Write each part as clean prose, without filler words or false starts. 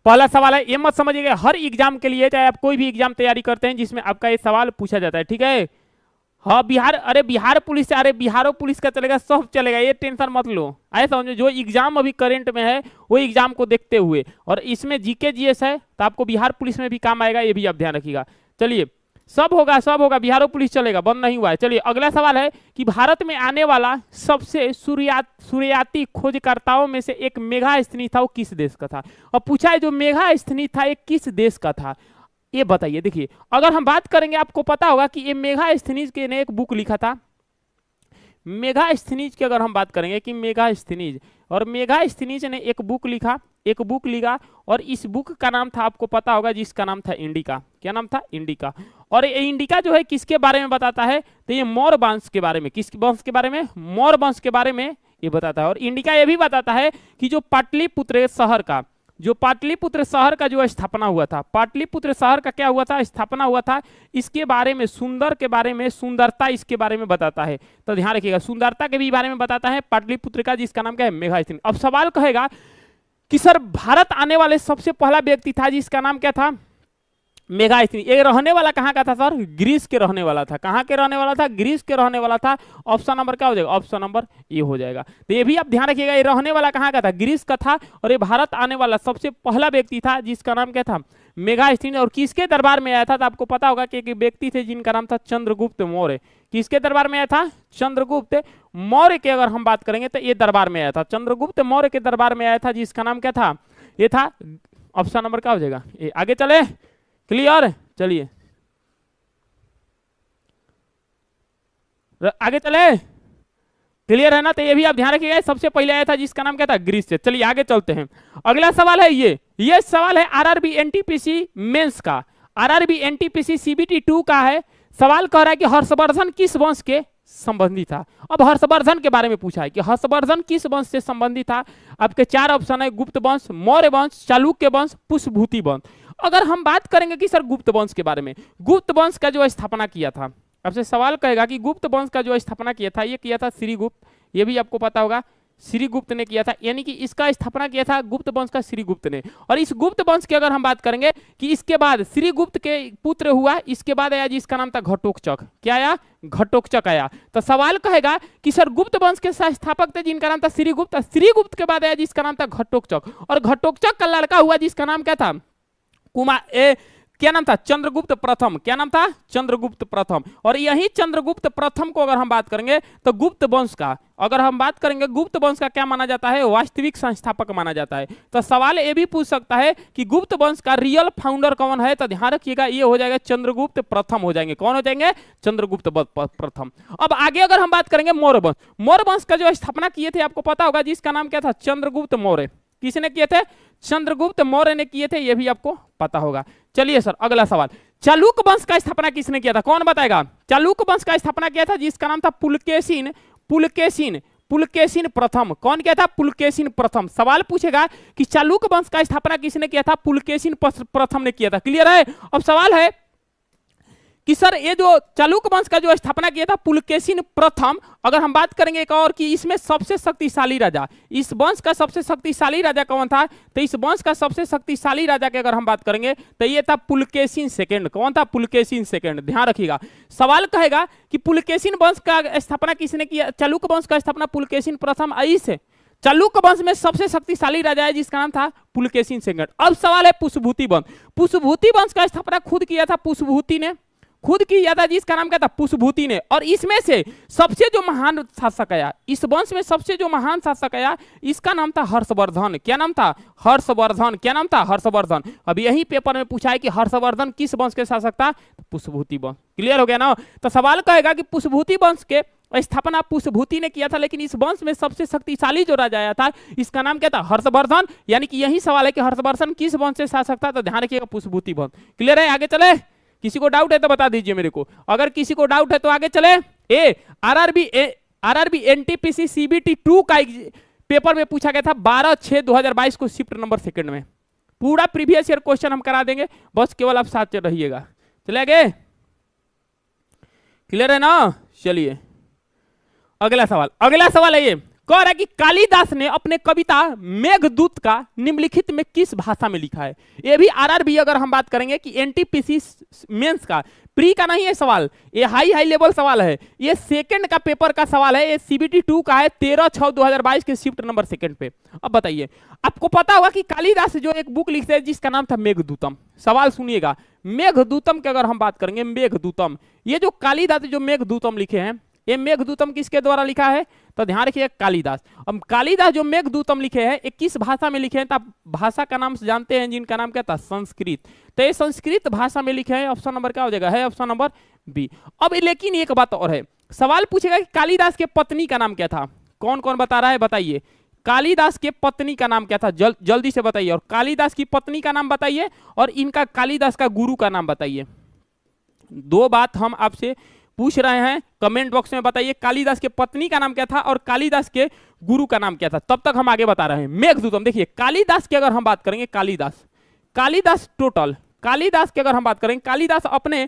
पहला सवाल है, ये मत समझिएगा हर एग्जाम के लिए, चाहे आप कोई भी एग्जाम तैयारी करते हैं जिसमें आपका ये सवाल पूछा जाता है, ठीक है। हाँ बिहार, अरे बिहार पुलिस से, अरे बिहारो पुलिस का चलेगा, सब चलेगा, ये टेंशन मत लो। आए समझो, जो एग्जाम अभी करंट में है वो एग्जाम को देखते हुए, और इसमें जीके जीएस है तो आपको बिहार पुलिस में भी काम आएगा, ये भी आप ध्यान रखिएगा। चलिए, सब होगा सब होगा, बिहारो पुलिस चलेगा, बंद नहीं हुआ है। चलिए अगला सवाल है कि भारत में आने वाला सबसे सूर्याती खोजकर्ताओं में से एक मेगास्थनीज था, वो किस देश का था। और पूछा है जो मेगास्थनीज था ये किस देश का था, ये बताइए। देखिए अगर हम बात करेंगे, आपको पता होगा कि ये मेगास्थनीज के ने एक बुक लिखा था। मेगास्थनीज की अगर हम बात करेंगे कि मेगास्थनीज, और मेगास्थनीज ने एक बुक लिखा, और इस बुक का नाम था, आपको पता होगा, जिसका नाम था इंडिका। क्या नाम था? इंडिका। और ये इंडिका जो है किसके बारे में बताता है, तो ये मौर्य वंश के बारे में, किस वंश के बारे में? मौर्य वंश के बारे में ये बताता है। और इंडिका ये भी बताता है कि जो पाटलिपुत्र शहर का जो स्थापना हुआ था, पाटलिपुत्र शहर का क्या हुआ था? स्थापना हुआ था। इसके बारे में, सुंदरता इसके बारे में बताता है। तो ध्यान रखिएगा, सुंदरता के भी बारे में बताता है पाटलिपुत्र का, जिसका नाम क्या है? मेगास्थनीज। अब सवाल कहेगा कि सर भारत आने वाले सबसे पहला व्यक्ति था जिसका नाम क्या था? मेगास्थनीज। ये रहने वाला कहाँ का था सर? ग्रीस के रहने वाला था। कहाँ के रहने वाला था? ग्रीस के रहने वाला था। ऑप्शन नंबर क्या हो जाएगा? ऑप्शन नंबर ए हो जाएगा। तो ये भी आप ध्यान रखिएगा, ये रहने वाला कहाँ का था? ग्रीस का था। और ये भारत आने वाला सबसे पहला व्यक्ति था जिसका नाम क्या था? मेगास्थनीज। और किसके दरबार में आया था? तो आपको पता होगा कि एक व्यक्ति थे जिनका नाम था चंद्रगुप्त मौर्य। किसके दरबार में आया था? चंद्रगुप्त मौर्य के अगर हम बात करेंगे तो ये दरबार में आया था, चंद्रगुप्त मौर्य के दरबार में आया था, जिसका नाम क्या था? ये था ऑप्शन नंबर क्या हो जाएगा? ये। आगे चले, क्लियर? चलिए आगे चले, क्लियर है ना? तो ये भी आप ध्यान रखिएगा, सबसे पहले आया था जिसका नाम क्या था? ग्रीस से। चलिए आगे चलते हैं। अगला सवाल है ये सवाल है आरआरबी एनटीपीसी मेंस का, आरआरबी एनटीपीसी सीबीटी 2 का है। सवाल कह रहा है कि हर्षवर्धन किस वंश के संबंधी था। अब हर्षवर्धन के बारे में पूछा है कि हर्षवर्धन किस वंश से संबंधित था। आपके 4 ऑप्शन है, गुप्त वंश, मौर्य वंश, चालुक्य वंश, पुष्पभूति वंश। अगर हम बात करेंगे कि सर गुप्त वंश के बारे में, गुप्त वंश का जो स्थापना किया था, आपसे सवाल कहेगा कि गुप्त वंश का जो स्थापना किया था, ये किया था श्रीगुप्त। ये भी आपको पता होगा, श्रीगुप्त ने किया था, यानी कि इसका स्थापना किया था गुप्त वंश का श्रीगुप्त ने। और इस गुप्त वंश की अगर हम बात करेंगे कि इसके बाद श्रीगुप्त के पुत्र हुआ, इसके बाद आया जिसका नाम था घटोत्कच। क्या आया? घटोत्कच आया। तो सवाल कहेगा कि सर गुप्त वंश के संस्थापक थे जिनका नाम था श्रीगुप्त, श्रीगुप्त के बाद आया जिसका नाम था घटोत्कच, और घटोत्कच का लड़का हुआ जिसका नाम क्या था? क्या नाम था? चंद्रगुप्त प्रथम। क्या नाम था? चंद्रगुप्त प्रथम। और यही चंद्रगुप्त प्रथम को अगर हम बात करेंगे तो गुप्त वंश का, अगर हम बात करेंगे गुप्त वंश का क्या माना जाता है? वास्तविक संस्थापक माना जाता है। तो सवाल ये भी पूछ सकता है कि गुप्त वंश का रियल फाउंडर कौन है? तो ध्यान रखिएगा, ये हो जाएगा चंद्रगुप्त प्रथम हो जाएंगे। कौन हो जाएंगे? चंद्रगुप्त प्रथम। अब आगे अगर हम बात करेंगे मौर्य वंश, मौर्य वंश का जो स्थापना किए थे आपको पता होगा, जिसका नाम क्या था? चंद्रगुप्त मौर्य। किसने किए थे? चंद्रगुप्त मौर्य ने किए थे, यह भी आपको पता होगा। चलिए सर अगला सवाल, चालुक्य वंश का स्थापना किसने किया था? कौन बताएगा? चालुक्य वंश का स्थापना किया था जिसका नाम था पुलकेशिन। पुलकेशिन प्रथम। कौन किया था? पुलकेशिन प्रथम। सवाल पूछेगा कि चालुक्य वंश का स्थापना किसने किया था? पुलकेशिन प्रथम ने किया था। क्लियर है? अब सवाल है कि सर ये जो चालुक्य वंश का जो स्थापना किया था पुलकेशिन प्रथम, अगर हम बात करेंगे एक और कि इसमें सबसे शक्तिशाली राजा, इस वंश का सबसे शक्तिशाली राजा कौन था? तो इस वंश का सबसे शक्तिशाली राजा की अगर हम बात करेंगे तो ये था पुलकेशिन सेकंड। कौन था? पुलकेशिन सेकंड। ध्यान रखिएगा, सवाल कहेगा कि पुलकेशिन वंश का स्थापना किसने किया? चालुक्य वंश का स्थापना पुलकेशिन प्रथम। से चालुक्य वंश में सबसे शक्तिशाली राजा है जिसका नाम था पुलकेशिन सेकंड। अब सवाल है पुष्पभूति वंश। पुष्पभूति वंश का स्थापना खुद किया था पुष्पभूति ने, खुद किया था, जिसका नाम क्या था? पुष्पभूति ने। और इसमें से सबसे जो महान शासक आया, इस वंश में सबसे जो महान शासक आया, इसका नाम था हर्षवर्धन। क्या नाम था? हर्षवर्धन। क्या नाम था? हर्षवर्धन। अब यही पेपर में पूछा है कि हर्षवर्धन किस वंश के शासक था? पुष्पभूति वंश। क्लियर हो गया ना? तो सवाल कहेगा कि पुष्पभूति वंश के स्थापना पुष्पभूति ने किया था, लेकिन इस वंश में सबसे शक्तिशाली जो राजा आया था, इसका नाम क्या था? हर्षवर्धन। यानी कि यही सवाल है कि हर्षवर्धन किस वंश से शासक था? तो ध्यान रखिएगा, पुष्पभूति वंश। क्लियर है? आगे चले, किसी को डाउट है तो बता दीजिए मेरे को, अगर किसी को डाउट है तो आगे चले। आरआरबी एनटीपीसी सीबीटी 2 का पेपर में पूछा गया था 12/6/2022 को, शिफ्ट नंबर सेकंड में। पूरा प्रीवियस ईयर क्वेश्चन हम करा देंगे, बस केवल आप साथ चल रहिएगा। चले गए? क्लियर है ना? चलिए अगला सवाल है ये, कह रहा है कि कालिदास ने अपने कविता मेघदूत का निम्नलिखित में किस भाषा में लिखा है। ये भी आरआरबी अगर हम बात करेंगे कि एनटीपीसी मेंस का, प्री का नहीं है सवाल, ये हाई लेवल सवाल है, ये सेकंड का पेपर का सवाल है, ये सीबीटी 2 का है 13/6/2022 के शिफ्ट नंबर सेकंड पे। अब बताइए, आपको पता होगा कि कालिदास जो एक बुक लिखते हैं जिसका नाम था मेघदूतम। सवाल सुनिएगा, मेघदूतम की अगर हम बात करेंगे, मेघदूतम, ये जो कालिदास जो मेघदूतम लिखे हैं, ये मेघदूतम किसके द्वारा लिखा है, तो ध्यान रखिए कालिदास। अब कालिदास जो मेघदूतम लिखे हैं, ये किस भाषा में लिखे हैं, तो आप भाषा का नाम जानते हैं जिनका नाम क्या था, संस्कृत। तो ये संस्कृत भाषा में लिखे हैं। ऑप्शन नंबर क्या हो जाएगा, है ऑप्शन नंबर बी। अब लेकिन एक बात और है, सवाल पूछेगा कि कालिदास के पत्नी का नाम क्या था। कौन कौन बता रहा है, बताइए, कालिदास के पत्नी का नाम क्या था, जल्दी से बताइए। और कालिदास की पत्नी का नाम बताइए और इनका कालिदास का गुरु का नाम बताइए। दो बात हम आपसे पूछ रहे हैं, कमेंट बॉक्स में बताइए कालिदास के पत्नी का नाम क्या था और कालिदास के गुरु का नाम क्या था। तब तक हम आगे बता रहे हैं। मेघदूतम, देखिए कालिदास की अगर हम बात करेंगे, कालिदास टोटल, कालिदास की अगर हम बात करेंगे, कालिदास अपने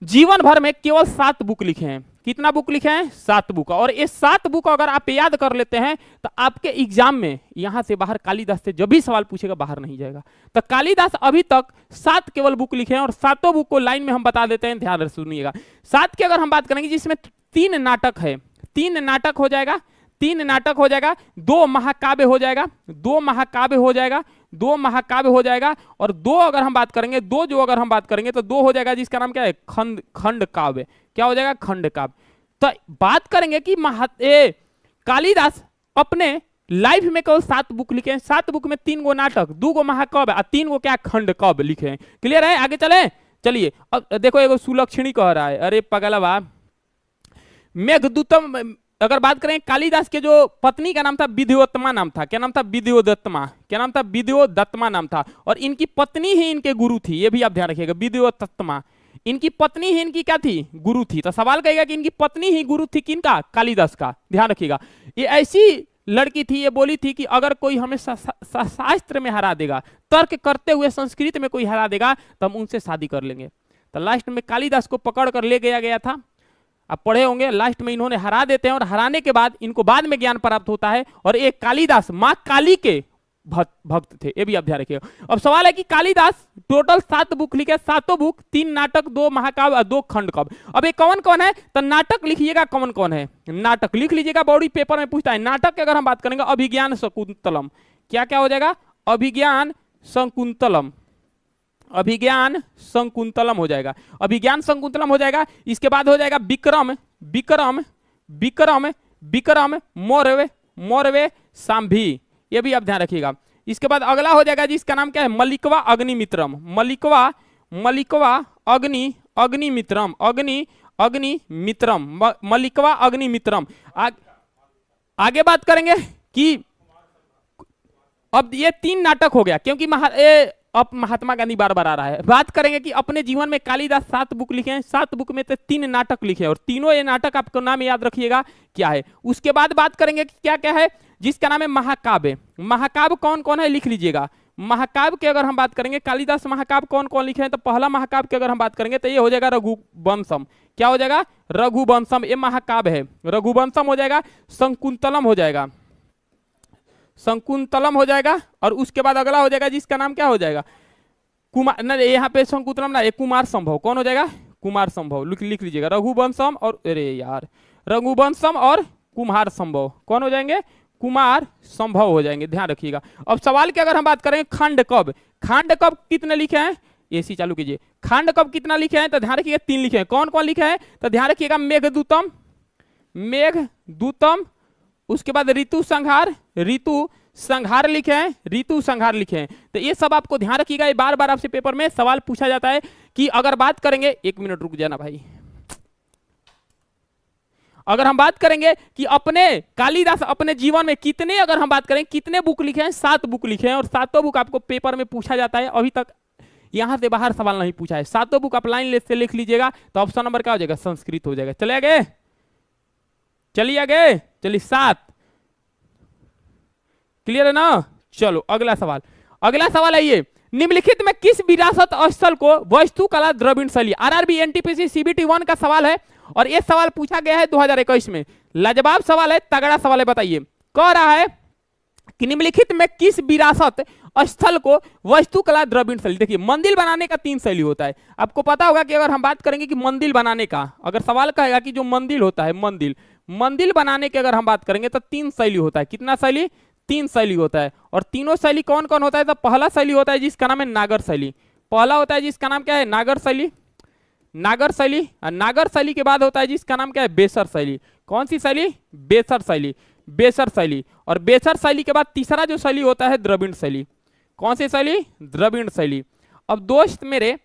जीवन भर में केवल 7 बुक लिखे हैं। कितना बुक लिखे हैं, 7 बुक। और ये 7 बुक अगर आप याद कर लेते हैं तो आपके एग्जाम में यहां से बाहर कालिदास से जब भी सवाल पूछेगा बाहर नहीं जाएगा। तो कालिदास अभी तक 7 केवल बुक लिखे हैं और 7 बुक को लाइन में हम बता देते हैं, ध्यान से सुनिएगा। 7 की अगर हम बात करेंगे जिसमें 3 नाटक है, 3 नाटक हो जाएगा, 3 नाटक हो जाएगा, 2 महाकाव्य हो जाएगा, 2 महाकाव्य हो जाएगा, 2 महाकाव्य हो जाएगा, और 2 अगर हम बात करेंगे, 2 जो अगर हम बात करेंगे तो 2 हो जाएगा जिसका नाम क्या है, खंड काव्य। क्या हो जाएगा, खंड काव्य। तो बात करेंगे कि कालिदास अपने लाइफ में केवल 7 बुक लिखे हैं। 7 बुक में 3 गो नाटक, 2 गो महाकाव्य और 3 गो क्या खंड काव्य लिखे हैं। क्लियर है, आगे चले। चलिए अब देखो, एगो सुलक्षणी कह रहा है, अरे पगलवा, मेघदूतम अगर बात करें, कालिदास के जो पत्नी का नाम था विद्योत्तमा नाम था। क्या नाम था, विद्योदत्तमा। क्या नाम था, विद्योदत्तमा नाम था। और इनकी पत्नी ही इनके गुरु थी, ये भी आप ध्यान रखिएगा, विद्योदत्तमा। इनकी पत्नी ही इनकी क्या थी, गुरु थी। तो सवाल कहेगा कि इनकी पत्नी ही गुरु थी किनका, कालिदास का। ध्यान रखिएगा, ये ऐसी लड़की थी, ये बोली थी कि अगर कोई हमें शास्त्र में हरा देगा, तर्क करते हुए संस्कृत में कोई हरा देगा तो हम उनसे शादी कर लेंगे। तो लास्ट में कालिदास को पकड़ कर ले गया था। आप पढ़े होंगे, लास्ट में इन्होंने हरा देते हैं और हराने के बाद इनको बाद में ज्ञान प्राप्त होता है। और एक कालिदास माँ काली के भक्त थे, ये भी आप ध्यान रखिएगा। अब सवाल है कि कालिदास टोटल 7 बुक लिखे, 7 बुक, 3 नाटक, 2 महाकाव्य और 2 खंड काव्य। अब ये कौन कौन है, तो नाटक लिखिएगा, कौन कौन है, नाटक लिख लीजिएगा, बॉडी पेपर में पूछता है। नाटक की अगर हम बात करेंगे, अभिज्ञान शकुंतलम। क्या क्या हो जाएगा, अभिज्ञान शकुंतलम, अभिज्ञान शकुंतलम हो जाएगा, अभिज्ञान शकुंतलम हो जाएगा। इसके बाद हो जाएगा विक्रम, विक्रम, विक्रम, विक्रम, मौर्य, मौर्य सांभी, ये भी आप ध्यान रखिएगा। इसके बाद अगला हो जाएगा जिसका नाम क्या है, मलिकवा अग्निमित्रम, मलिकवा, मलिकवा अग्निमित्रम, अग्निमित्रम, मलिकवा अग्निमित्रम। आगे बात करेंगे कि अब ये 3 नाटक हो गया, क्योंकि अब महात्मा गांधी बार बार आ रहा है। बात करेंगे कि अपने जीवन में कालिदास 7 बुक लिखे हैं, 7 बुक में से 3 नाटक लिखे हैं, और तीनों ये नाटक आपको नाम याद रखिएगा क्या है। उसके बाद बात करेंगे कि क्या क्या है, जिसका नाम है महाकाव्य। महाकाव्य कौन कौन है, लिख लीजिएगा। महाकाव्य की अगर हम बात करेंगे, कालिदास महाकाव्य कौन कौन लिखे हैं, तो पहला महाकाव्य की अगर हम बात करेंगे तो ये हो जाएगा रघुवंशम। क्या हो जाएगा, रघुवंशम, ये महाकाव्य है, रघुवंशम हो जाएगा। शकुंतलम हो जाएगा, शकुंतलम हो जाएगा। और उसके बाद अगला हो जाएगा जिसका नाम क्या हो जाएगा, कुमार, ना यहाँ पे शकुंतलम ना, कुमार संभव। कौन हो जाएगा, कुमार संभव, लिख लीजिएगा। रघुवंशम और, अरे यार, रघुवंशम और कुमार संभव कौन हो जाएंगे, कुमार संभव हो जाएंगे, ध्यान रखिएगा। अब सवाल की अगर हम बात करें, खांड कब, खांड कब कितने लिखे हैं, एसी चालू कीजिए। खांड कब कितना लिखे हैं, तो ध्यान रखिएगा 3 लिखे हैं। कौन कौन लिखे हैं, तो ध्यान रखिएगा, मेघदूतम, मेघदूतम, उसके बाद ऋतु संहार, ऋतु संहार लिखे हैं, ऋतु संहार लिखे हैं। तो ये सब आपको ध्यान रखिएगा, ये बार बार आपसे पेपर में सवाल पूछा जाता है। कि अगर बात करेंगे, 1 मिनट रुक जाना भाई, अगर हम बात करेंगे कि अपने कालिदास अपने जीवन में कितने, अगर हम बात करें कितने बुक लिखे हैं, 7 बुक लिखे हैं, और 7 बुक आपको पेपर में पूछा जाता है। अभी तक यहां से बाहर सवाल नहीं पूछा है। 7 बुक आप लाइन से लिख लीजिएगा, तो ऑप्शन नंबर क्या हो जाएगा, संस्कृत हो जाएगा। चले आगे, चलिए आगे, चलिए 7, क्लियर है ना। चलो अगला सवाल, अगला सवाल है ये, निम्नलिखित में किस विरासत स्थल को वास्तुकला द्रविड़ शैली, आरआरबी एनटीपीसी सीबीटी 1 का सवाल है। और ये सवाल पूछा गया है 2021 में। लाजवाब सवाल है, तगड़ा सवाल है। बताइए, कह रहा है कि निम्नलिखित में किस विरासत स्थल को वास्तुकला द्रविड़ शैली, देखिए मंदिर बनाने का 3 शैली होता है। आपको पता होगा कि अगर हम बात करेंगे कि मंदिर बनाने का, अगर सवाल कहेगा कि जो मंदिर होता है, मंदिर बनाने की अगर हम बात करेंगे तो 3 शैली होता है। कितना शैली? 3 शैली होता है। और तीनों शैली कौन कौन होता है? तो पहला शैली होता है जिसका नाम है नागर शैली। पहला होता है जिसका नाम क्या है? नागर शैली। नागर शैली, नागर शैली के बाद होता है जिसका नाम क्या है? बेसर शैली। कौन सी शैली? बेसर शैली। बेसर शैली। और बेसर शैली के बाद तीसरा जो शैली होता है द्रविड़ शैली। कौन सी शैली? द्रविड़ शैली। अब दोस्त मेरे,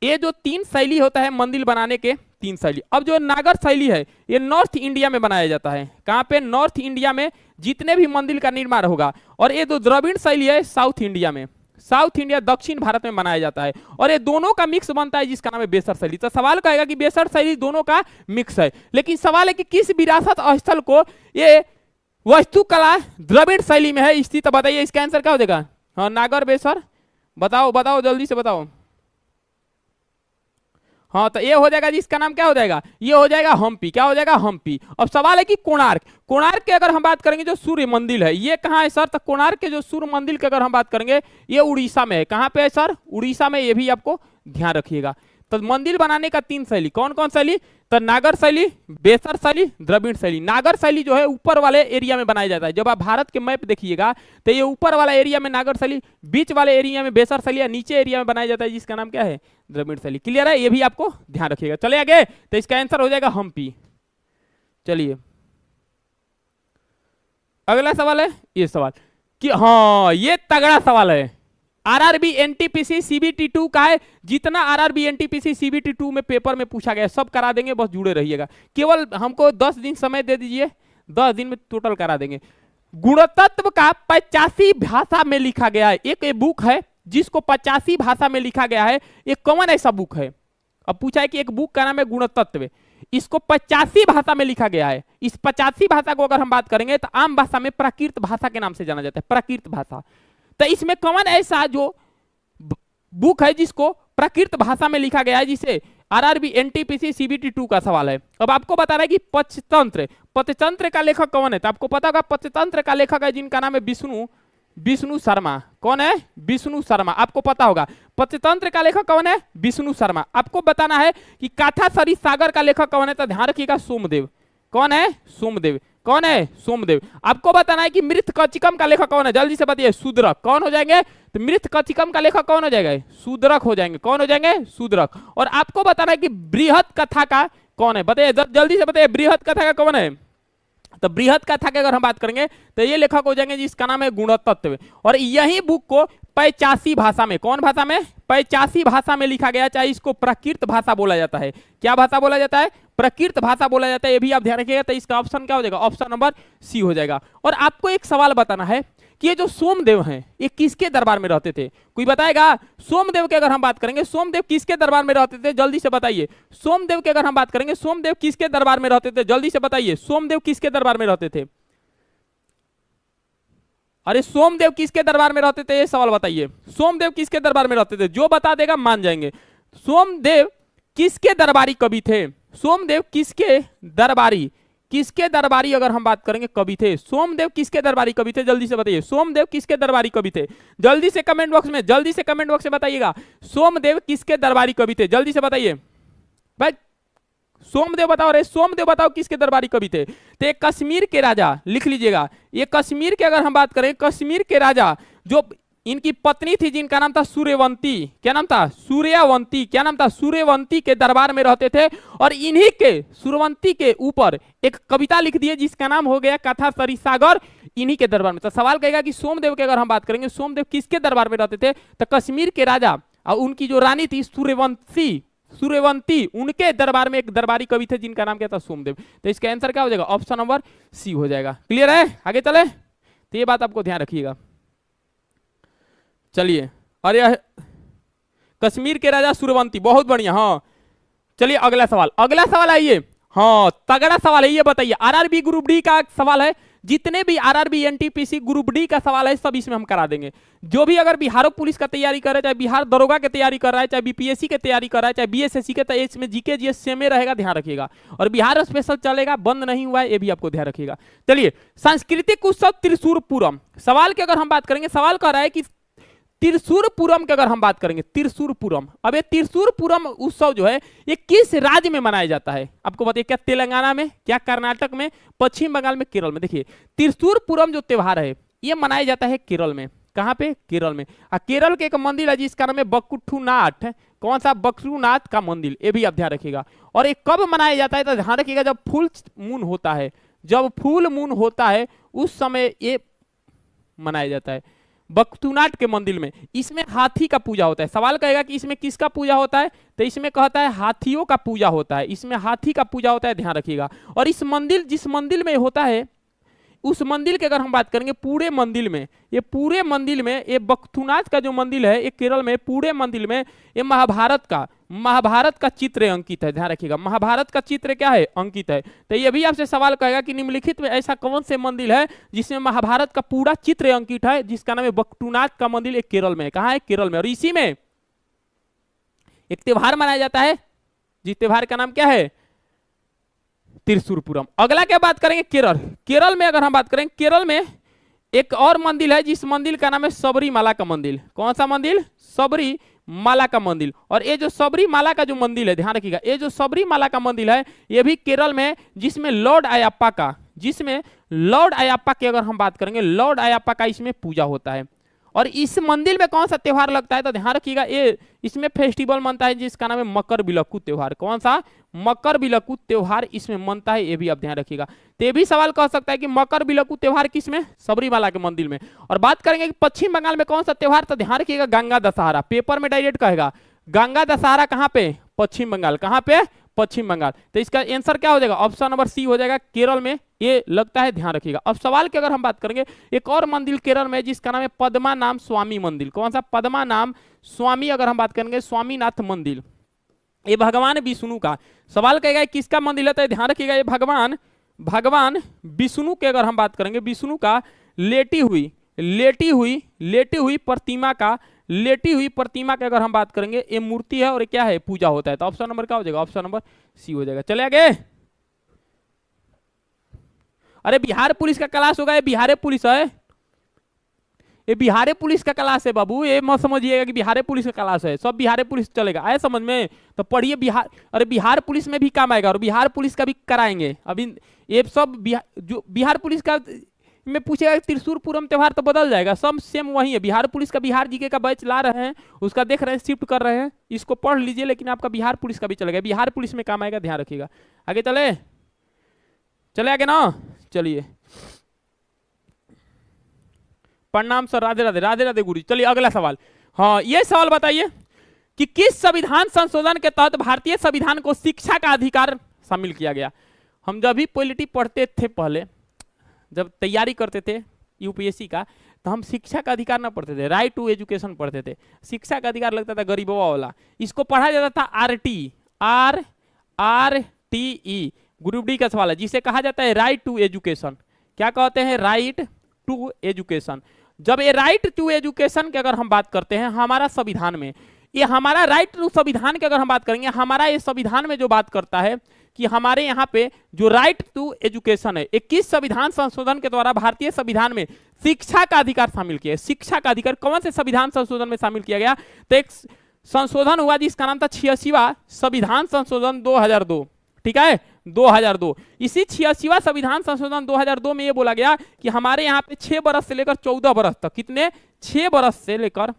ये जो 3 शैली होता है मंदिर बनाने के 3 शैली। अब जो नागर शैली है ये नॉर्थ इंडिया में बनाया जाता है। कहां पे? नॉर्थ इंडिया में जितने भी मंदिर का निर्माण होगा। और ये जो द्रविड़ शैली है साउथ इंडिया में, साउथ इंडिया दक्षिण भारत में बनाया जाता है। और ये दोनों का मिक्स बनता है जिसका नाम है बेसर शैली। तो सवाल कहेगा कि बेसर शैली दोनों का मिक्स है, लेकिन सवाल है कि किस विरासत स्थल को ये वास्तुकला द्रविड़ शैली में है स्थित। बताइए इसका आंसर क्या हो जाएगा? हाँ, नागर बेसर। बताओ बताओ जल्दी से बताओ। हाँ, तो ये हो जाएगा जी, इसका नाम क्या हो जाएगा? ये हो जाएगा हम्पी। क्या हो जाएगा? हम्पी। अब सवाल है कि कोणार्क, कोणार्क की अगर हम बात करेंगे जो सूर्य मंदिर है ये कहाँ है सर? तो कोणार्क के जो सूर्य मंदिर की अगर हम बात करेंगे ये उड़ीसा में है। कहाँ पे है सर? उड़ीसा में। ये भी आपको ध्यान रखिएगा। तो मंदिर बनाने का 3 शैली, कौन कौन शैली? तो नागर शैली, बेसर शैली, द्रविड़ शैली। नागर शैली जो है ऊपर वाले एरिया में बनाया जाता है। जब आप भारत के मैप देखिएगा तो ये ऊपर वाला एरिया में नागर शैली, बीच वाले एरिया में बेसर शैली, या नीचे एरिया में बनाया जाता है जिसका नाम क्या है? द्रविड़ शैली। क्लियर है? ये भी आपको ध्यान रखिएगा। चले आगे, तो इसका आंसर हो जाएगा हम्पी। चलिए अगला सवाल है ये सवाल कि हाँ, ये तगड़ा सवाल है। आरआरबी एनटीपीसी सीबीटी 2 का है। जितना आरआरबी एनटीपीसी सीबीटी 2 में पेपर में पूछा गया सब करा देंगे, बस जुड़े रहिएगा। केवल हमको 10 दिन समय दे दीजिए, 10 दिन में टोटल करा देंगे। गुणतत्व का 85 भाषा में लिखा गया है। एक बुक है जिसको 85 भाषा में लिखा गया है। एक कौन ऐसा बुक है? अब पूछा है कि एक बुक का नाम है गुणतत्व, इसको 85 भाषा में लिखा गया है। इस 85 भाषा को अगर हम बात करेंगे तो आम भाषा में प्राकृत भाषा के नाम से जाना जाता है, प्राकृत भाषा। तो इसमें कौन ऐसा जो बुक है जिसको प्राकृत भाषा में लिखा गया है, जिसे आरआरबी एनटीपीसी सीबीटी 2 का सवाल है। अब आपको बता रहा है कि पंचतंत्र, पंचतंत्र का लेखक कौन है? तो आपको पता होगा पंचतंत्र का लेखक है जिनका नाम है विष्णु शर्मा। कौन है? विष्णु शर्मा। आपको पता होगा पंचतंत्र का लेखक कौन है? विष्णु शर्मा। आपको बताना है कि काथासरी सागर का लेखक कौन है? तो ध्यान रखिएगा सोमदेव। कौन है? सोमदेव। कौन है? सोमदेव। आपको बताना है कि मृतकचिकम का लेखक कौन है? जल्दी से बताइए। शूद्रक। कौन हो जाएंगे? तो मृतकचिकम का लेखक कौन हो जाएगा? शूद्रक हो जाएंगे। कौन हो जाएंगे? शूद्रक। और आपको बताना है कि बृहत कथा का कौन है? बताइए जल्दी से बताइए, बृहत कथा का कौन है? तो बृहत कथा की अगर हम बात करेंगे तो ये लेखक हो जाएंगे जिसका नाम है गुणतत्व। और यही बुक को 85 भाषा में, कौन भाषा में? 85 भाषा में लिखा गया। चाहे इसको प्राकृत भाषा बोला जाता है। क्या भाषा बोला जाता है? प्राकृत भाषा बोला जाता है। ये भी आप ध्यान रखिएगा। तो इसका ऑप्शन क्या हो जाएगा? ऑप्शन नंबर सी हो जाएगा। और आपको एक सवाल बताना है कि ये जो सोमदेव हैं ये किसके दरबार में रहते थे? कोई बताएगा? सोमदेव की अगर हम बात करेंगे, सोमदेव किसके दरबार में रहते थे? जल्दी से बताइए। सोमदेव की अगर हम बात करेंगे, सोमदेव किसके दरबार में रहते थे? जल्दी से बताइए, सोमदेव किसके दरबार में रहते थे? अरे सोमदेव किसके दरबार में रहते थे? ये सवाल बताइए। सोमदेव किसके दरबार में रहते थे? जो बता देगा मान जाएंगे। सोमदेव किसके दरबारी कवि थे? सोमदेव किसके दरबारी, किसके दरबारी अगर हम बात करेंगे कवि थे? सोमदेव किसके दरबारी कवि थे? जल्दी से बताइए। सोमदेव किसके दरबारी कवि थे? जल्दी से कमेंट बॉक्स में, जल्दी से कमेंट बॉक्स में बताइएगा। सोमदेव किसके दरबारी कवि थे? जल्दी से बताइए भाई। सोमदेव बताओ रे, सोमदेव बताओ किसके दरबारी कवि थे? तो कश्मीर के राजा, लिख लीजिएगा। ये कश्मीर के अगर हम बात करें, कश्मीर के राजा जो इनकी पत्नी थी जिनका नाम था सूर्यवंती। क्या नाम था? सूर्यवंती। क्या नाम था? सूर्यवंती के दरबार में रहते थे। और इन्हीं के सूर्यवंती के ऊपर एक कविता लिख दी है जिसका नाम हो गया काथासरी सागर, इन्हीं के दरबार में। तो सवाल कहेगा कि सोमदेव के अगर हम बात करेंगे, सोमदेव किसके दरबार में रहते थे? तो कश्मीर के राजा और उनकी जो रानी थी सूर्यवंती, उनके दरबार में एक दरबारी कवि थे जिनका नाम क्या था? सोमदेव। तो इसका आंसर क्या हो जाएगा? ऑप्शन नंबर सी हो जाएगा। क्लियर है? आगे चले, तो ये बात आपको ध्यान रखिएगा। चलिए, अरे कश्मीर के राजा सूर्यवंती, बहुत बढ़िया। हाँ चलिए अगला सवाल, अगला सवाल आइए। हाँ तगड़ा सवाल है, ये बताइए। आरआरबी ग्रुप डी का सवाल है जितने भी आरआरबी एनटीपीसी ग्रुप डी का सवाल है सब इसमें हम करा देंगे। जो भी अगर बिहार पुलिस का तैयारी कर रहा है, चाहे बिहार दरोगा की तैयारी कर रहा है, चाहे बीपीएससी की तैयारी कर रहा है, चाहे बीएसएससी के, तो इसमें जीके जीएस सेम में रहेगा, ध्यान रखिएगा। और बिहार स्पेशल चलेगा, बंद नहीं हुआ है, ये भी आपको ध्यान रखिएगा। चलिए, सांस्कृतिक उत्सव त्रिशूरपुरम, सवाल की अगर हम बात करेंगे, सवाल कर रहा है कि त्रिशूरपुरम की अगर हम बात करेंगे, त्रिशूरपुरम, अब ये त्रिशूरपुरम उत्सव जो है ये किस राज्य में मनाया जाता है? आपको बताइए, क्या तेलंगाना में, क्या कर्नाटक में, पश्चिम बंगाल में, केरल में? देखिए, त्रिशूरपुरम जो त्योहार है ये मनाया जाता है केरल में। कहां पे? केरल में। केरल के एक मंदिर है जिसका नाम है बकुठुनाथ। कौन सा? बकुठुनाथ का मंदिर, ये भी आप ध्यान रखिएगा। और ये कब मनाया जाता है? तो ध्यान रखिएगा, जब फुल मून होता है, जब फुल मून होता है उस समय ये मनाया जाता है बकुठुनाथ के मंदिर में। इसमें हाथी का पूजा होता है। सवाल कहेगा कि इसमें किसका पूजा होता है? तो इसमें कहता है हाथियों का पूजा होता है, इसमें हाथी का पूजा होता है, ध्यान रखिएगा। और इस मंदिर, जिस मंदिर में होता है, उस मंदिर की अगर हम बात करेंगे, पूरे मंदिर में, ये पूरे मंदिर में, ये बकुठुनाथ का जो मंदिर है ये केरल में, पूरे मंदिर में ये महाभारत का चित्र अंकित है, ध्यान रखिएगा। महाभारत का चित्र क्या है? अंकित है। तो ये भी आपसे सवाल कहेगा कि निम्नलिखित में ऐसा कौन से मंदिर है जिसमें महाभारत का पूरा चित्र अंकित है, जिसका नाम है बकुठुनाथ का मंदिर, एक केरल में। कहाँ है? केरल में। और इसी में एक त्योहार मनाया जाता है, जिस त्योहार का नाम क्या है? त्रिशूरपुरम। अगला क्या बात करेंगे? केरल। केरल में अगर हम बात करें, केरल में एक और मंदिर है जिस मंदिर का नाम है सबरीमाला का मंदिर। कौन सा मंदिर? सबरीमाला का मंदिर। और ये जो सबरीमाला का जो मंदिर है, ध्यान रखिएगा, ये जो सबरीमाला का मंदिर है ये भी केरल में, जिसमें लॉर्ड अयप्पा की अगर हम बात करेंगे, लॉर्ड अयप्पा का इसमें पूजा होता है। और इस मंदिर में कौन सा त्योहार लगता है? तो ध्यान रखिएगा, ये इसमें फेस्टिवल मनता है जिसका नाम है मकर बिलक्कू त्योहार। कौन सा? मकर बिलक्कू त्योहार इसमें मनता है, ये भी आप ध्यान रखिएगा। तो ये भी सवाल कह सकता है कि मकर बिलक्कू त्योहार किसमें? सबरीमाला के मंदिर में। और बात करेंगे कि पश्चिम बंगाल में कौन सा त्योहार? तो ध्यान रखिएगा, गंगा दशहरा। पेपर में डायरेक्ट कहेगा गंगा दशहरा कहां पे? पश्चिम बंगाल। कहां पे? पश्चिम बंगाल। तो इसका आंसर क्या हो जाएगा? ऑप्शन नंबर सी हो जाएगा, केरल में ये लगता है, ध्यान रखिएगा। अब सवाल की अगर हम बात करेंगे, एक और मंदिर केरल में जिसका नाम है पद्मानाभ स्वामी मंदिर। कौन सा? पद्मानाभ स्वामी अगर हम बात करेंगे, स्वामीनाथ मंदिर, ये भगवान विष्णु का। सवाल कहेगा किसका मंदिर है? ध्यान रखिएगा, ये भगवान विष्णु के अगर हम बात करेंगे, विष्णु का लेटी हुई प्रतिमा की अगर हम बात करेंगे, ये मूर्ति है और ये क्या है? पूजा होता है। तो ऑप्शन नंबर क्या हो जाएगा? ऑप्शन नंबर सी हो जाएगा। चले आगे। अरे बिहार पुलिस का क्लास होगा, ये बिहार पुलिस है, ये बिहार पुलिस का क्लास है बाबू, ये मत समझिएगा कि बिहार पुलिस का क्लास है, सब बिहार पुलिस चलेगा, आए समझ में? तो पढ़िए बिहार, अरे बिहार पुलिस में भी काम आएगा और बिहार पुलिस का भी कराएंगे। अभी ये सब जो बिहार पुलिस का में पूछेगा त्रिशूरपुरम त्योहार तो बदल जाएगा, सब सेम वही है। बिहार पुलिस का बिहार जीके का बैच ला रहे हैं, उसका देख रहे हैं, शिफ्ट कर रहे हैं, इसको पढ़ लीजिए, लेकिन आपका बिहार पुलिस का भी चलेगा, बिहार पुलिस में काम आएगा, ध्यान रखिएगा। आगे चले आगे ना। चलिए, प्रणाम सर, राधे राधे, राधे राधे गुरु। चलिए अगला सवाल। हाँ, ये सवाल बताइए कि किस संविधान संशोधन के तहत भारतीय संविधान को शिक्षा का अधिकार शामिल किया गया? हम जब भी पॉलिटी पढ़ते थे, पहले जब तैयारी करते थे यूपीएससी का, तो हम शिक्षा का अधिकार ना पढ़ते थे, राइट टू एजुकेशन पढ़ते थे। शिक्षा का अधिकार लगता था गरीबों वाला, इसको पढ़ा जाता था RTE, ग्रुप डी का सवाल है, जिसे कहा जाता है राइट टू एजुकेशन। क्या कहते हैं? Right to education. जब ये राइट टू एजुकेशन की अगर हम बात करते हैं हमारा संविधान में, ये हमारा राइट टू संविधान की अगर हम बात करेंगे, हमारा ये संविधान में जो बात करता है कि हमारे यहाँ पे जो राइट टू एजुकेशन है, 21 संविधान संशोधन के द्वारा भारतीय संविधान में शिक्षा का अधिकार शामिल किया है। शिक्षा का अधिकार कौन से संविधान संशोधन में शामिल किया गया? तो एक संशोधन हुआ जिसका नाम था 86वां संविधान संशोधन 2002, ठीक है, 2002। इसी 86वां संविधान संशोधन 2002 में ये बोला गया कि हमारे यहाँ पे 6 बरस से लेकर 14 बरस तक, कितने? 6 बरस से लेकर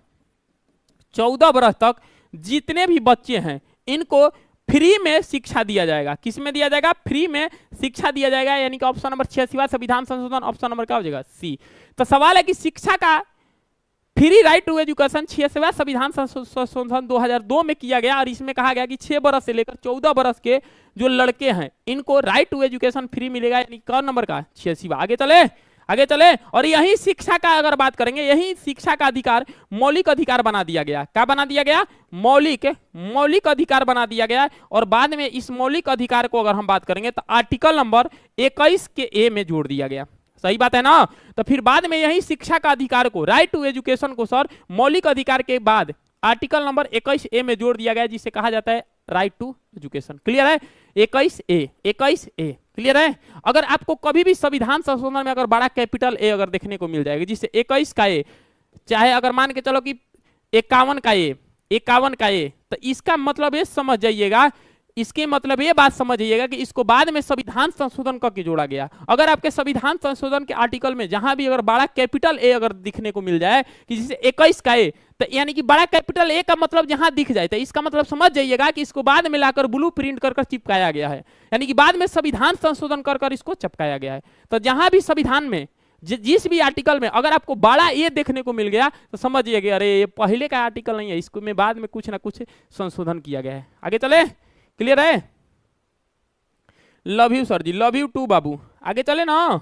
14 बरस तक जितने भी बच्चे हैं इनको फ्री में शिक्षा दिया जाएगा। किस में दिया जाएगा? फ्री में शिक्षा दिया जाएगा, यानी कि ऑप्शन नंबर 86वां संविधान संशोधन, ऑप्शन नंबर क्या हो जाएगा? सी। तो सवाल है कि शिक्षा का फ्री राइट टू एजुकेशन 86वां संविधान संशोधन 2002 में किया गया, और इसमें कहा गया कि 6 बरस से लेकर 14 बरस के जो लड़के हैं इनको राइट टू एजुकेशन फ्री मिलेगा, यानी कौन नंबर का? 86वां। आगे चले। और यही शिक्षा का अगर बात करेंगे, यही शिक्षा का अधिकार मौलिक अधिकार बना दिया गया। क्या बना दिया गया? मौलिक अधिकार बना दिया गया। और बाद में इस मौलिक अधिकार को अगर हम बात करेंगे तो आर्टिकल नंबर 21 के ए में जोड़ दिया गया। सही बात है ना। तो फिर बाद में यही शिक्षा का अधिकार को, राइट टू एजुकेशन को सर मौलिक अधिकार के बाद आर्टिकल नंबर 21A में जोड़ दिया गया, जिसे कहा जाता है राइट टू एजुकेशन। क्लियर है? 21A क्लियर है? अगर आपको कभी भी संविधान संशोधन में अगर बड़ा कैपिटल ए अगर देखने को मिल जाएगा, जिससे 21 का ए, चाहे अगर मान के चलो कि 51 का ए, तो इसका मतलब ये समझ जाइएगा, इसके मतलब ये बात समझ जाइएगा कि इसको बाद में संविधान संशोधन करके जोड़ा गया। अगर आपके संविधान संशोधन के आर्टिकल में जहां भी अगर बड़ा कैपिटल ए अगर दिखने को मिल जाए कि जिसे 21 का ए, तो यानी कि बड़ा कैपिटल ए का मतलब जहां दिख जाए, तो इसका मतलब समझ जाइएगा कि इसको बाद में लाकर ब्लू प्रिंट कर चिपकाया गया है, यानी कि बाद में संविधान संशोधन कर इसको चिपकाया गया है। तो जहां भी संविधान में जिस भी आर्टिकल में अगर आपको बड़ा ए देखने को मिल गया तो समझिए कि अरे ये पहले का आर्टिकल नहीं है, इसको में बाद में कुछ ना कुछ संशोधन किया गया है। आगे चले, क्लियर है? Love you sir ji, love you too बाबू। आगे चले ना,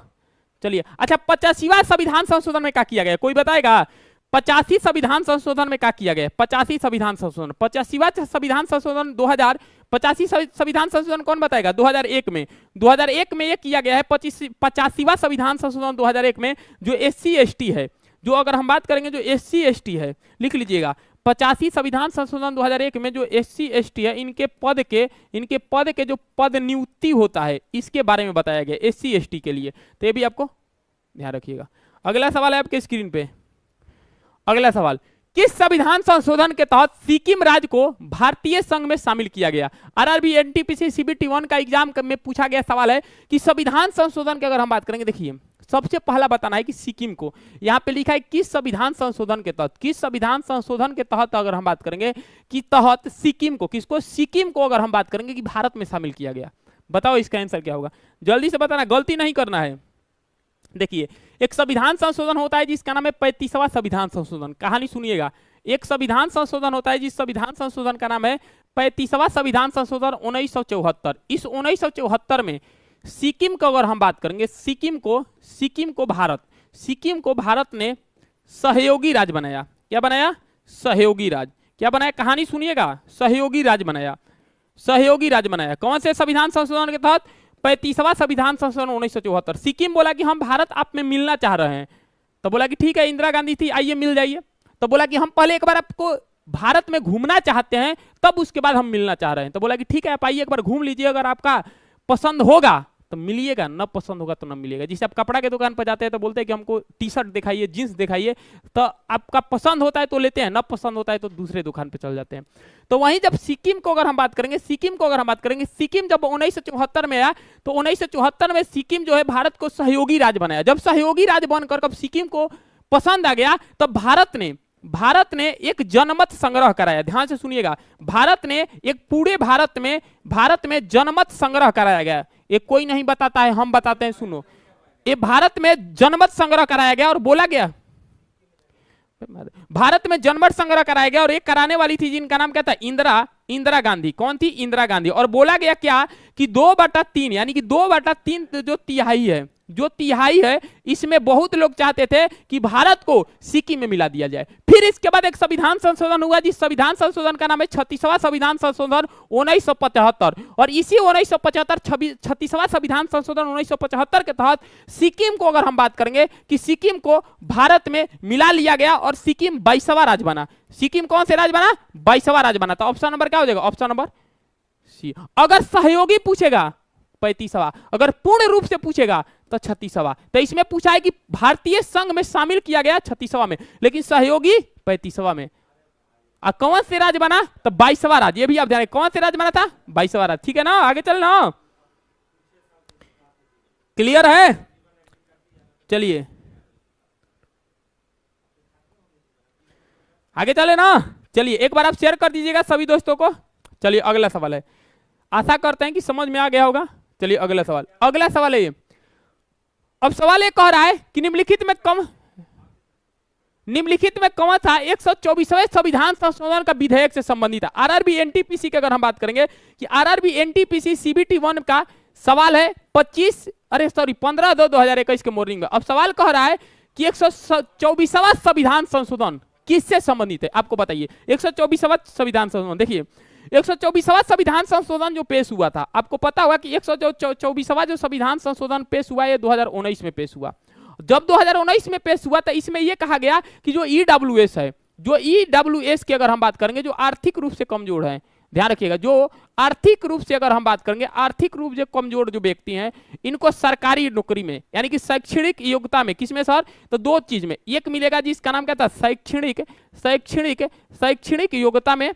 चलिए। अच्छा, 85वां संविधान संशोधन में क्या किया गया, कोई बताएगा? 85 संविधान संशोधन में क्या किया गया? 85 संविधान संशोधन, 85वां संविधान संशोधन 2000, 85 संविधान संशोधन कौन बताएगा? 2001 में ये किया गया है 85वां संविधान संशोधन 2001 में, जो SC ST है, जो अगर हम बात करेंगे जो SC ST है, लिख लीजिएगा 85 संविधान संशोधन 2001 में जो SC ST है, इनके पद के जो पद नियुक्ति होता है, इसके बारे में बताया गया SC ST के लिए। तो ये भी आपको ध्यान रखिएगा। अगला सवाल है आपके स्क्रीन पे। अगला सवाल, किस संविधान संशोधन के तहत सिक्किम राज्य को भारतीय संघ में शामिल किया गया? RRB NTPC CBT 1 का एग्जाम में पूछा गया सवाल है कि संविधान संशोधन की अगर हम बात करेंगे, देखिए सबसे पहला बताना है कि सिक्किम को, यहाँ पे लिखा है किस संविधान संशोधन के तहत, किस संविधान संशोधन के तहत अगर हम बात करेंगे कि तहत सिक्किम को, किसको? सिक्किम को अगर हम बात करेंगे कि भारत में शामिल किया गया। बताओ इसका आंसर क्या होगा, जल्दी से बताना, गलती नहीं करना है। देखिए, एक संविधान संशोधन होता है जिसका नाम है 35वां संविधान संशोधन। कहानी सुनिएगा, एक संविधान संशोधन होता है जिस संविधान संशोधन का नाम है 35वां संविधान संशोधन 1974। इस 1974 में सिक्किम को अगर हम बात करेंगे, सिक्किम को भारत ने सहयोगी राज्य बनाया। क्या बनाया? सहयोगी राज्य। क्या बनाया? कहानी सुनिएगा, सहयोगी राज्य बनाया, सहयोगी राज्य बनाया। कौन से संविधान संशोधन के तहत? 35वां संविधान संशोधन 1974। सिक्किम बोला कि हम भारत आप में मिलना चाह रहे हैं, तो बोला कि ठीक है, इंदिरा गांधी थी, आइए मिल जाइए। तो बोला कि हम पहले एक बार आपको भारत में घूमना चाहते हैं, तब उसके बाद हम मिलना चाह रहे हैं। तो बोला कि ठीक है, आप आइए एक बार घूम लीजिए, अगर आपका पसंद होगा तो मिलिएगा, न पसंद होगा तो न मिलिएगा। जिसे आप कपड़ा के दुकान पर जाते हैं तो बोलते हैं कि हमको टी-शर्ट दिखाइए, जींस दिखाइए, तो आपका पसंद होता है तो लेते हैं, न पसंद होता है तो दूसरे दुकान पे चल जाते हैं। तो वहीं जब सिक्किम को अगर हम बात करेंगे, सिक्किम जब 1974 में आया, तो 1974 में सिक्किम जो है भारत को सहयोगी राज्य बनाया। जब सहयोगी राज्य बनकर कब सिक्किम को पसंद आ गया, तब भारत ने एक जनमत संग्रह कराया। ध्यान से सुनिएगा, भारत ने एक पूरे भारत में जनमत संग्रह कराया गया। ये कोई नहीं बताता है, हम बताते हैं, सुनो। ये भारत में जनमत संग्रह कराया गया और बोला गया, भारत में जनमत संग्रह कराया गया, और एक कराने वाली थी जिनका नाम क्या था? इंदिरा गांधी। कौन थी? इंदिरा गांधी। और बोला गया क्या कि 2/3, यानी कि 2/3 जो तिहाई है, इसमें बहुत लोग चाहते थे कि भारत को सिक्किम में मिला दिया जाए। फिर इसके बाद एक संविधान संशोधन हुआ, जिस संविधान संशोधन का नाम है 36वां संविधान संशोधन 1975। और इसी 36वां संविधान संशोधन 1975 के तहत सिक्किम को अगर हम बात करेंगे कि सिक्किम को भारत में मिला लिया गया, और सिक्किम 22वां राज्य बना। सिक्किम कौन से राज्य बना? 22वां राज्य बना। तो ऑप्शन नंबर क्या हो जाएगा? Option number C. अगर सहयोगी पूछेगा 35वां, अगर पूर्ण रूप से पूछेगा तो 36वां। तो इसमें पूछा है कि भारतीय संघ में शामिल किया गया 36वां में, लेकिन सहयोगी 35वां में। कौन से राज्य बना? तो 22वां राज्य। ये भी आप जाने कौन से राज्य बना था? 22वां राज्य। ठीक है ना, आगे चलना, क्लियर है? चलिए आगे चले ना। चलिए एक बार आप शेयर कर दीजिएगा सभी दोस्तों को। चलिए अगला सवाल है, आशा करते हैं कि समझ में आ गया होगा। चलिए अगला सवाल है ये। अब सवाल ये कह रहा है कि निम्नलिखित में कौन था 124वें संविधान संशोधन का विधेयक से संबंधित था? RRB NTPC की अगर हम बात करेंगे कि RRB NTPC CBT 1 का सवाल है 15/2/2021 के मॉर्निंग में। अब सवाल कह रहा है कि 124वां संविधान संशोधन किससे संबंधित है? आपको बताइए 124वां संविधान संशोधन। देखिए 124वां संविधान संशोधन जो पेश हुआ था, आपको पता होगा कि 124वां जो संविधान संशोधन पेश हुआ ये 2019 में पेश हुआ। जब 2019 में पेश हुआ तो इसमें यह कहा गया कि जो ईडब्ल्यूएस है, जो ईडब्ल्यूएस की अगर हम बात करेंगे, जो आर्थिक रूप से कमजोर है, ध्यान रखिएगा, जो आर्थिक रूप से अगर हम बात करेंगे, आर्थिक रूप से कमजोर जो व्यक्ति हैं, इनको सरकारी नौकरी में यानी कि शैक्षणिक योग्यता में, किसमें सर, तो दो चीज में, एक मिलेगा जिसका नाम क्या था, शैक्षणिक योग्यता में,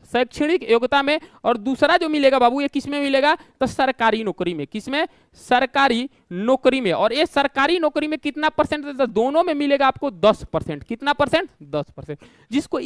शैक्षणिक योग्यता में, और दूसरा जो मिलेगा बाबू ये किसमें मिलेगा, तो सरकारी नौकरी में। किसमें, सरकारी नौकरी में। और ये सरकारी नौकरी में कितना परसेंट, तो दोनों में मिलेगा आपको 10%। कितना परसेंट, 10%, जिसको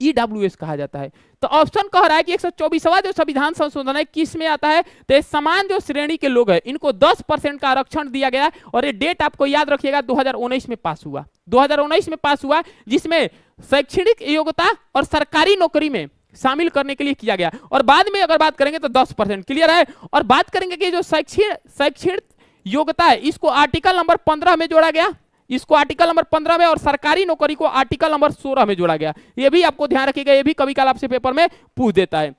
ईडब्ल्यूएस कहा जाता है। तो ऑप्शन कह रहा है कि 124वां जो संविधान संशोधन है किस में आता है, तो समान जो श्रेणी के लोग हैं इनको 10% का आरक्षण दिया गया। और ये डेट आपको याद रखिएगा 2019 में पास हुआ, 2019 में पास हुआ, जिसमें शैक्षणिक योग्यता और सरकारी नौकरी में शामिल करने के लिए किया गया। और बाद में अगर बात करेंगे तो 10%, क्लियर है। और बात करेंगे कि जो शैक्षणिक योग्यता है इसको आर्टिकल नंबर 15 में जोड़ा गया, इसको आर्टिकल नंबर 15 में, और सरकारी नौकरी को आर्टिकल नंबर 16 में जोड़ा गया। ये भी आपको ध्यान रखिएगा, ये भी कभी काल आपसे पेपर में पूछ देता है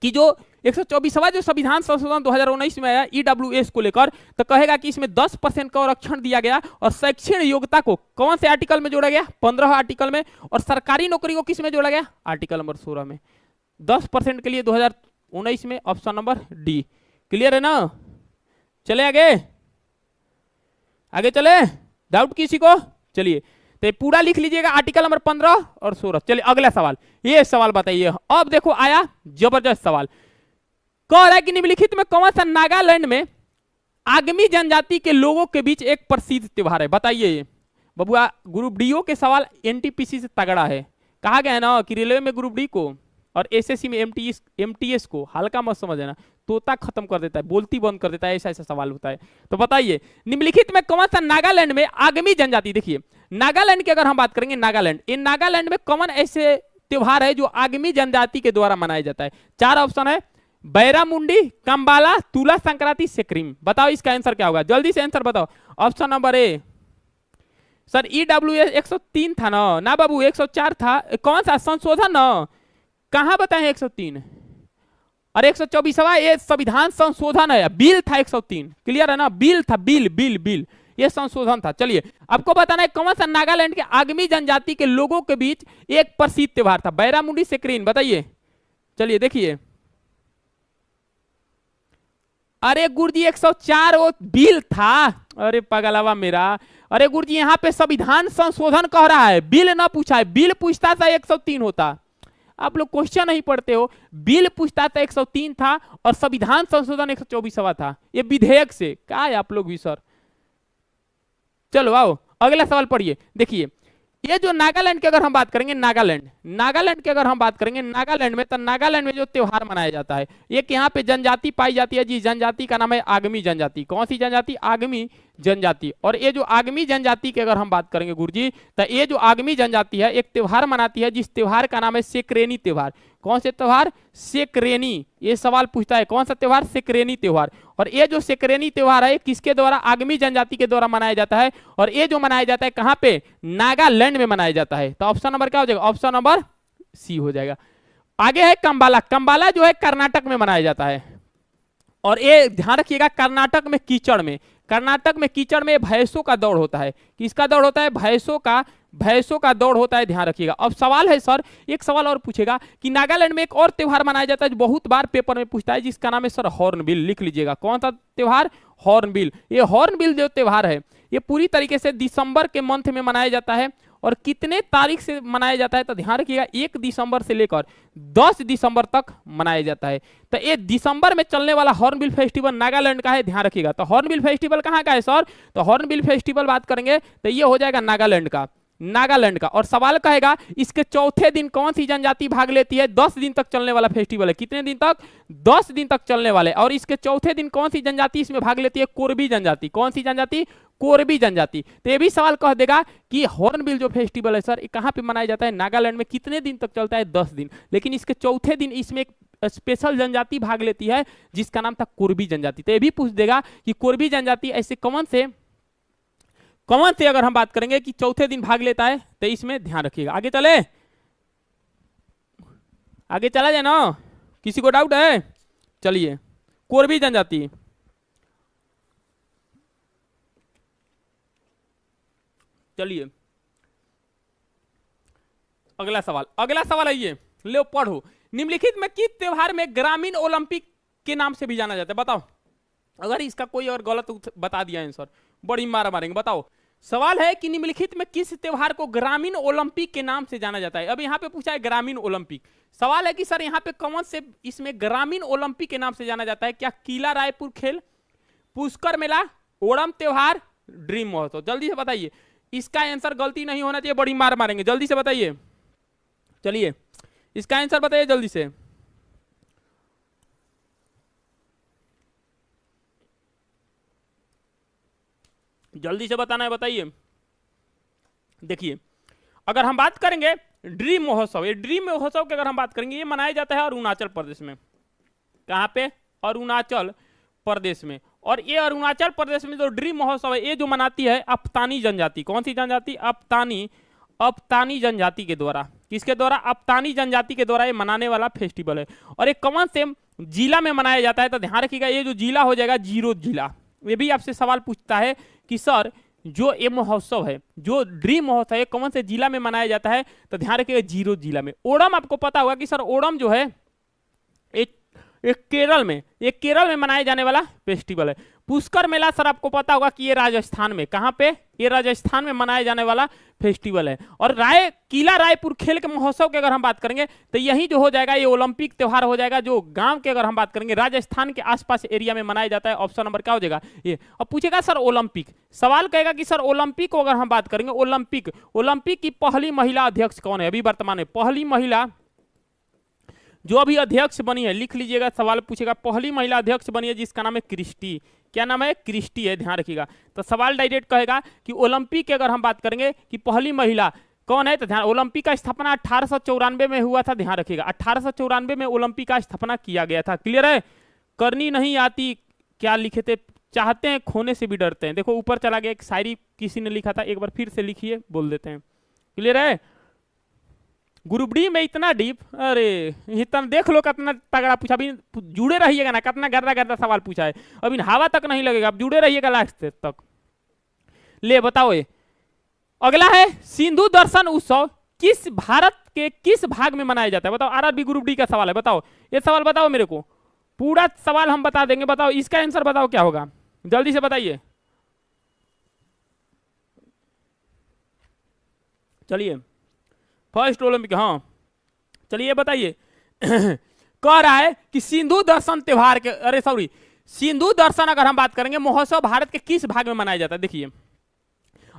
कि जो 124वां जो संविधान संशोधन 2019 में आया ईडब्ल्यूएस को लेकर, तो कहेगा कि इसमें 10% का आरक्षण दिया गया। और शैक्षणिक योग्यता को कौन से आर्टिकल में जोड़ा गया, 15 आर्टिकल में, और सरकारी नौकरी को किस में जोड़ा गया, आर्टिकल नंबर 16 में। 10% के लिए 2019 में ऑप्शन नंबर डी, क्लियर है ना। चले आगे चले, डाउट किसी को, चलिए तो पूरा लिख लीजिएगा, आर्टिकल नंबर 15 और 16। चलिए अगला सवाल, ये सवाल बताइए। अब देखो आया जबरदस्त सवाल, कह रहा है कि निम्नलिखित में कौन सा नागालैंड में आगमी जनजाति के लोगों के बीच एक प्रसिद्ध त्योहार है, बताइए। ये बबुआ ग्रुप डीओ के सवाल एनटीपीसी से तगड़ा है। कहा गया है ना कि रेलवे में ग्रुप डी को और एसएससी में एमटीएस को हल्का मत समझना, तोता खत्म कर देता है, बोलती बंद कर देता है, ऐसा ऐसा सवाल होता है। तो बताइए निम्नलिखित में कौन सा नागालैंड में आगमी जनजाति, देखिए नागालैंड की अगर हम बात करेंगे, नागालैंड, इन नागालैंड में कौन ऐसे त्योहार है जो आगमी जनजाति के द्वारा मनाया जाता है। 4 ऑप्शन है, बैरामुंडी, कंबाला, तुला संक्रांति, सिक्किम। बताओ इसका आंसर क्या होगा, जल्दी से आंसर बताओ। Option number A sir EWS 103 था ना बाबू, 104 था, कौन सा संशोधन ना, कहां बताए 103, और 124वां ये संविधान संशोधन है, बिल था 103, क्लियर है ना, बिल था, बिल ये संशोधन था। चलिए आपको बताना है कौन सा नागालैंड के आगमी जनजाति के लोगों के बीच एक प्रसिद्ध त्योहार था, बैरामुंडी, सिक्किम, बताइए। चलिए देखिए, अरे गुरुजी 104 वो बिल था, अरे पगलावा मेरा, अरे गुरुजी यहाँ पे संविधान संशोधन कह रहा है, बिल ना पूछा है, बिल पूछता था 103 होता। आप लोग क्वेश्चन नहीं पढ़ते हो, बिल पूछता था 103 था और संविधान संशोधन 124वां था, ये विधेयक से क्या है आप लोग भी सर। चलो आओ अगला सवाल पढ़िए, देखिए ये जो नागालैंड की अगर हम बात करेंगे, नागालैंड की अगर हम बात करेंगे, नागालैंड में, तो नागालैंड में जो त्योहार मनाया जाता है, एक यहाँ पे जनजाति पाई जाती है, जिस जनजाति का नाम है आगमी जनजाति। कौन सी जनजाति, आगमी जनजाति। और ये जो आगमी जनजाति की अगर हम बात करेंगे गुरुजी, तो ये जो आगमी जनजाति है एक त्योहार मनाती है, जिस त्योहार का नाम है सेकरेनी त्योहार। कौन से त्योहार, सेकरेनी, ये सवाल पूछता है, कौन सा त्योहार, सेकरेनी त्योहार। और ये जो सेकरेनी त्योहार है किसके द्वारा, आगमी जनजाति के द्वारा मनाया जाता है, और ये जो मनाया जाता है कहां पे, नागालैंड में मनाया जाता है। तो ऑप्शन नंबर क्या हो जाएगा, ऑप्शन नंबर सी हो जाएगा। आगे है कंबाला, कंबाला जो है कर्नाटक में मनाया जाता है। और ये ध्यान रखिएगा कर्नाटक में कीचड़ में, कर्नाटक में कीचड़ में भैंसों का दौड़ होता है। किसका दौड़ होता है, भैंसों का दौड़ होता है, ध्यान रखिएगा। अब सवाल है सर, एक सवाल और पूछेगा कि नागालैंड में एक और त्योहार मनाया जाता है जो बहुत बार पेपर में पूछता है, जिसका नाम है सर हॉर्नबिल। लिख लीजिएगा, कौन सा त्योहार, हॉर्नबिल। ये हॉर्नबिल जो त्योहार है ये पूरी तरीके से दिसंबर के मंथ में मनाया जाता है। और कितने तारीख से मनाया जाता है, तो ध्यान रखिएगा 1 दिसंबर से लेकर 10 दिसंबर तक मनाया जाता है। तो ये दिसंबर में चलने वाला हॉर्नबिल फेस्टिवल नागालैंड का है, ध्यान रखिएगा। तो हॉर्नबिल फेस्टिवल कहाँ का है सर, तो हॉर्नबिल फेस्टिवल बात करेंगे तो ये हो जाएगा नागालैंड का। और सवाल कहेगा इसके चौथे दिन कौन सी जनजाति भाग लेती है, 10 दिन तक चलने वाला फेस्टिवल है। कितने दिन तक, 10 दिन तक चलने वाले। और इसके चौथे दिन कौन सी जनजाति इसमें भाग लेती है, कोरबी जनजाति। कौन सी जनजाति, कोरबी जनजाति। तो ये भी सवाल कह देगा कि हॉर्नबिल जो फेस्टिवल है सर कहाँ पे मनाया जाता है, नागालैंड में। कितने दिन तक चलता है, 10 दिन। लेकिन इसके चौथे दिन इसमें एक स्पेशल जनजाति भाग लेती है जिसका नाम था कोरबी जनजाति। तो ये भी पूछ देगा कि कोरबी जनजाति ऐसे कौन से अगर हम बात करेंगे कि चौथे दिन भाग लेता है, तो इसमें ध्यान रखिएगा। आगे चला जाए ना, किसी को डाउट है? चलिए, कोरबी जनजाति, चलिए अगला सवाल है ये, ले पढ़ो। निम्नलिखित में किस त्योहार में ग्रामीण ओलंपिक के नाम से भी जाना जाता है? बताओ, अगर इसका कोई और गलत बता दिया आंसर बड़ी मारा मारेंगे। बताओ, सवाल है कि निम्नलिखित में किस त्योहार को ग्रामीण ओलंपिक के नाम से जाना जाता है? अब यहाँ पे पूछा है ग्रामीण ओलंपिक, सवाल है कि सर यहाँ पे कौन से इसमें ग्रामीण ओलंपिक के नाम से जाना जाता है? क्या किला रायपुर खेल, पुष्कर मेला, ओणम त्योहार, ड्रीम महोत्सव? जल्दी से बताइए, इसका आंसर गलती नहीं होना चाहिए, बड़ी मार मारेंगे। जल्दी से बताइए, चलिए इसका आंसर बताइए जल्दी से। जल्दी से बताना है, बताइए। देखिए, अगर हम बात करेंगे ड्रीम महोत्सव, ये ड्रीम महोत्सव की अगर हम बात करेंगे, ये मनाया जाता है अरुणाचल प्रदेश में। कहाँ पे? अरुणाचल प्रदेश में। और ये अरुणाचल प्रदेश में जो ड्रीम महोत्सव है, ये जो मनाती है अप्तानी जनजाति। कौन सी जनजाति? अप्तानी जनजाति के द्वारा। किसके द्वारा? अप्तानी जनजाति के द्वारा ये मनाने वाला फेस्टिवल है। और ये कौन से जिला में मनाया जाता है? तो ध्यान रखिएगा, ये जो जिला हो जाएगा जीरो जिला। ये भी आपसे सवाल पूछता है कि सर जो ये महोत्सव है, जो ड्रीम महोत्सव है, कौन से जिला में मनाया जाता है? तो ध्यान रखिएगा जीरो जिला में। ओणम आपको पता होगा कि सर ओणम जो है एक केरल में मनाया जाने वाला फेस्टिवल है। पुष्कर मेला सर आपको पता होगा कि ये राजस्थान में, कहां पे? ये राजस्थान में मनाया जाने वाला फेस्टिवल है। और किला रायपुर खेल के महोत्सव की अगर हम बात करेंगे तो यही जो हो जाएगा ये ओलंपिक त्योहार हो जाएगा, जो गांव के अगर हम बात करेंगे राजस्थान के आसपास एरिया में मनाया जाता है। ऑप्शन नंबर क्या हो जाएगा? ये। अब पूछेगा सर ओलंपिक, सवाल कहेगा कि सर ओलंपिक को अगर हम बात करेंगे, ओलंपिक की पहली महिला अध्यक्ष कौन है अभी वर्तमान में? पहली महिला जो अभी अध्यक्ष बनी है, लिख लीजिएगा, सवाल पूछेगा। पहली महिला अध्यक्ष बनी है जिसका नाम है क्रिस्टी। क्या नाम है? क्रिस्टी है, ध्यान रखिएगा। तो सवाल डायरेक्ट कहेगा कि ओलंपिक की अगर हम बात करेंगे कि पहली महिला कौन है, तो ध्यान, ओलंपिक का स्थापना 1894 में हुआ था। ध्यान रखिएगा, 1894 में ओलंपिक का स्थापना किया गया था। क्लियर है? करनी नहीं आती, क्या लिखे थे? चाहते हैं खोने से भी डरते हैं। देखो ऊपर चला गया, एक शायरी किसी ने लिखा था, एक बार फिर से लिखिए, बोल देते हैं। क्लियर है? ग्रुप डी में इतना डीप, अरे इतना देख लो कितना तगड़ा पूछा। अभी जुड़े रहिएगा ना, कितना गर्दा सवाल पूछा है, अभी हवा तक नहीं लगेगा, अब जुड़े रहिएगा लास्ट तक। ले बताओ, ये अगला है सिंधु दर्शन उत्सव किस भारत के किस भाग में मनाया जाता है? बताओ, आरआरबी ग्रुप डी का सवाल है, बताओ ये सवाल बताओ मेरे को, पूरा सवाल हम बता देंगे। बताओ इसका आंसर बताओ क्या होगा, जल्दी से बताइए। चलिए फर्स्ट ओलंपिक, हाँ चलिए बताइए। कह रहा है कि सिंधु दर्शन त्योहार के, अरे सॉरी, सिंधु दर्शन अगर हम बात करेंगे महोत्सव भारत के किस भाग में मनाया जाता है? देखिए,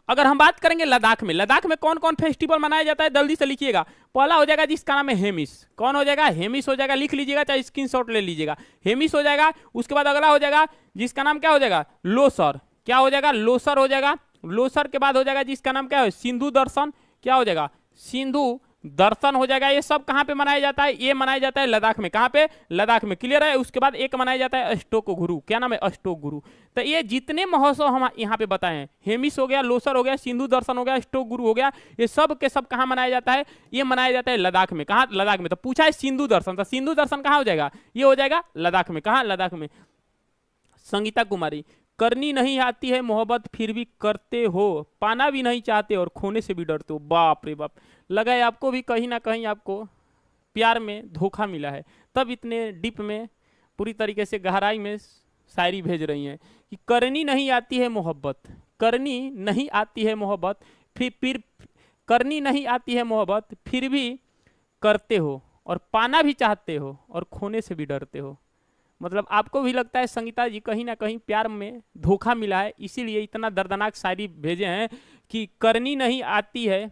अगर हम बात करेंगे लद्दाख में कौन कौन फेस्टिवल मनाया जाता है? जल्दी से लिखिएगा। पहला हो जाएगा जिसका नाम है हेमिस। कौन हो जाएगा? हेमिस हो जाएगा, लिख लीजिएगा, चाहे स्क्रीनशॉट ले लीजिएगा। हेमिस हो जाएगा। उसके बाद अगला हो जाएगा जिसका नाम क्या हो जाएगा? लोसर। क्या हो जाएगा? लोसर हो जाएगा। लोसर के बाद हो जाएगा जिसका नाम क्या है? सिंधु दर्शन। क्या हो जाएगा? सिंधु दर्शन हो जाएगा। ये सब कहां पे मनाया जाता है? ये मनाया जाता है लद्दाख में। कहां पे? लद्दाख में। क्लियर है? उसके बाद एक मनाया जाता है अष्टोक गुरु। क्या नाम है? अष्टोक गुरु। तो ये जितने महोत्सव हम यहाँ पे बताए हैं, हेमिस हो गया, लोसर हो गया, सिंधु दर्शन हो गया, अष्टोक गुरु हो गया, ये सब के सब कहाँ मनाया जाता है? ये मनाया जाता है लद्दाख में। कहाँ? लद्दाख में। तो पूछा है सिंधु दर्शन, तो सिंधु दर्शन कहाँ हो जाएगा? ये हो जाएगा लद्दाख में। कहाँ? लद्दाख में। संगीता कुमारी, करनी नहीं आती है मोहब्बत फिर भी करते हो, पाना भी नहीं चाहते और खोने से भी डरते हो। बाप रे बाप, लगा है आपको भी कहीं ना कहीं आपको प्यार में धोखा मिला है, तब इतने डीप में पूरी तरीके से गहराई में शायरी भेज रही हैं कि करनी नहीं आती है मोहब्बत, करनी नहीं आती है मोहब्बत, फिर करनी नहीं आती है मोहब्बत फिर भी करते हो, और पाना भी चाहते हो और खोने से भी डरते हो। मतलब आपको भी लगता है संगीता जी कहीं ना कहीं प्यार में धोखा मिला है, इसीलिए इतना दर्दनाक शायरी भेजे हैं कि करनी नहीं आती है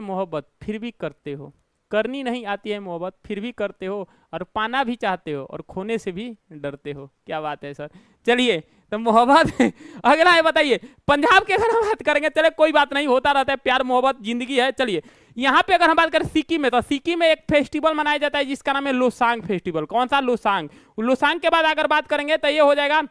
मोहब्बत फिर भी करते हो, करनी नहीं आती है मोहब्बत फिर भी करते हो, और पाना भी चाहते हो और खोने से भी डरते हो। क्या बात है सर। चलिए तो मोहब्बत अगला है, बताइए पंजाब के अगर हम बात करेंगे, चले कोई बात नहीं, होता रहता है, प्यार मोहब्बत जिंदगी है। चलिए यहाँ पे अगर हम बात करें सिक्किम में, तो सिक्किम में एक फेस्टिवल मनाया जाता है जिसका नाम है लोसांग फेस्टिवल। कौन सा? लोसांग। लोसांग के बाद अगर बात करेंगे तो ये हो जाएगा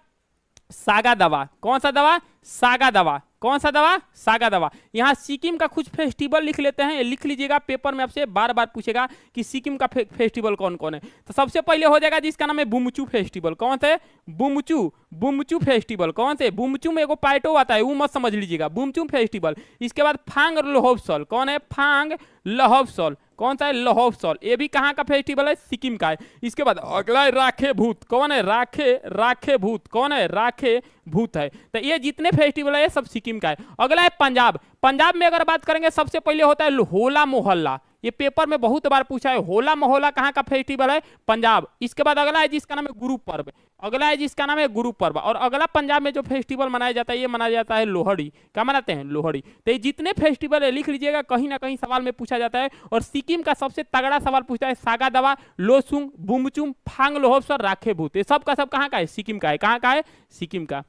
सागा दावा। कौन सा दावा? सागा दावा। कौन सा दवा? सागा दवा। यहाँ सिक्किम का कुछ फेस्टिवल लिख लेते हैं, लिख लीजिएगा, पेपर में आपसे बार बार पूछेगा कि सिक्किम का फेस्टिवल कौन कौन है। तो सबसे पहले हो जाएगा जिसका नाम है बुमचू फेस्टिवल। कौन से? बुमचू। बुमचू फेस्टिवल कौन से? बुमचू में एगो पाइटो आता है, वो मत समझ लीजिएगा, बुमचू फेस्टिवल। इसके बाद फांग लोहोबसोल। कौन है? फांग लोहोबसोल। कौन सा है? लोहोबसोल। ये भी कहाँ का फेस्टिवल है? सिक्किम का है। इसके बाद अगला है राखे भूत। कौन है? राखे भूत। कौन है? राखे भूत है। तो ये जितने फेस्टिवल है ये सब सिक्किम का है। अगला है पंजाब। पंजाब में अगर बात करेंगे सबसे पहले होता है होला मोहल्ला। ये पेपर में बहुत बार पूछा है, होला मोहल्ला कहाँ का फेस्टिवल है? पंजाब। इसके बाद अगला है जिसका नाम है गुरु पर्व। अगला है जिसका नाम है गुरु पर्व। और अगला पंजाब में जो फेस्टिवल मनाया जाता है ये मनाया जाता है लोहड़ी। क्या मनाते हैं? लोहड़ी। तो ये जितने फेस्टिवल है लिख लीजिएगा, कहीं ना कहीं सवाल में पूछा जाता है। और सिक्किम का सबसे तगड़ा सवाल पूछता है सागा दावा, लोसुंग, बुमचुम, फांग लोहोबसोल, राखे भूत। ये सब का सब कहाँ का है? सिक्किम का है। कहाँ का है? सिक्किम का।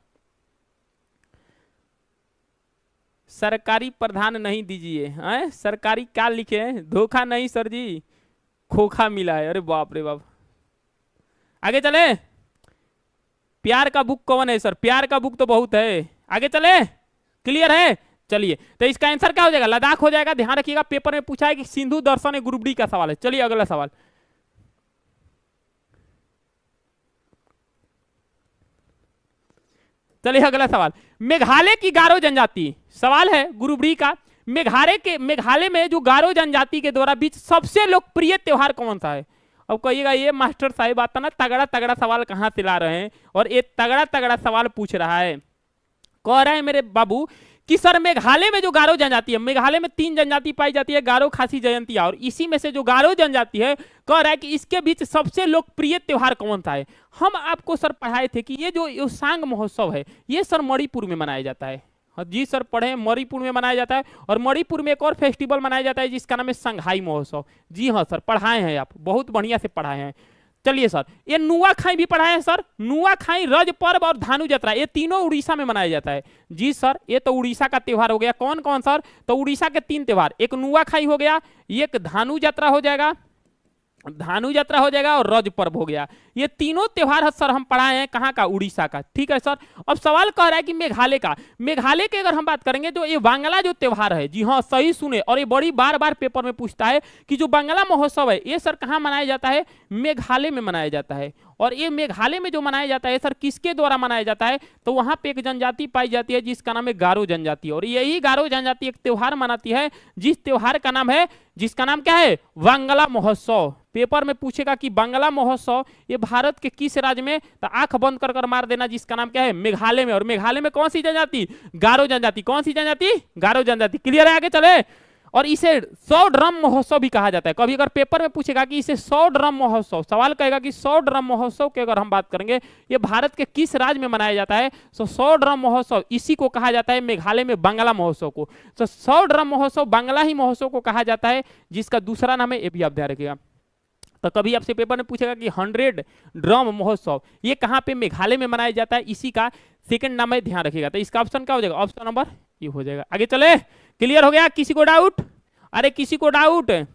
सरकारी प्रधान नहीं दीजिए हैं? सरकारी क्या लिखे हैं? धोखा नहीं सर जी, खोखा मिला है। अरे बाप रे बाप। आगे चले। प्यार का बुक कौन है सर? प्यार का बुक तो बहुत है। आगे चले, क्लियर है? चलिए, तो इसका आंसर क्या हो जाएगा? लद्दाख हो जाएगा। ध्यान रखिएगा, पेपर में पूछा है कि सिंधु दर्शन ग्रुप डी का सवाल है। चलिए अगला सवाल। चलिए अगला सवाल। मेघालय की गारो जनजाति, सवाल है ग्रुप डी का। मेघालय में जो गारो जनजाति के द्वारा बीच सबसे लोकप्रिय त्योहार कौन सा है? अब कहिएगा ये मास्टर साहब आता ना तगड़ा तगड़ा सवाल कहां से ला रहे हैं, और ये तगड़ा तगड़ा सवाल पूछ रहा है। कह रहे हैं मेरे बाबू कि सर मेघालय में जो गारो जनजाति है, मेघालय में 3 जनजाति पाई जाती है, गारो, खासी, जयंतिया, और इसी में से जो गारो जनजाति है, कह रहा है कि इसके बीच सबसे लोकप्रिय त्योहार कौन सा है? हम आपको सर पढ़ाए थे कि ये जो सांग महोत्सव है ये सर मणिपुर में मनाया जाता है। हाँ जी सर, पढ़े, मणिपुर में मनाया जाता है। और मणिपुर में एक और फेस्टिवल मनाया जाता है जिसका नाम है संघाई महोत्सव। जी हाँ सर, पढ़ाए हैं आप, बहुत बढ़िया से पढ़ाए हैं। चलिए सर, ये नुआखाई भी पढ़ाए हैं सर। नुआखाई, रज पर्व और धानु यात्रा, ये तीनों उड़ीसा में मनाया जाता है। जी सर, ये तो उड़ीसा का त्योहार हो गया। कौन कौन सर? तो उड़ीसा के 3 त्योहार, एक नुआखाई हो गया, एक धानु यात्रा हो जाएगा, धानु यात्रा हो जाएगा, और रज पर्व हो गया। ये तीनों त्योहार सर हम पढ़ाए हैं। कहाँ का? उड़ीसा का। ठीक है सर। अब सवाल कह रहा है कि मेघालय का। मेघालय के अगर हम बात करेंगे तो ये बांग्ला जो त्योहार है, जी हाँ सही सुने, और ये बड़ी बार बार पेपर में पूछता है कि जो बांग्ला महोत्सव है ये सर कहाँ मनाया जाता है? मेघालय में मनाया जाता है। और ये मेघालय में जो मनाया जाता है सर किसके द्वारा मनाया जाता है? तो वहां पे एक जनजाति पाई जाती है जिसका नाम है गारो जनजाति, और यही गारो जनजाति एक त्योहार मनाती है जिस त्योहार का नाम है, जिसका नाम क्या है? बांग्ला महोत्सव। पेपर में पूछेगा कि बांग्ला महोत्सव ये भारत के किस राज्य में, तो आंख बंद कर कर मार देना, जिसका नाम क्या है? मेघालय में। और मेघालय में कौन सी जनजाति? गारो जनजाति। कौन सी जनजाति? गारो जनजाति। क्लियर है? आगे चले। और इसे 100 ड्रम महोत्सव भी कहा जाता है। कभी अगर पेपर में पूछेगा कि इसे 100 ड्रम महोत्सव, सवाल कहेगा कि 100 ड्रम महोत्सव की अगर हम बात करेंगे ये भारत के किस राज्य में मनाया जाता है, तो 100 ड्रम महोत्सव इसी को कहा जाता है मेघालय में बांग्ला महोत्सव को। तो 100 ड्रम महोत्सव बांग्ला ही महोत्सव को कहा जाता है, जिसका दूसरा नाम है, ये भी आप ध्यान रखिएगा। तो कभी आपसे पेपर में पूछेगा कि 100 ड्रम महोत्सव ये कहाँ पे? मेघालय में मनाया जाता है, इसी का सेकंड नाम है, ध्यान रखिएगा। तो इसका ऑप्शन क्या हो जाएगा? ऑप्शन नंबर ये हो जाएगा। आगे चले, क्लियर हो गया? किसी को डाउट? अरे किसी को डाउट है?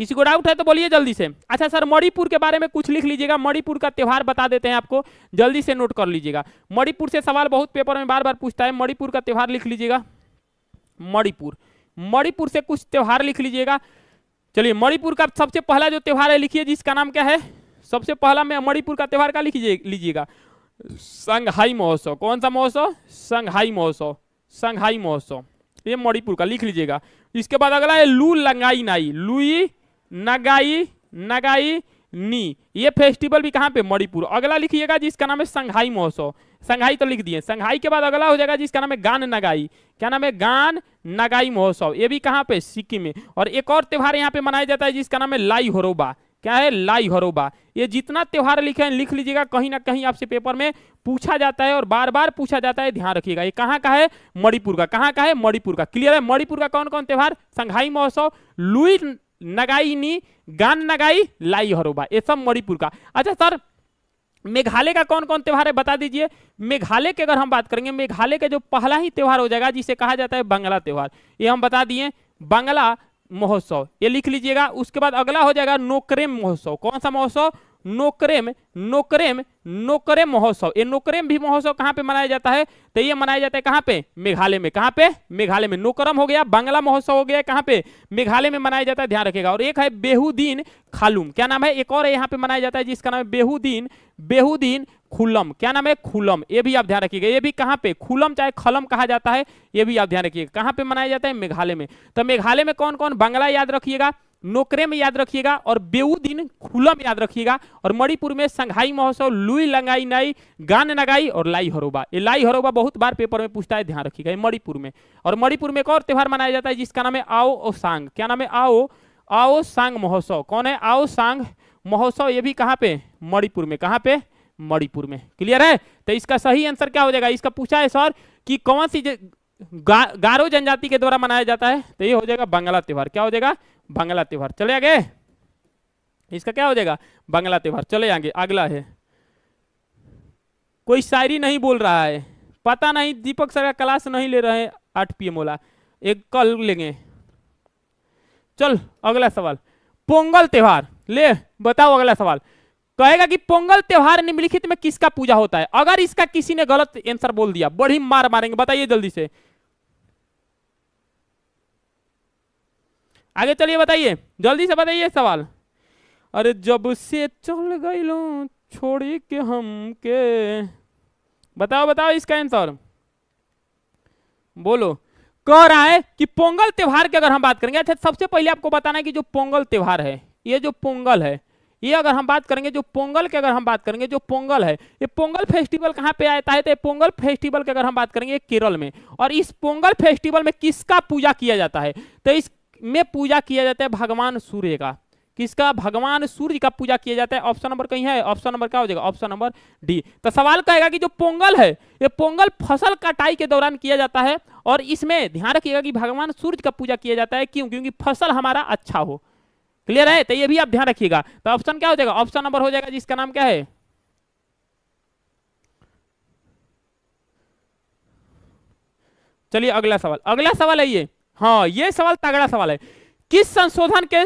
किसी को डाउट है तो बोलिए जल्दी से। अच्छा सर, मणिपुर के बारे में कुछ लिख लीजिएगा, मणिपुर का त्योहार बता देते हैं आपको, जल्दी से नोट कर लीजिएगा। मणिपुर से सवाल बहुत पेपर में बार बार पूछता है, मणिपुर का त्योहार लिख लीजिएगा। मणिपुर, मणिपुर से कुछ त्योहार लिख लीजिएगा। चलिए, मणिपुर का सबसे पहला जो त्योहार है लिखिए, जिसका नाम क्या है? सबसे पहला में मणिपुर का त्योहार का लिख लीजिएगा, संघाई महोत्सव। कौन सा महोत्सव? संघाई महोत्सव। संघाई महोत्सव ये मणिपुर का लिख लीजिएगा। इसके बाद अगला है लू लंगाई नाई, लुई नगाई नगाई नी, ये फेस्टिवल भी कहाँ पे? मणिपुर। अगला लिखिएगा जिसका नाम है संघाई महोत्सव। संघाई तो लिख दिए। संघाई के बाद अगला हो जाएगा जिसका नाम है गान नगाई। क्या नाम है? गान नगाई महोत्सव। ये भी कहाँ पे? सिक्किम में। और एक और त्योहार यहाँ पे मनाया जाता है जिसका नाम है लाई होरोबा। क्या है? लाई होरोबा। ये जितना त्योहार लिखे हैं लिख लीजिएगा, कहीं ना कहीं आपसे पेपर में पूछा जाता है और बार बार पूछा जाता है, ध्यान रखिएगा। ये कहाँ का है? मणिपुर का। कहाँ का है? मणिपुर का। क्लियर है? मणिपुर का कौन कौन त्योहार? संघाई महोत्सव, लुई नगाई नी, गान नगाई, लाई होरोबा, ये सब मणिपुर का। अच्छा सर, मेघालय का कौन कौन त्योहार है बता दीजिए। मेघालय के अगर हम बात करेंगे, मेघालय का जो पहला ही त्योहार हो जाएगा जिसे कहा जाता है बांग्ला त्योहार, ये हम बता दिए, बांग्ला महोत्सव, ये लिख लीजिएगा। उसके बाद अगला हो जाएगा नोक्रेम महोत्सव। कौन सा महोत्सव? नोकरेम नोकरेम नोकरेम महोत्सव। ये नोकरेम भी महोत्सव कहाँ पे मनाया जाता है? तो ये मनाया जाता है कहाँ पे? मेघालय में। कहाँ पे? मेघालय में। नोकरम हो गया, बांग्ला महोत्सव हो गया, कहाँ पे? मेघालय में मनाया जाता है, ध्यान रखिएगा। और एक है बेहुदीन खालूम, क्या नाम है? एक और यहाँ पे मनाया जाता है जिसका नाम है बेहुदीन खुलम। क्या नाम है? खुलम। ये भी आप ध्यान रखिएगा। ये भी कहाँ पे? खुलम चाहे खलम कहा जाता है, ये भी आप ध्यान रखिएगा। कहाँ पे मनाया जाता है? मेघालय में। तो मेघालय में कौन कौन? बांग्ला याद रखिएगा, नोकरे में याद रखिएगा, और बेउदिन खुलम याद रखिएगा। और मणिपुर में संघाई महोत्सव, लुई लंगाई नाई, गान नगाई और लाई हरोबा। ये लाई हरोबा बहुत बार पेपर में पूछता है, ध्यान रखिएगा। ये मणिपुर में। और मणिपुर में एक और त्योहार मनाया जाता है जिसका नाम है आओ ओसांग। क्या नाम है? आओ सांग महोत्सव। कौन है? आओ सांग महोत्सव। ये भी कहाँ पे? मणिपुर में। कहाँ पे? मणिपुर में। क्लियर है? तो इसका सही आंसर क्या हो जाएगा? इसका पूछा है सर कि कौन सी गारो जनजाति के द्वारा मनाया जाता है, तो ये हो जाएगा बांग्ला त्योहार। क्या हो जाएगा? बांग्ला त्योहार। चले आगे, इसका क्या हो जाएगा? बांग्ला त्योहार। चले आगे, अगला है। कोई शायरी नहीं बोल रहा है, पता नहीं दीपक सर का क्लास नहीं ले रहे हैं 8 PM वाला, एक कल लेंगे। चल अगला सवाल, पोंगल त्योहार। ले बताओ अगला सवाल कहेगा कि पोंगल त्योहार निम्नलिखित में किसका पूजा होता है? अगर इसका किसी ने गलत आंसर बोल दिया बड़ी मार मारेंगे। बताइए जल्दी से, आगे चलिए, बताइए जल्दी से, बताइए सवाल। अरे जब से चल गई लो छोड़ी के हम के, बताओ बताओ इसका आंसर बोलो। कह रहा है कि पोंगल त्योहार की अगर हम बात करेंगे, अच्छा सबसे पहले आपको बताना है कि जो पोंगल त्योहार है, ये जो पोंगल है, ये अगर हम बात करेंगे, जो पोंगल की अगर हम बात करेंगे, जो पोंगल है, ये पोंगल फेस्टिवल कहाँ पे आता है? तो पोंगल फेस्टिवल की अगर हम बात करेंगे केरल में। और इस पोंगल फेस्टिवल में किसका पूजा किया जाता है? तो इसमें पूजा किया जाता है भगवान सूर्य का। किसका? भगवान सूर्य का पूजा किया जाता है। ऑप्शन नंबर कहीं है? ऑप्शन नंबर क्या हो जाएगा? Option number D. तो सवाल कहेगा कि जो पोंगल है, ये पोंगल फसल कटाई के दौरान किया जाता है, और इसमें ध्यान रखिएगा कि भगवान सूर्य का पूजा किया जाता है। क्यों? क्योंकि फसल हमारा अच्छा हो। क्लियर है? तो ये भी आप ध्यान रखिएगा। तो ऑप्शन क्या हो जाएगा? ऑप्शन नंबर हो जाएगा जिसका नाम क्या है? चलिए अगला सवाल, अगला सवाल है ये। हाँ ये सवाल तगड़ा सवाल है। किस संशोधन के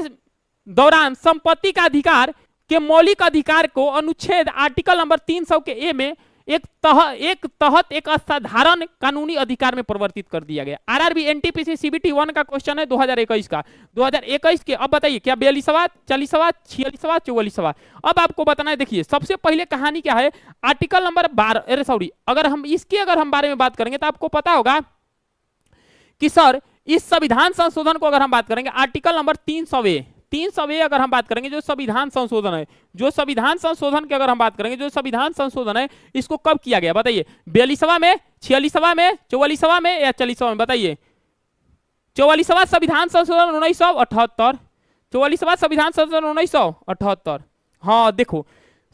दौरान संपत्ति का अधिकार के मौलिक अधिकार को अनुच्छेद आर्टिकल नंबर 300 के ए में एक तहत एक असाधारण कानूनी अधिकार में परिवर्तित कर दिया गया? आरआरबी एनटीपीसी सीबीटी 1 का क्वेश्चन है 2021 का। 2021 के, अब बताइए क्या 42वां, 40वां, 46वां, 44वां? अब आपको बताना है। देखिए सबसे पहले कहानी क्या है, आर्टिकल नंबर 12, सॉरी, अगर हम बारे में बात करेंगे तो आपको पता होगा कि सर इस संविधान संशोधन को अगर हम बात करेंगे, आर्टिकल नंबर 300 अगर हम बात करेंगे, जो संविधान संशोधन है, जो संविधान संशोधन की अगर हम बात करेंगे, जो संविधान संशोधन है, इसको कब किया गया? बताइए 42वां में, 46वां में, 44वां में या 40वां में? बताइए। 44वां संविधान संशोधन 1978, 44वां संविधान संशोधन 1978। हाँ देखो,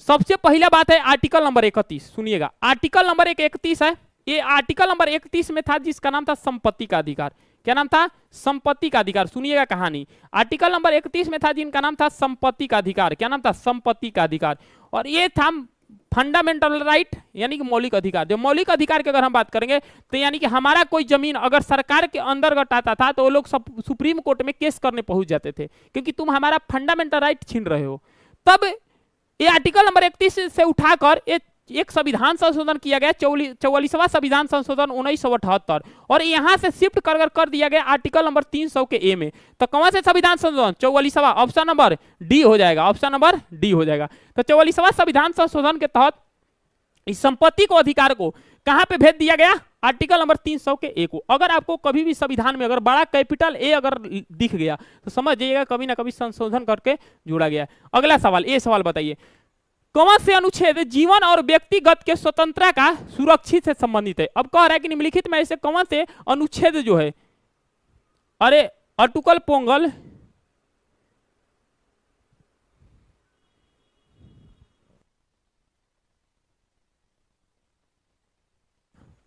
सबसे पहला बात है आर्टिकल नंबर 31। सुनिएगा, आर्टिकल नंबर 31 है। ये आर्टिकल नंबर 31 में था जिसका नाम था संपत्ति का अधिकार। क्या नाम था? संपत्ति का अधिकार। सुनिएगा कहानी, आर्टिकल नंबर 31 में था जिनका नाम था संपत्ति का अधिकार। क्या नाम था? संपत्ति का अधिकार। और ये था फंडामेंटल राइट, यानी कि मौलिक अधिकार। जो मौलिक अधिकार की अगर हम बात करेंगे तो यानी कि हमारा कोई जमीन अगर सरकार के अंतर्गत आता था तो वो लोग सुप्रीम कोर्ट में केस करने पहुंच जाते थे, क्योंकि तुम हमारा फंडामेंटल राइट छीन रहे हो। तब ये आर्टिकल नंबर 31 से उठाकर एक संविधान संशोधन किया गया, 44वां संविधान संशोधन 1978, और यहां से शिफ्ट कर दिया गया आर्टिकल नंबर 300 के ए में। तो कौन से संविधान संशोधन? 44वां। ऑप्शन नंबर डी हो जाएगा, ऑप्शन नंबर डी हो जाएगा। तो 44वां संविधान संशोधन के तहत इस संपत्ति को अधिकार को कहां पे भेज दिया गया? आर्टिकल नंबर 300 के ए को। अगर आपको कभी भी संविधान में अगर बड़ा कैपिटल ए अगर दिख गया तो समझ जाइएगा कभी ना कभी संशोधन करके जोड़ा गया। अगला सवाल, ये सवाल बताइए, कौन से अनुच्छेद जीवन और व्यक्तिगत के स्वतंत्रता का सुरक्षित से संबंधित है? अब कह रहा है कि निम्नलिखित में ऐसे कौन से अनुच्छेद जो है, अरे अटुकल पोंगल,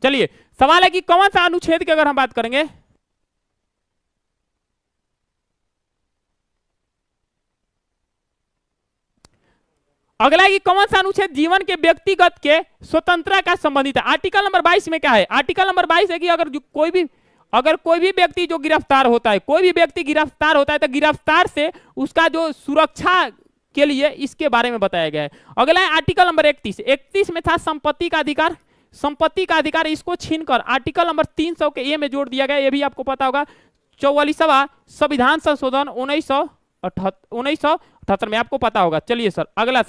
चलिए सवाल है कि कौन सा अनुच्छेद की अगर हम बात करेंगे, अगला है कि कौन सा अनुच्छेद जीवन के व्यक्तिगत के स्वतंत्रता का संबंधित है? आर्टिकल नंबर 22 में क्या है? आर्टिकल नंबर 22 है कि अगर कोई भी व्यक्ति जो गिरफ्तार होता है, कोई भी व्यक्ति गिरफ्तार होता है तो गिरफ्तार से उसका जो सुरक्षा के लिए इसके बारे में बताया गया है। अगला है आर्टिकल नंबर 31। 31 में था संपत्ति का अधिकार। संपत्ति का अधिकार इसको छीनकर आर्टिकल नंबर 300 के ए में जोड़ दिया गया, ये भी आपको पता होगा। 44वां संविधान संशोधन 1978 में, आपको पता होगा। चलिए सर अगला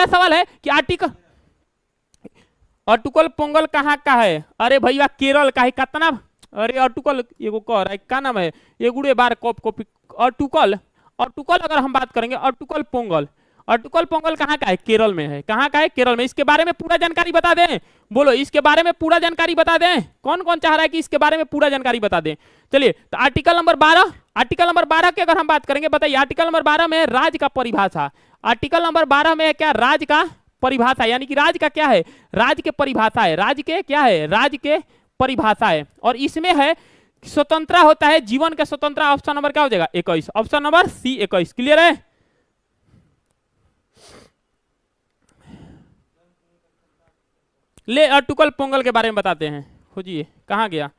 सवाल है कि आर्टिकल अटुकल पोंगल कहाँ का है? अरे भैया केरल का है। कितना? अरे अटुकल एगो कह रहा है, क्या नाम है? एगुड़े बार कॉपी अटुकल अगर हम बात करेंगे अटुकल पोंगल कहाँ का है? केरल में है। कहाँ का है? केरल में। इसके बारे में पूरा जानकारी बता दें, बोलो इसके बारे में पूरा जानकारी बता दें। कौन कौन चाह रहा है कि इसके बारे में पूरा जानकारी बता दें? चलिए तो आर्टिकल नंबर 12 की अगर हम बात करेंगे, बताइए आर्टिकल नंबर 12 में राज्य का परिभाषा। आर्टिकल नंबर 12 में क्या? राज्य का परिभाषा, यानी कि राज्य का क्या है? राज्य के परिभाषा है। राज्य के क्या है? राज्य के परिभाषा है। और इसमें है स्वतंत्र होता है, जीवन का स्वतंत्र। ऑप्शन नंबर क्या हो जाएगा? 21। ऑप्शन नंबर सी 21। क्लियर है? ले अटुकल पोंगल के बारे में बताते हैं। खोजिए कहाँ गया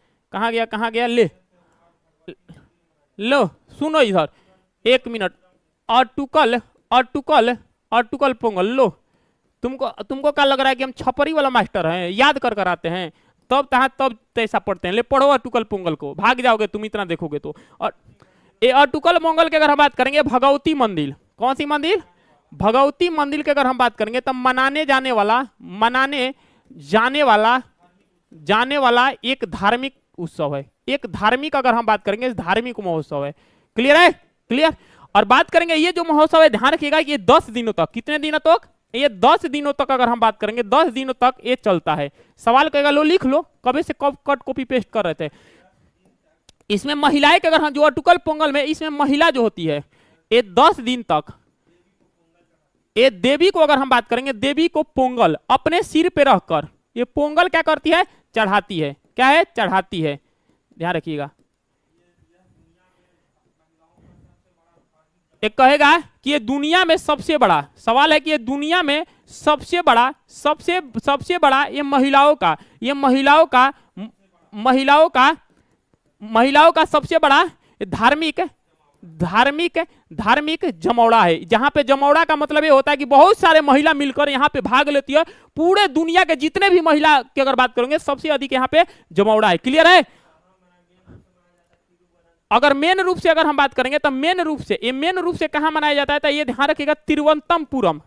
ले लो, सुनो इधर 1 मिनट। अटुकल पोंगल लो। तुमको क्या लग रहा है कि हम छपरी वाला मास्टर हैं, याद कर कर आते हैं? तब तैसा पढ़ते हैं। ले पढ़ो अटुकल पोंगल को, भाग जाओगे तुम इतना देखोगे तो। और ये अटुकल पोंगल की अगर हम बात करेंगे, भगवती मंदिर। कौन सी मंदिर? भगवती मंदिर की अगर हम बात करेंगे तब मनाने जाने वाला एक धार्मिक उत्सव है। एक धार्मिक अगर हम बात करेंगे धार्मिक महोत्सव है। क्लियर है? क्लियर। और बात करेंगे ये जो महोत्सव है, ध्यान रखिएगा ये 10 दिनों तक। कितने दिनों तक? ये 10 दिनों तक अगर हम बात करेंगे, 10 दिनों तक ये चलता है। सवाल कहेगा लो लिख लो, कभी से कब कट कॉपी पेस्ट कर रहे थे। इसमें महिलाएं के अगर हम जो अटुकल पोंगल में, इसमें महिला जो होती है ये 10 दिन तक, ये देवी को अगर हम बात करेंगे, देवी को पोंगल अपने सिर पे रखकर ये पोंगल क्या करती है? चढ़ाती है। क्या है? चढ़ाती है। ध्यान रखिएगा। एक कहेगा कि ये दुनिया में सबसे बड़ा, सवाल है कि ये दुनिया में सबसे बड़ा ये महिलाओं का सबसे बड़ा धार्मिक जमौड़ा है। जहां पे जमौड़ा का मतलब ये होता है कि बहुत सारे महिला मिलकर यहाँ पे भाग लेती है। पूरे दुनिया के जितने भी महिला की अगर बात करेंगे, सबसे अधिक यहाँ पे जमौड़ा है। क्लियर है? अगर मेन रूप से अगर हम बात करेंगे तो मेन रूप से कहां मनाया जाता है? तो ये ध्यान रखिएगा तिरुवनंतपुरम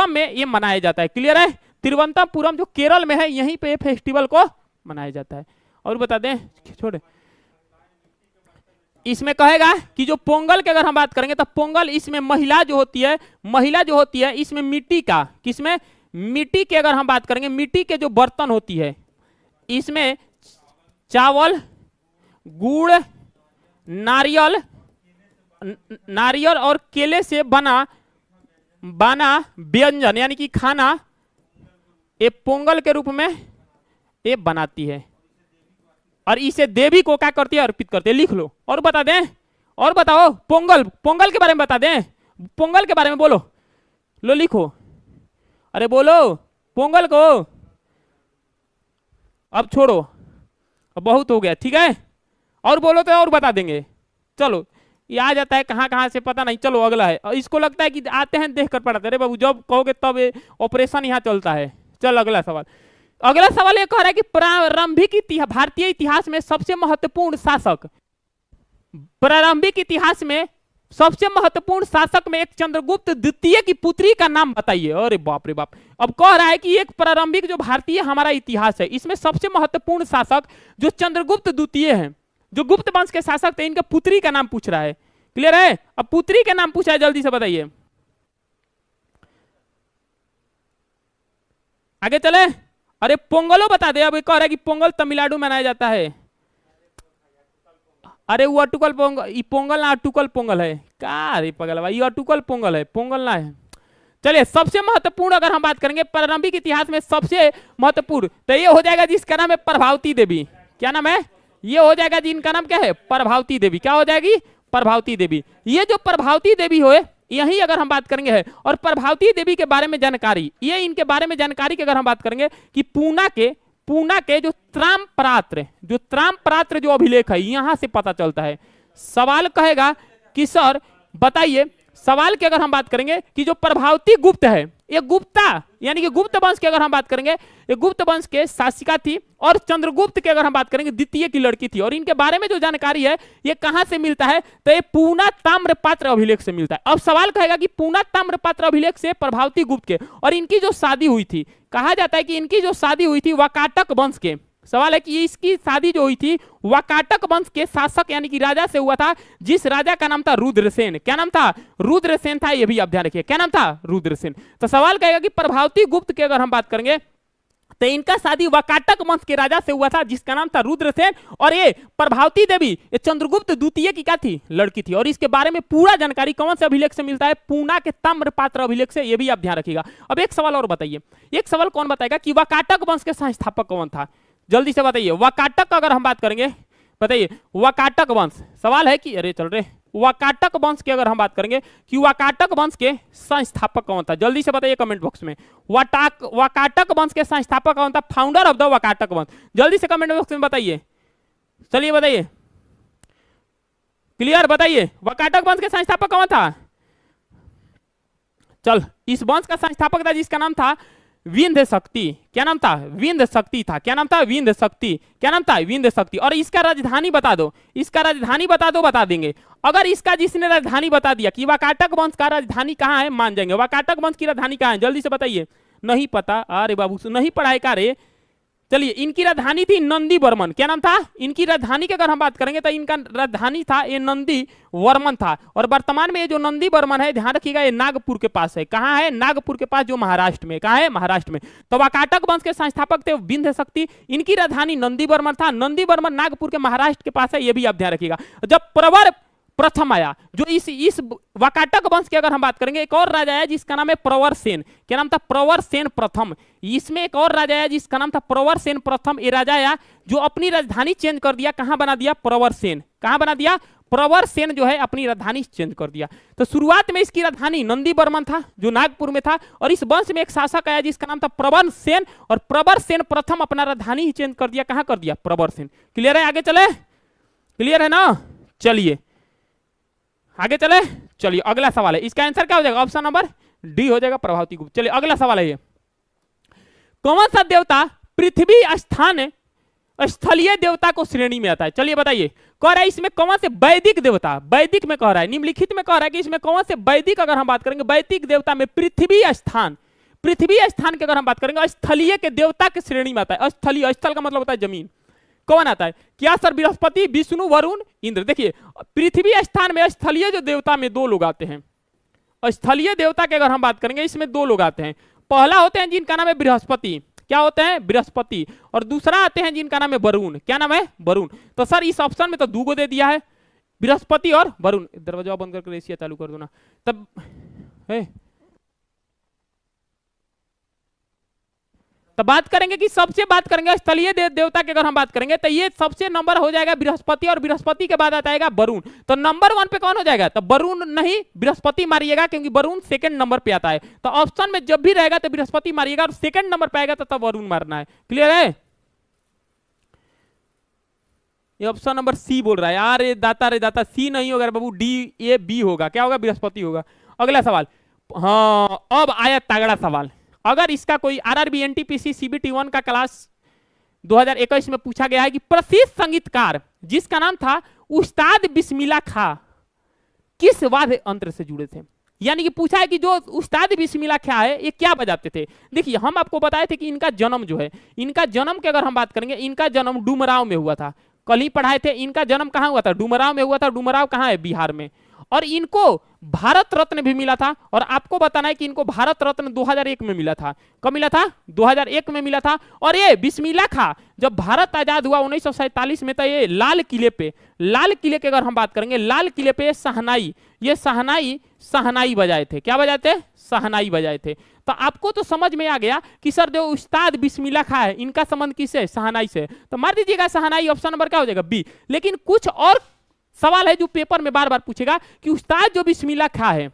में ये मनाया जाता है। क्लियर है? तिरुवनंतपुरम जो केरल में है, यहीं पे फेस्टिवल को मनाया जाता है। और बता दें, छोड़े, इसमें कहेगा कि जो पोंगल की अगर हम बात करेंगे तो पोंगल, इसमें महिला जो होती है इसमें मिट्टी का, किसमें? मिट्टी की अगर हम बात करेंगे, मिट्टी के जो बर्तन होती है, इसमें चावल, गुड़, नारियल और केले से बना व्यंजन, यानी कि खाना, ये पोंगल के रूप में ये बनाती है। और इसे देवी को क्या करती है? अर्पित करती है। लिख लो। और बता दें, और बताओ पोंगल के बारे में बता दें। पोंगल के बारे में बोलो, लो लिखो। अरे बोलो पोंगल को। अब छोड़ो, अब बहुत हो गया, ठीक है? और बोलो तो और बता देंगे। चलो ये आ जाता है कहाँ से पता नहीं। चलो अगला है। इसको लगता है कि आते हैं देख कर पढ़ाते। अरे बाबू जब कहोगे तब ऑपरेशन यहाँ चलता है। चल अगला सवाल ये कह रहा है कि प्रारंभिक भारतीय इतिहास में सबसे महत्वपूर्ण शासक में एक चंद्रगुप्त द्वितीय की पुत्री का नाम बताइए। अरे बाप रे बाप। अब कह रहा है कि एक प्रारंभिक जो भारतीय हमारा इतिहास है, इसमें सबसे महत्वपूर्ण शासक जो चंद्रगुप्त द्वितीय हैं, जो गुप्त वंश के शासक थे, इनका पुत्री का नाम पूछ रहा है। क्लियर है? अब पुत्री के नाम पूछा है, जल्दी से बताइए। आगे चले। अरे पोंगलो बता दे। अब कह रहा है कि पोंगल तमिलनाडु में मनाया जाता है। अरे वो अटुकल पोंगल, ये पोंगल ना अटुकल पोंगल है का? रे पगल भाई, ये अटुकल पोंगल है, पोंगल ना है। चलिए सबसे महत्वपूर्ण अगर हम बात करेंगे प्रारंभिक इतिहास में सबसे महत्वपूर्ण, तो ये हो जाएगा जिसका नाम है प्रभावती देवी। क्या नाम है? ये हो जाएगा जिनका नाम क्या है? प्रभावती देवी। क्या हो जाएगी? प्रभावती देवी। ये जो प्रभावती देवी हो, यही अगर हम बात करेंगे है। और प्रभावती देवी के बारे में जानकारी, ये इनके बारे में जानकारी की अगर हम बात करेंगे कि पूना के जो त्रामपात्र जो अभिलेख है, यहां से पता चलता है। सवाल कहेगा कि सर बताइए, सवाल की अगर हम बात करेंगे कि जो प्रभावती गुप्त है, ये गुप्ता यानी कि गुप्त वंश की अगर हम बात करेंगे, ये गुप्त वंश के शासिका थी, और चंद्रगुप्त की अगर हम बात करेंगे द्वितीय की लड़की थी। और इनके बारे में जो जानकारी है ये कहां से मिलता है, तो ये पूना ताम्रपात्र अभिलेख से मिलता है। अब सवाल कहेगा कि पूना ताम्रपात्र अभिलेख से प्रभावती गुप्त के, और इनकी जो शादी हुई थी, कहा जाता है कि इनकी जो शादी हुई थी वाकाटक वंश के, सवाल है कि इसकी शादी जो हुई थी वाकाटक वंश के शासक यानी कि राजा से हुआ था, जिस राजा का नाम था रुद्रसेन। क्या नाम था, रुद्रसेन था, ये भी आप ध्यान रखिए, क्या नाम था, रुद्रसेन। तो सवाल कहेगा कि प्रभावती गुप्त की अगर हम बात करेंगे तो इनका शादी वाकाटक वंश के राजा से हुआ था जिसका नाम था रुद्रसेन, और ये प्रभावती देवी ये चंद्रगुप्त द्वितीय की क्या थी, लड़की थी। और इसके बारे में पूरा जानकारी कौन से अभिलेख से मिलता है, पूना के ताम्रपात्र अभिलेख से, ये भी आप ध्यान रखिएगा। अब एक सवाल और बताइए, एक सवाल कौन बताएगा कि वाकाटक वंश के संस्थापक कौन था, जल्दी से बताइए। वाकाटक अगर हम बात करेंगे, बताइए वाकाटक वंश, सवाल है कि अरे चल रहे, वाकाटक वंश की अगर हम बात करेंगे कि वाकाटक वंश के संस्थापक कौन था, जल्दी से बताइए कमेंट बॉक्स में। वाकाटक वंश के संस्थापक कौन था, फाउंडर ऑफ द वाकाटक वंश, जल्दी से कमेंट बॉक्स में बताइए। चलिए बताइए, क्लियर, बताइए वाकाटक वंश के संस्थापक कौन था। चल, इस वंश का संस्थापक था जिसका नाम था विंध्य शक्ति। क्या नाम था, विंध्य शक्ति था। क्या नाम था, विंध्य शक्ति। क्या नाम था, विंध्य शक्ति। और इसका राजधानी बता दो, इसका राजधानी बता दो, बता देंगे। अगर इसका जिसने राजधानी बता दिया कि वाकाटक वंश का राजधानी कहाँ है, मान जाएंगे। वाकाटक वंश की राजधानी कहाँ है, जल्दी से बताइए। नहीं पता, अरे बाबू नहीं पढ़ाई का रे। चलिए, इनकी राजधानी थी नंदी वर्मन। क्या नाम था, इनकी राजधानी की अगर हम बात करेंगे तो इनका राजधानी था ये नंदी वर्मन था। और वर्तमान में ये जो नंदी वर्मन है, ध्यान रखिएगा, ये नागपुर के पास है। कहाँ है, नागपुर के पास, जो महाराष्ट्र में। कहाँ है, महाराष्ट्र में। तो वाकाटक वंश के संस्थापक थे विंध्य शक्ति, इनकी राजधानी नंदी वर्मन था। नंदी वर्मन नागपुर के महाराष्ट्र के पास है, ये भी आप ध्यान रखिएगा। जब प्रवर प्रथम आया, जो इस वाकाटक वंश की अगर हम बात करेंगे, एक और राजा है जिसका नाम है प्रवर सेन। क्या नाम था, प्रवर सेन प्रथम। इसमें एक और राजा है जिसका नाम था प्रवर सेन प्रथम। ये राजा आया जो अपनी राजधानी चेंज कर दिया, कहां बना दिया, प्रवर सेन। कहां बना दिया, प्रवर सेन जो है अपनी राजधानी चेंज कर दिया। तो शुरुआत में इसकी राजधानी नंदी वर्मन था जो नागपुर में था, और इस वंश में एक शासक आया जिसका नाम था प्रवर सेन, और प्रवर सेन प्रथम अपना राजधानी ही चेंज कर दिया, कहां कर दिया, प्रवर सेन। क्लियर है, आगे चले, क्लियर है ना। चलिए आगे चले, चलिए अगला सवाल है, इसका आंसर क्या हो जाएगा, ऑप्शन नंबर डी हो जाएगा, प्रभावती गुप्त। चलिए अगला सवाल है, ये कौन सा देवता पृथ्वी स्थान स्थलीय देवता को श्रेणी में आता है। चलिए बताइए, कह रहा है इसमें कौन से वैदिक देवता, वैदिक में कह रहा है, निम्नलिखित में कह रहा है कि इसमें कौन से वैदिक, अगर हम बात करेंगे वैदिक देवता में पृथ्वी स्थान, पृथ्वी स्थान की अगर हम बात करेंगे स्थलीय के देवता की श्रेणी में आता है। स्थलीय, स्थल का मतलब होता है जमीन, कौन आता है, क्या सर, बृहस्पति, विष्णु, वरुण, इंद्र। देखिए पृथ्वी स्थान में स्थलीय जो देवता में दो लोग आते हैं, स्थलीय देवता की अगर हम बात करेंगे इसमें दो लोग आते हैं। पहला होते हैं जिनका नाम है बृहस्पति, क्या होते हैं, बृहस्पति, और दूसरा आते हैं जिनका नाम है वरुण। क्या नाम है, वरुण। तो सर इस ऑप्शन में तो दो दे दिया है, बृहस्पति और वरुण। दरवाजा बंद करके एशिया चालू कर दो ना, तब है। तो बात करेंगे कि सबसे बात करेंगे स्थलीय देवता की अगर हम बात करेंगे तो ये सबसे नंबर हो जाएगा बृहस्पति, और बृहस्पति के बाद आता है वरुण। तो नंबर 1 पे कौन हो जाएगा, तो वरुण नहीं, बृहस्पति मारिएगा, क्योंकि वरुण सेकंड नंबर पे आता है। तो ऑप्शन में जब भी रहेगा तो बृहस्पति मारिएगा, और सेकंड नंबर पे आएगा तो तब वरुण मारना है। क्लियर है, ये ऑप्शन नंबर सी बोल रहा है यार, रे दाता सी नहीं होगा बाबू, डी ए बी होगा। क्या होगा, बृहस्पति होगा। अगला सवाल, हाँ अब आया तगड़ा सवाल। अगर इसका कोई आरआरबी एनटीपीसी सीबीटी 1 का क्लास 2021 में पूछा गया है कि प्रसिद्ध संगीतकार जिसका नाम था उस्ताद बिस्मिल्लाह खां किस वाद्य यंत्र से जुड़े थे। यानी कि पूछा है कि जो उस्ताद बिस्मिल्लाह खां है ये क्या बजाते थे। देखिए हम आपको बताए थे कि इनका जन्म जो है, इनका जन्म की अगर हम बात करेंगे, इनका जन्म डुमरांव में हुआ था। कल ही पढ़ाए थे, इनका जन्म कहाँ हुआ था, डुमरांव में हुआ था। डुमरांव कहाँ है, बिहार में। और इनको भारत रत्न भी मिला था, और आपको बताना है कि इनको भारत रत्न 2001 में मिला था। कब मिला था, 2001 में मिला था। और ये बिस्मिल्लाह खां जब भारत आजाद हुआ 1947 में, तो ये लाल किले पे, लाल किले की अगर हम बात करेंगे, लाल किले पे शहनाई, ये शहनाई बजाए थे। क्या बजाए थे, शहनाई बजाए थे। तो आपको तो समझ में आ गया कि सर जो उस्ताद बिस्मिल्लाह खां है इनका संबंध किससे, शहनाई से। तो मार दीजिएगा शहनाई, ऑप्शन नंबर क्या हो जाएगा, बी। लेकिन कुछ और सवाल है जो पेपर में बार बार पूछेगा कि उस्ताद जो बिस्मिल्लाह खां है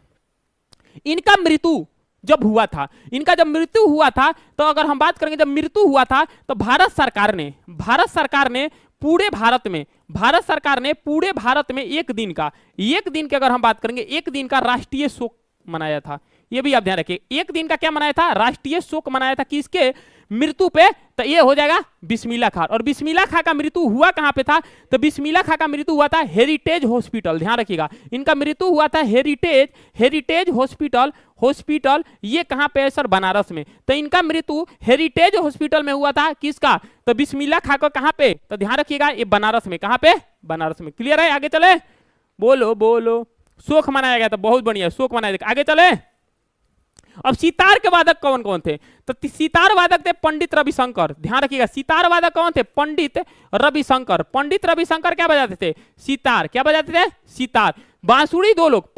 इनका मृत्यु जब हुआ था, इनका जब मृत्यु हुआ था, तो अगर हम बात करेंगे जब मृत्यु हुआ था तो भारत सरकार ने पूरे भारत में भारत सरकार ने पूरे भारत में एक दिन की अगर हम बात करेंगे, एक दिन का राष्ट्रीय शोक मनाया था। ये भी आप ध्यान रखिए, एक दिन का क्या मनाया था? राष्ट्रीय शोक मनाया था। किसके मृत्यु पे? तो ये हो जाएगा बिस्मिल्लाह खां। और बिस्मिल्लाह खां का मृत्यु हुआ कहां पे था? तो बिस्मिल्लाह खां का मृत्यु हुआ था हेरिटेज हॉस्पिटल। ध्यान रखिएगा, इनका मृत्यु हुआ था हेरिटेज हॉस्पिटल। ये कहां पे है सर? बनारस में। तो इनका मृत्यु हेरिटेज हॉस्पिटल में हुआ था। किसका? तो बिस्मिल्लाह खां का। कहां पे? तो ध्यान रखिएगा, ये बनारस में। कहां पे? बनारस में। क्लियर है? आगे चले, बोलो। शोक मनाया गया था, बहुत बढ़िया, शोक मनाया गया। आगे चले। अब सितार के वादक कौन कौन थे? तो सितार वादक थे पंडित रविशंकर। ध्यान रखिएगा, सितार वादक कौन थे? पंडित रविशंकर। पंडित रविशंकर क्या बजाते थे? सितार। क्या बजाते थे? सितार। बांसुरी दो लोग,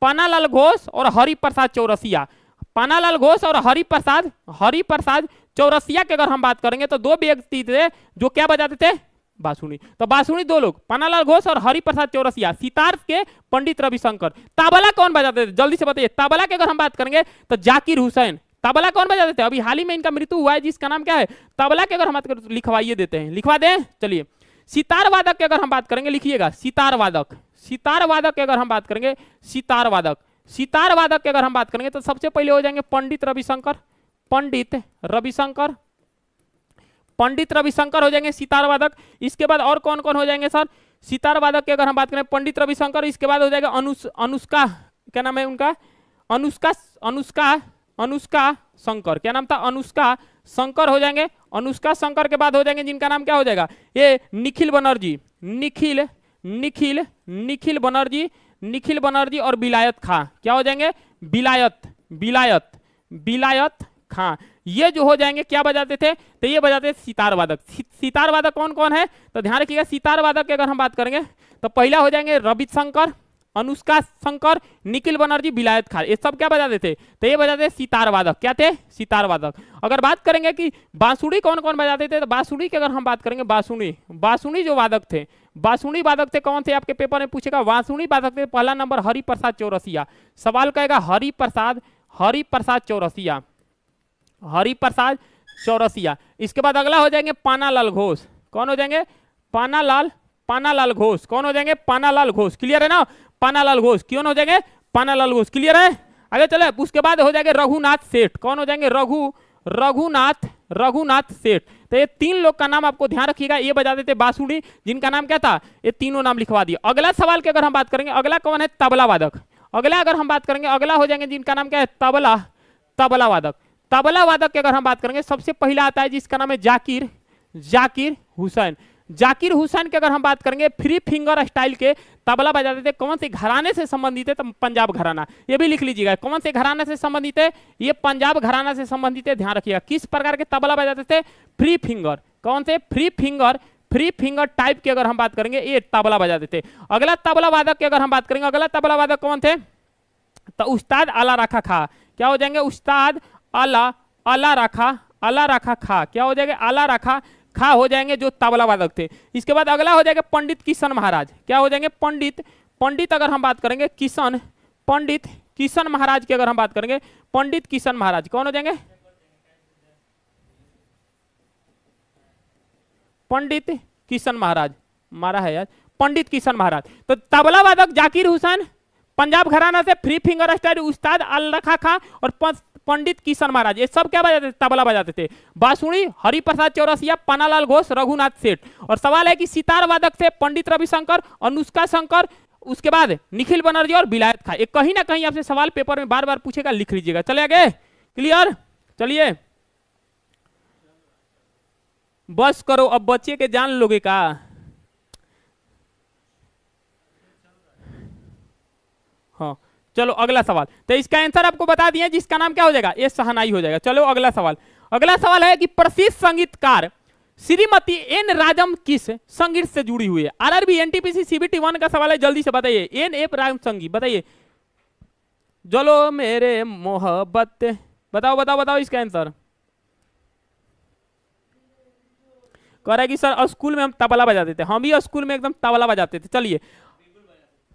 पानालाल घोष और हरिप्रसाद चौरसिया। पानालाल घोष और हरिप्रसाद चौरसिया की अगर हम बात करेंगे तो दो व्यक्ति थे जो क्या बजाते थे? बांसुरी। तो बांसुरी दो लोग, पानालाल घोष और हरिप्रसाद चौरसिया। सितार के पंडित रविशंकर। तबला कौन बजाते थे? जल्दी से बताइए। तबला की अगर हम बात करेंगे तो जाकिर हुसैन। तबला कौन बजाते थे? अभी हाल ही में इनका मृत्यु हुआ है, जिसका नाम क्या है? तबला की अगर हम बात करें तो लिखवाइए देते हैं, लिखवा दें। चलिए, सितार वादक की अगर हम बात करेंगे, लिखिएगा सितार वादक की अगर हम बात करेंगे, सितार वादक की अगर हम बात करेंगे तो सबसे पहले हो जाएंगे पंडित रविशंकर हो जाएंगे सितार वादक। इसके बाद और कौन कौन हो जाएंगे सर? सितार वादक की अगर हम बात करें पंडित रविशंकर। इसके बाद हो जाएगा अनुष्का, क्या नाम है उनका? अनुष्का शंकर। क्या नाम था? अनुष्का शंकर हो जाएंगे। अनुष्का शंकर के बाद हो जाएंगे जिनका नाम क्या हो जाएगा? ये निखिल बनर्जी और विलायत खां। क्या हो जाएंगे? विलायत खां। ये जो हो जाएंगे क्या बजाते थे? तो ये बजाते थे सितार वादक। सितार वादक कौन कौन है? तो ध्यान रखिएगा, सितार वादक की अगर हम बात करेंगे तो पहला हो जाएंगे रविशंकर, अनुष्का शंकर, निखिल बनर्जी, विलायत खां। ये सब क्या बजाते थे? तो ये बजाते सितार वादक। क्या थे? सितार वादक। अगर बात करेंगे कि बांसुरी कौन कौन बजाते थे, तो बांसुरी की अगर हम बात करेंगे, बांसुरी जो वादक थे, बांसुरी वादक थे कौन थे? आपके पेपर में पूछेगा। बांसुरी वादक थे पहला नंबर हरिप्रसाद चौरसिया। सवाल कहेगा हरिप्रसाद चौरसिया। इसके बाद अगला हो जाएंगे पानालाल घोष। कौन हो जाएंगे? पानालाल घोष। कौन हो जाएंगे? पानालाल घोष। क्लियर है ना? पानालाल घोष। क्यों हो जाएंगे? पानालाल घोष। क्लियर है? आगे चले। उसके बाद हो जाएंगे रघुनाथ सेठ। कौन हो जाएंगे? रघुनाथ सेठ। तो ये तीन लोग का नाम आपको ध्यान रखिएगा, ये बजाते थे बांसुरी, जिनका नाम क्या था? ये तीनों नाम लिखवा दिए। अगला सवाल की अगर हम बात करेंगे, अगला कौन है? तबला वादक। अगला अगर हम बात करेंगे, अगला हो जाएंगे जिनका नाम क्या है? तबला वादक। तबला वादक की अगर हम बात करेंगे, सबसे पहला आता है जिसका नाम है जाकिर हुसैन। जाकिर हुसैन की अगर हम बात करेंगे, फ्री फिंगर स्टाइल के तबला बजाते थे। कौन से घराने से संबंधित है? तो पंजाब घराना। ये भी लिख लीजिएगा, कौन से घराने से संबंधित है? ये पंजाब घराना से संबंधित है। ध्यान रखिएगा। किस प्रकार के तबला बजाते थे? Free finger. कौन से? फ्री फिंगर टाइप की अगर हम बात करेंगे, ये तबला बजाते थे। अगला तबला वादक की अगर हम बात करेंगे, अगला तबला वादक कौन थे? तो उस्ताद आला रखा खां। क्या हो जाएंगे? उस्ताद आला रखा खां। क्या हो जाएगा? आला रखा खां हो जाएंगे, जो तबला वादक थे। इसके बाद अगला हो जाएगा पंडित किशन महाराज। क्या हो जाएंगे? पंडित अगर हम बात करेंगे पंडित किशन महाराज की अगर हम बात करेंगे, पंडित किशन महाराज कौन हो जाएंगे? पंडित किशन महाराज मारा है यार, पंडित किशन महाराज। तो तबला वादक जाकिर हुसैन, पंजाब घराना से फ्री फिंगर स्टाइल उस्ताद आला रखा खां और पंडित किशन महाराज, ये सब क्या बजाते थे? तबला बजाते थे। बांसुरी हरिप्रसाद चौरसिया, पानालाल घोष, रघुनाथ सेठ। और सवाल है कि सितार वादक थे पंडित रविशंकर, अनुष्का शंकर, उसके बाद निखिल बनर्जी और विलायत खां। ये कहीं ना कहीं आपसे सवाल पेपर में बार बार पूछेगा, लिख लीजिएगा। चले आगे। क्लियर? चलिए, बस करो, अब बच्चे के जान लोगे का? हाँ, चलो अगला सवाल। तो इसका आंसर आपको बता दिए, जिसका नाम क्या हो जाएगा? ये शहनाई हो जाएगा। चलो अगला सवाल। अगला सवाल है कि प्रसिद्ध संगीतकार श्रीमती एन राजम किस संगीत से जुड़ी हुई है? आरआरबी, एनटीपीसी, सीबीटी 1 का सवाल है, जल्दी से बताइए। एन एफ राजम संगीत बताइए। चलो मेरे मोहब्बत, बताओ इसका आंसर। कह रहा है कि सर स्कूल में हम तबला बजाते थे। हम भी स्कूल में एकदम तबला बजाते थे। चलिए,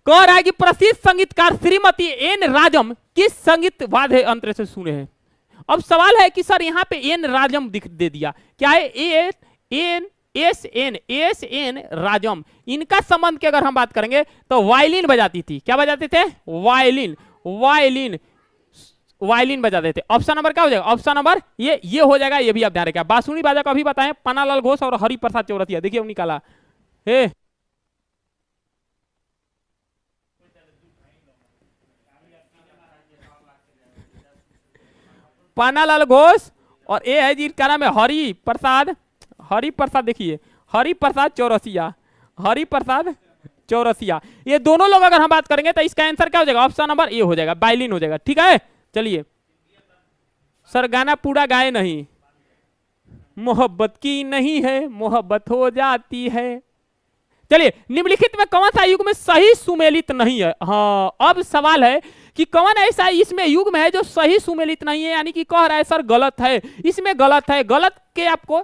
कह रहा है कि प्रसिद्ध संगीतकार श्रीमती एन राजम किस संगीत वाद्य यंत्र से सुने हैं? अब सवाल है कि सर यहाँ पे एन राजम दे दिया, क्या है? एस एन राजम, इनका संबंध की अगर हम बात करेंगे तो वायलिन बजाती थी। क्या बजाते थे? वायलिन। वायलिन वायलिन बजाते थे। ऑप्शन नंबर क्या हो जाएगा? ऑप्शन नंबर ये हो जाएगा। ये भी आप ध्यान रखिए। बांसुरी बाजा को अभी बताएं, पन्नालाल घोष और हरिप्रसाद चौरसिया। देखिए वो निकाला हे, पन्नालाल घोष और ये है जिनका नाम है हरिप्रसाद देखिए, हरिप्रसाद चौरसिया, हरिप्रसाद चौरसिया। ये दोनों लोग अगर हम बात करेंगे तो इसका आंसर क्या हो जाएगा? ऑप्शन नंबर ए हो जाएगा, वायलिन हो जाएगा। ठीक है, चलिए सर गाना पूरा गाए नहीं। मोहब्बत की नहीं है, मोहब्बत हो जाती है। चलिए, निम्नलिखित में कौन सा युग में सही सुमेलित नहीं है? हाँ, अब सवाल है कि कौन ऐसा इसमें युग में है जो सही सुमेलित नहीं है, यानी कि कह रहा है सर गलत है, इसमें गलत है, गलत के आपको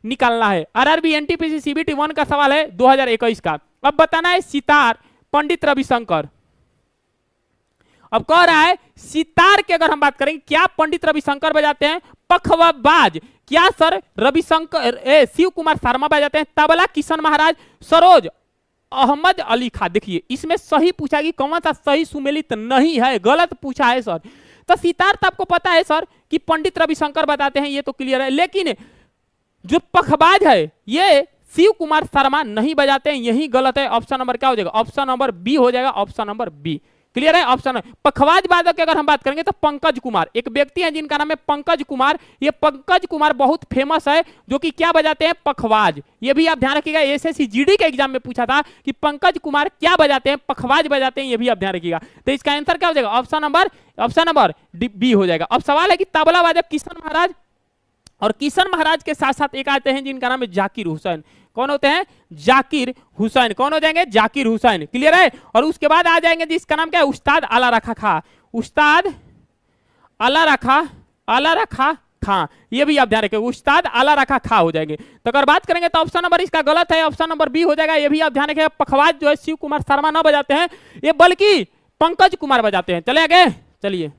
निकालना है। आरआरबी एनटीपीसी सीबीटी 1 का सवाल है 2021 का। अब बताना है सितार पंडित रविशंकर। अब कह रहा है सितार की अगर हम बात करेंगे क्या पंडित रविशंकर बजाते हैं? पखवाबाज क्या सर रविशंकर शिव कुमार शर्मा बजाते हैं? तबला किशन महाराज, सरोज अहमद अली खां। देखिए इसमें सही पूछा कि कौन सा सही सुमेलित नहीं है, गलत पूछा है सर। तो सितार तो आपको पता है सर कि पंडित रविशंकर बताते हैं, ये तो क्लियर है। लेकिन जो पखबाज है ये शिव कुमार शर्मा नहीं बजाते हैं, यही गलत है। ऑप्शन नंबर क्या हो जाएगा? ऑप्शन नंबर बी हो जाएगा। ऑप्शन नंबर बी क्लियर है। ऑप्शन पखवाज वादक की अगर हम बात करेंगे तो पंकज कुमार, एक व्यक्ति है जिनका नाम है पंकज कुमार। ये पंकज कुमार बहुत फेमस है, जो कि क्या बजाते हैं? पखवाज। ये भी आप ध्यान रखिएगा, एसएससी जीडी के एग्जाम में पूछा था कि पंकज कुमार क्या बजाते हैं? पखवाज बजाते हैं। ये भी आप ध्यान रखिएगा। तो इसका आंसर क्या हो जाएगा? ऑप्शन नंबर बी हो जाएगा। अब सवाल है कि तबला वादक किशन महाराज, और किशन महाराज के साथ साथ एक आते हैं जिनका नाम है जाकिर हुसैन। कौन होते हैं? जाकिर हुसैन। कौन हो जाएंगे? जाकिर हुसैन। क्लियर है। और उसके बाद आ जाएंगे जिसका नाम क्या है? उस्ताद आला रखा खां। उस्ताद आला रखा खां, ये भी आप ध्यान रखें, उस्ताद आला रखा खां हो जाएंगे। तो अगर बात करेंगे तो ऑप्शन नंबर इसका गलत है, ऑप्शन नंबर बी हो जाएगा। ये भी आप ध्यान रखें, पखवाज जो है शिव कुमार शर्मा ना बजाते हैं, ये बल्कि पंकज कुमार बजाते हैं। चले आगे, चलिए।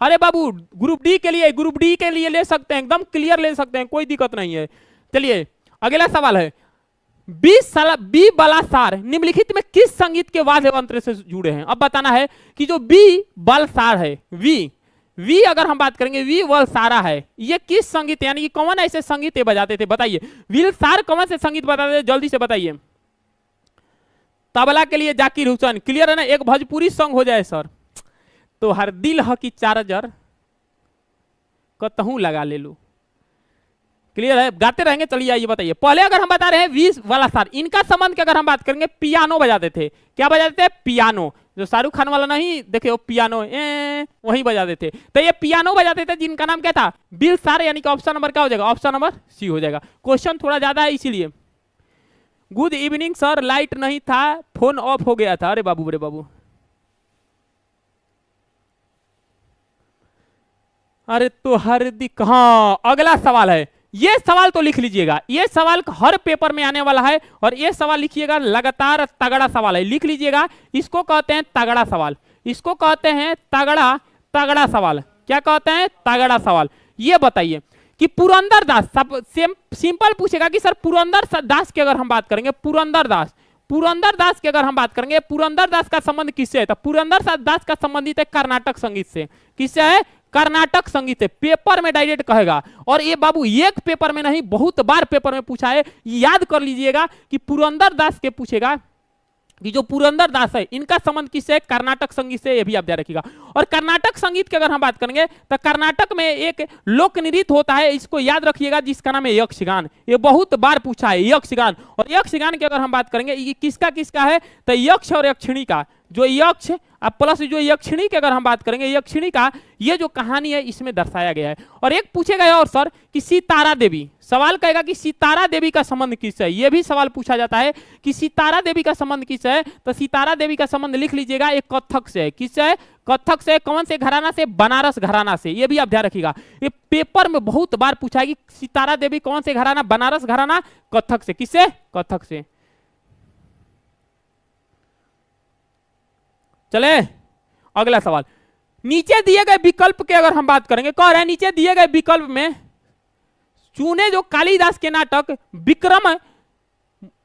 अरे बाबू ग्रुप डी के लिए ले सकते हैं, एकदम क्लियर ले सकते हैं, कोई दिक्कत नहीं है। चलिए अगला सवाल है, बी बालासार निम्नलिखित में किस संगीत के वाद्य यंत्र से जुड़े हैं? अब बताना है कि जो बी बालसार है, वी अगर हम बात करेंगे वी वलसारा है, ये किस संगीत यानी कि कौन ऐसे संगीत बजाते थे? बताइए विलसार कौन से संगीत बताते थे? जल्दी से बताइए। तबला के लिए जाकिर हुसैन। क्लियर है ना। एक भोजपुरी सॉन्ग हो जाए सर तो हर दिल ह की चार्जर कतहूं लगा ले लू। क्लियर है, गाते रहेंगे। चलिए आइए बताइए। पहले अगर हम बता रहे हैं वी वालासार, इनका संबंध की अगर हम बात करेंगे पियानो बजाते थे। क्या बजाते थे? पियानो। जो शाहरुख खान वाला नहीं देखे वो पियानो वही बजाते थे। तो ये पियानो बजाते थे जिनका नाम क्या था? बिलसार। यानी कि ऑप्शन नंबर क्या हो जाएगा? ऑप्शन नंबर सी हो जाएगा। क्वेश्चन थोड़ा ज्यादा है इसीलिए। गुड इवनिंग सर, लाइट नहीं था, फोन ऑफ हो गया था। अरे बाबू अरे तो हर दिक। हाँ, अगला सवाल है, ये सवाल तो लिख लीजिएगा, ये सवाल हर पेपर में आने वाला है और ये सवाल लिखिएगा, लगातार तगड़ा सवाल है, लिख लीजिएगा। इसको कहते हैं तगड़ा सवाल, इसको कहते हैं तगड़ा सवाल। क्या कहते हैं? तगड़ा सवाल। ये बताइए कि पुरंदर दास, सिंपल पूछेगा कि सर पुरंदर दास की अगर हम बात करेंगे, पुरंदर दास की अगर हम बात करेंगे, पुरंदर दास का संबंध किससे है? तो पुरंदर दास का संबंधित है कर्नाटक संगीत से। किससे है? कर्नाटक संगीत है। पेपर में डायरेक्ट कहेगा, और ये बाबू एक पेपर में नहीं बहुत बार पेपर में पूछा है। याद कर लीजिएगा कि पुरंदर दास के पूछेगा कि जो पुरंदर दास है इनका संबंध किससे? कर्नाटक संगीत से। ये भी आप याद रखिएगा। और कर्नाटक संगीत की अगर हम बात करेंगे तो कर्नाटक में एक लोक नृत्य होता है, इसको याद रखिएगा, जिसका नाम है यक्षगान। ये बहुत बार पूछा है, यक्षगान। और यक्षगान की अगर हम बात करेंगे ये किसका है? तो यक्ष और यक्षिणी का। जो यक्ष प्लस जो यक्षिणी की अगर हम बात करेंगे, यक्षिणी का ये जो कहानी है इसमें दर्शाया गया है। और एक पूछेगा और सर कि सितारा देवी, सवाल कहेगा कि सितारा देवी का संबंध किससे है? ये भी सवाल पूछा जाता है कि सितारा देवी का संबंध किससे है? तो सितारा देवी का संबंध लिख लीजिएगा, एक कथक से है। किससे है? कथक से। कौन से घराना से? बनारस घराना से। ये भी आप ध्यान रखिएगा, ये पेपर में बहुत बार पूछा है कि सितारा देवी कौन से घराना? बनारस घराना, कथक से। किससे? कथक से। चले अगला सवाल। नीचे दिए गए विकल्प के अगर हम बात करेंगे, कह रहे हैं नीचे दिए गए विकल्प में चूने जो कालिदास के नाटक विक्रम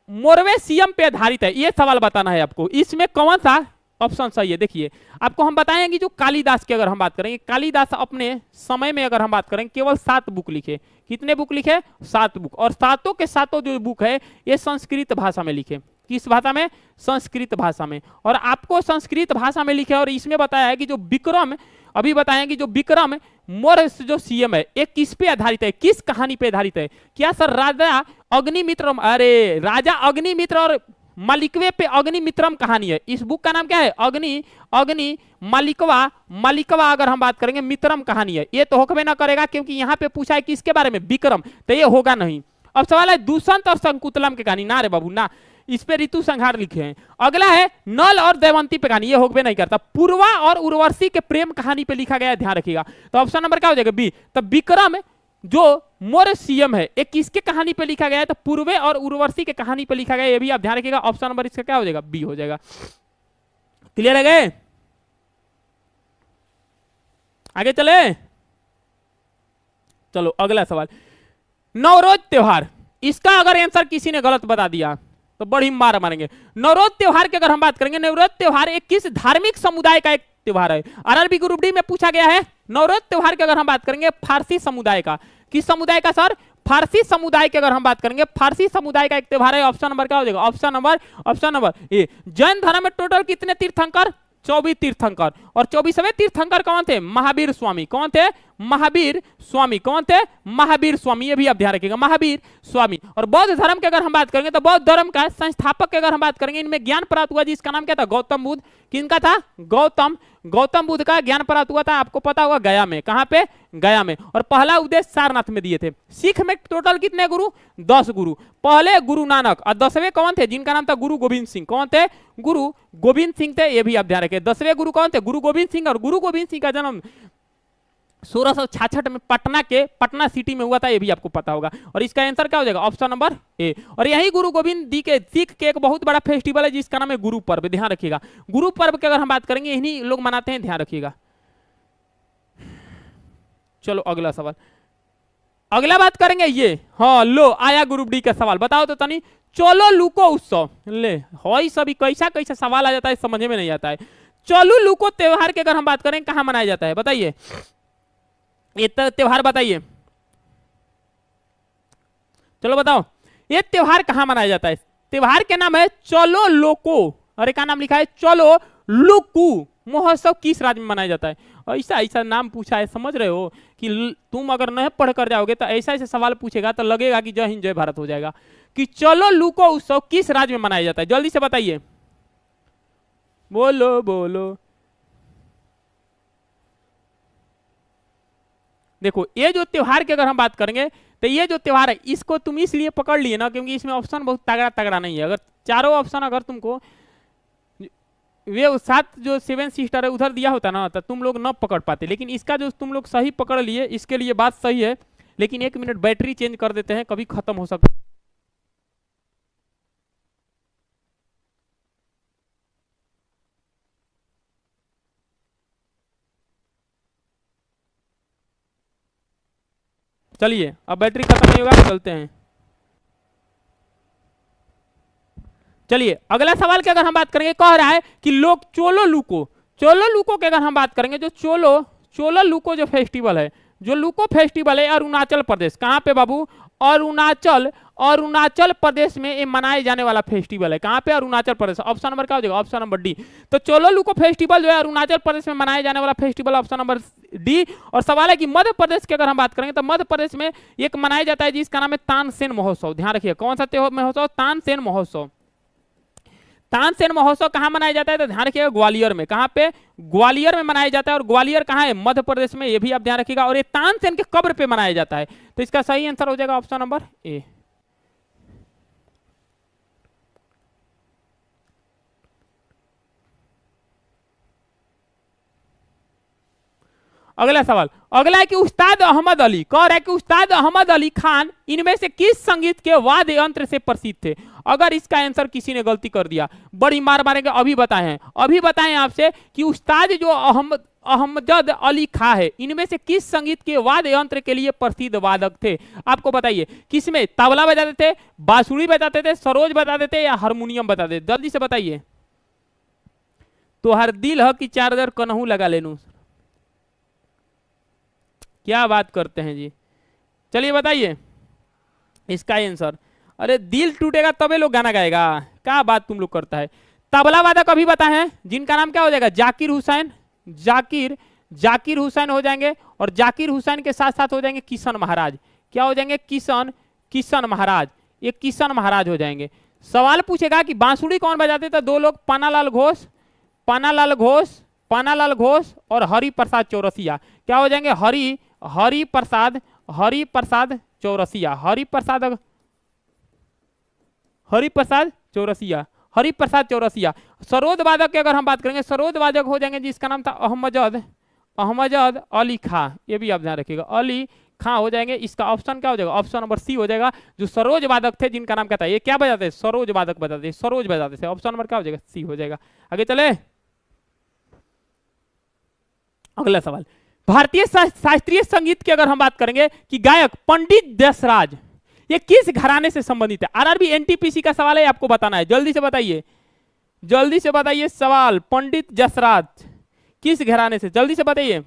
मोर्वेशियम पे आधारित है, ये सवाल बताना है आपको। इसमें कौन सा ऑप्शन सही है? देखिए आपको हम बताएंगे जो कालिदास की अगर हम बात करेंगे, कालिदास अपने समय में अगर हम बात करेंगे केवल 7 बुक लिखे। कितने बुक लिखे? 7 बुक। और सातों के सातों जो बुक है ये संस्कृत भाषा में लिखे। किस भाषा में? संस्कृत भाषा में। और आपको संस्कृत भाषा में लिखे। और इसमें बताया है कि जो विक्रम, अभी बताएंगे जो विक्रम मौर्य जो सीएम है ये किस पे आधारित है, किस कहानी पे आधारित है? क्या सर राजा अग्निमित्र, अरे राजा अग्निमित्र और मालिकवे पे अग्निमित्रम कहानी है। इस बुक का नाम क्या है? अग्नि मालिकवा अगर हम बात करेंगे मित्रम कहानी है। ये तो होकबे ना करेगा क्योंकि यहाँ पे पूछा है किसके बारे में? विक्रम, तो ये होगा नहीं। अब सवाल है दुष्यंत और शंकुतलम की कहानी। ना रे बाबू ना, इस पे ऋतु संहार लिखे हैं। अगला है नल और दमयंती पे कहानी, ये होकबे नहीं करता। पूर्वा और उर्वशी के प्रेम कहानी पे लिखा गया है, ध्यान रखिएगा। तो ऑप्शन नंबर क्या हो जाएगा? बी। तो विक्रम जो मौर्य सीएम है एक किसके कहानी पे लिखा गया है? तो पूर्वे और उर्वशी के कहानी पे लिखा गया है, ये भी आप ध्यान रखिएगा। ऑप्शन नंबर इसका क्या हो जाएगा? बी हो जाएगा। क्लियर है गए? आगे चले, चलो अगला सवाल। नवरोज त्योहार, इसका अगर आंसर किसी ने गलत बता दिया तो बड़ी मार मारेंगे। नवरोज त्योहार की अगर हम बात करेंगे, नवरोज त्योहार एक किस धार्मिक समुदाय का एक त्योहार है? आरआरबी ग्रुप डी में पूछा गया है। नवरोज त्योहार की अगर हम बात करेंगे फारसी समुदाय का। किस समुदाय का सर? फारसी समुदाय की अगर हम बात करेंगे, फारसी समुदाय का एक त्योहार है। ऑप्शन नंबर क्या हो जाएगा? Option number A. जैन धर्म में टोटल कितने तीर्थंकर? 24 तीर्थंकर। और 24वें तीर्थंकर कौन थे? महावीर स्वामी। कौन थे? महावीर स्वामी। कौन थे? महावीर स्वामी, ये भी आप ध्यान रखिएगा, महावीर स्वामी। और बौद्ध धर्म की अगर हम बात करेंगे तो बौद्ध धर्म का संस्थापक की अगर हम बात करेंगे, इनमें ज्ञान प्राप्त हुआ जिसका नाम क्या था? गौतम बुद्ध। किनका था? गौतम बुद्ध का ज्ञान प्राप्त हुआ था, आपको पता होगा, गया में। कहां पे? गया में। और पहला उपदेश सारनाथ में दिए थे। सिख में टोटल कितने गुरु? 10 गुरु। पहले गुरु नानक और 10वें कौन थे? जिनका नाम था गुरु गोविंद सिंह। कौन थे? गुरु गोविंद सिंह थे, ये भी आप ध्यान रखें। 10वें गुरु कौन थे? गुरु गोविंद सिंह। और गुरु गोविंद सिंह का जन्म 1666 में पटना सिटी में हुआ था, ये भी आपको पता होगा। और इसका आंसर क्या हो जाएगा? Option number A. और यही गुरु गोविंद जी के सिख के एक बहुत बड़ा फेस्टिवल है जिसका नाम है गुरु पर्व, ध्यान रखिएगा। गुरु पर्व की अगर हम बात करेंगे इन्हीं लोग मनाते हैं, ध्यान रखिएगा। चलो अगला सवाल, अगला बात करेंगे ये। हाँ लो आया ग्रुप डी का सवाल, बताओ तो तनी। चलो लुको उत्सव, ले हई सभी कैसा कैसा सवाल आ जाता है, समझ में नहीं आता है। चलो लुको त्योहार की अगर हम बात करें कहां मनाया जाता है? बताइए, ये त्योहार बताइए, चलो बताओ, ये त्योहार कहां मनाया जाता है? त्योहार के नाम है चलो लोको। अरे क्या नाम लिखा है? चलो लुकू। महोत्सव किस राज्य में मनाया जाता है? ऐसा ऐसा नाम पूछा है, समझ रहे हो कि तुम अगर नहीं पढ़ कर जाओगे तो ऐसा ऐसा सवाल पूछेगा तो लगेगा कि जय हिंद जय भारत हो जाएगा। कि चलो लुको उत्सव किस राज्य में मनाया जाता है? जल्दी से बताइए, बोलो बोलो। देखो ये जो त्योहार की अगर हम बात करेंगे तो ये जो त्योहार है इसको तुम इसलिए पकड़ लिए ना क्योंकि इसमें ऑप्शन बहुत तगड़ा तगड़ा नहीं है। अगर चारों ऑप्शन अगर तुमको वे 7 जो 7 सिस्टर है उधर दिया होता ना तो तुम लोग न पकड़ पाते, लेकिन इसका जो तुम लोग सही पकड़ लिए, इसके लिए बात सही है। लेकिन 1 मिनट बैटरी चेंज कर देते हैं, कभी खत्म हो सकता है। चलिए अब बैटरी खत्म नहीं होगा, चलते हैं। चलिए अगला सवाल की अगर हम बात करेंगे, कह रहा है कि लोग चोलो लुको की अगर हम बात करेंगे, जो चोलो लुको जो फेस्टिवल है, जो लुको फेस्टिवल है अरुणाचल प्रदेश। कहां पे बाबू? अरुणाचल प्रदेश में ये मनाए जाने वाला फेस्टिवल है। कहां पे? अरुणाचल प्रदेश। ऑप्शन नंबर क्या हो जाएगा? Option number D. तो चोलो लुको फेस्टिवल जो है अरुणाचल प्रदेश में मनाए जाने वाला फेस्टिवल, ऑप्शन नंबर डी। और सवाल है कि मध्य प्रदेश की अगर हम बात करेंगे तो मध्य प्रदेश में एक मनाया जाता है जिसका नाम है तानसेन महोत्सव। ध्यान रखिए, कौन सा त्योहार महोत्सव? तानसेन महोत्सव। तानसेन महोत्सव कहां मनाया जाता है? तो ध्यान रखिएगा ग्वालियर में। कहां पे? ग्वालियर में मनाया जाता है। और ग्वालियर कहां है? मध्य प्रदेश में, ये भी आप ध्यान रखिएगा। और ये तानसेन के कब्र पे मनाया जाता है। तो इसका सही आंसर हो जाएगा ऑप्शन नंबर ए। अगला सवाल, अगला है कि उस्ताद अहमद अली, कह रहा है कि उस्ताद अहमद अली खान इनमें से किस संगीत के वाद्य यंत्र से प्रसिद्ध थे? अगर इसका आंसर किसी ने गलती कर दिया बड़ी मार मारेंगे। अभी बताएं आपसे कि उस्ताद जो अहमद अली खां है। इनमें से किस संगीत के वाद्य यंत्र के लिए प्रसिद्ध वादक थे? आपको बताइए, किसमें तबला बजाते थे, बांसुरी बजाते थे, सरोज बजाते थे या हारमोनियम बजाते थे? जल्दी से बताइए। तो हर दिल है कि 4000 कन्हू लगा लेनू। क्या बात करते हैं जी। चलिए बताइए इसका आंसर। अरे दिल टूटेगा तबे लोग गाना गाएगा, क्या बात तुम लोग करता है। तबला वादक अभी बताए हैं जिनका नाम क्या हो जाएगा? जाकिर हुसैन। जाकिर हुसैन हो जाएंगे, और जाकिर हुसैन के साथ साथ हो जाएंगे किशन महाराज। क्या हो जाएंगे? किशन महाराज। ये किशन महाराज हो जाएंगे। सवाल पूछेगा कि बांसुरी कौन बजाते थे? 2 लोग, पानालाल घोष और हरि प्रसाद चौरसिया। क्या हो जाएंगे? हरि प्रसाद चौरसिया। सरोद वादक की अगर हम बात करेंगे, सरोद वादक हो जाएंगे जिसका नाम था अहमद अली खां। ये भी आप ध्यान रखिएगा, अली खां हो जाएंगे। इसका ऑप्शन क्या हो जाएगा? ऑप्शन नंबर सी हो जाएगा। जो सरोज वादक थे जिनका नाम क्या था? ये क्या बजाते हैं? सरोज वादक बजाते, सरोज बजाते थे। ऑप्शन नंबर क्या हो जाएगा? सी हो जाएगा। आगे चले, अगला सवाल। भारतीय शास्त्रीय संगीत की अगर हम बात करेंगे कि गायक पंडित जसराज ये किस घराने से संबंधित है? आरआरबी एनटीपीसी का सवाल है, आपको बताना है। जल्दी से बताइए सवाल। पंडित जसराज किस घराने से? जल्दी से बताइए।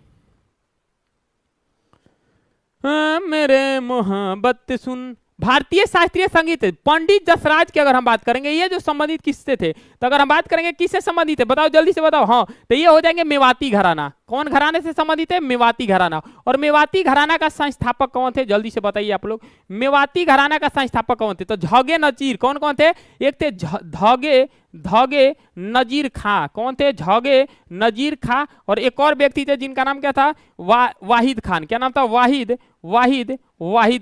मेरे मोहब्बत सुन। भारतीय शास्त्रीय संगीत पंडित जसराज की अगर हम बात करेंगे, ये जो संबंधित किससे थे? तो अगर हम बात करेंगे किससे संबंधित है, बताओ जल्दी से बताओ। हाँ, तो ये हो जाएंगे मेवाती घराना। कौन घराने से संबंधित है? मेवाती घराना। और मेवाती घराना का संस्थापक कौन थे? जल्दी से बताइए आप लोग। मेवाती घराना का संस्थापक कौन थे? तो झगे नजीर। कौन थे? एक थे धगे नजीर खां। कौन थे? झगे नजीर खां। और एक और व्यक्ति थे जिनका नाम क्या था? वाहिद खान। क्या नाम था? वाहिद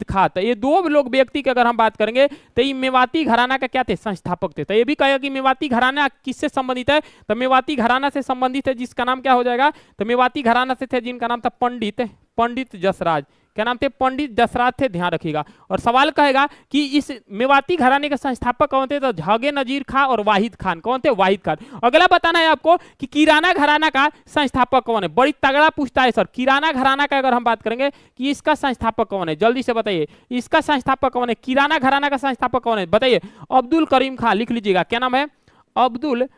खां। तो ये 2 लोग व्यक्ति की अगर हम बात करेंगे तो ये मेवाती घराना का क्या थे? संस्थापक थे। तो ये भी कहेगा कि मेवाती घराना किससे संबंधित है? तो मेवाती घराना से संबंधित है जिसका नाम क्या हो जाएगा? तो मेवाती घराना से थे जिनका नाम था पंडित जसराज। क्या नाम थे? पंडित जसराज थे, ध्यान रखिएगा। और सवाल कहेगा कि इस मेवाती घराने के संस्थापक कौन थे? तो झगे नजीर खां और वाहिद खान। कौन थे? वाहिद खान। अगला बताना है आपको कि किराना घराना का संस्थापक कौन है। बड़ी तगड़ा पूछता है सर। किराना घराना का अगर हम बात करेंगे कि इसका संस्थापक कौन है, जल्दी से बताइए। इसका संस्थापक कौन है? किराना घराना का संस्थापक कौन है? बताइए। अब्दुल करीम खां। लिख लीजिएगा, क्या नाम है? अब्दुल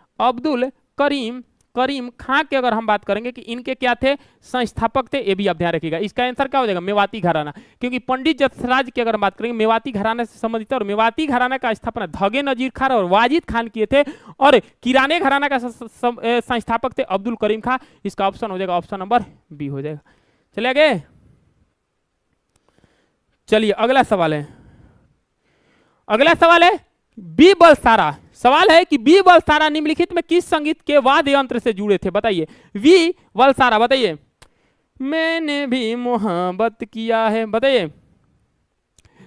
करीम खां के अगर हम बात करेंगे कि इनके क्या थे? संस्थापक थे। ये भी आप ध्यान रखिएगा। इसका आंसर क्या हो जाएगा? मेवाती घराना। क्योंकि पंडित जसराज की अगर बात करेंगे मेवाती घराना से संबंधित है, और मेवाती घराना का स्थापना धगे नजीर खान और वाजिद खान किए थे, और किराने घराना का संस्थापक थे अब्दुल करीम खां। इसका ऑप्शन हो जाएगा, ऑप्शन नंबर बी हो जाएगा। चलिए आगे, चलिए अगला सवाल है बी बलसारा। सवाल है कि बी बलसारा निम्नलिखित में किस संगीत के वाद्य यंत्र से जुड़े थे? बताइए। वी बलसारा, बताइए। मैंने भी मोहब्बत किया है, बताइए।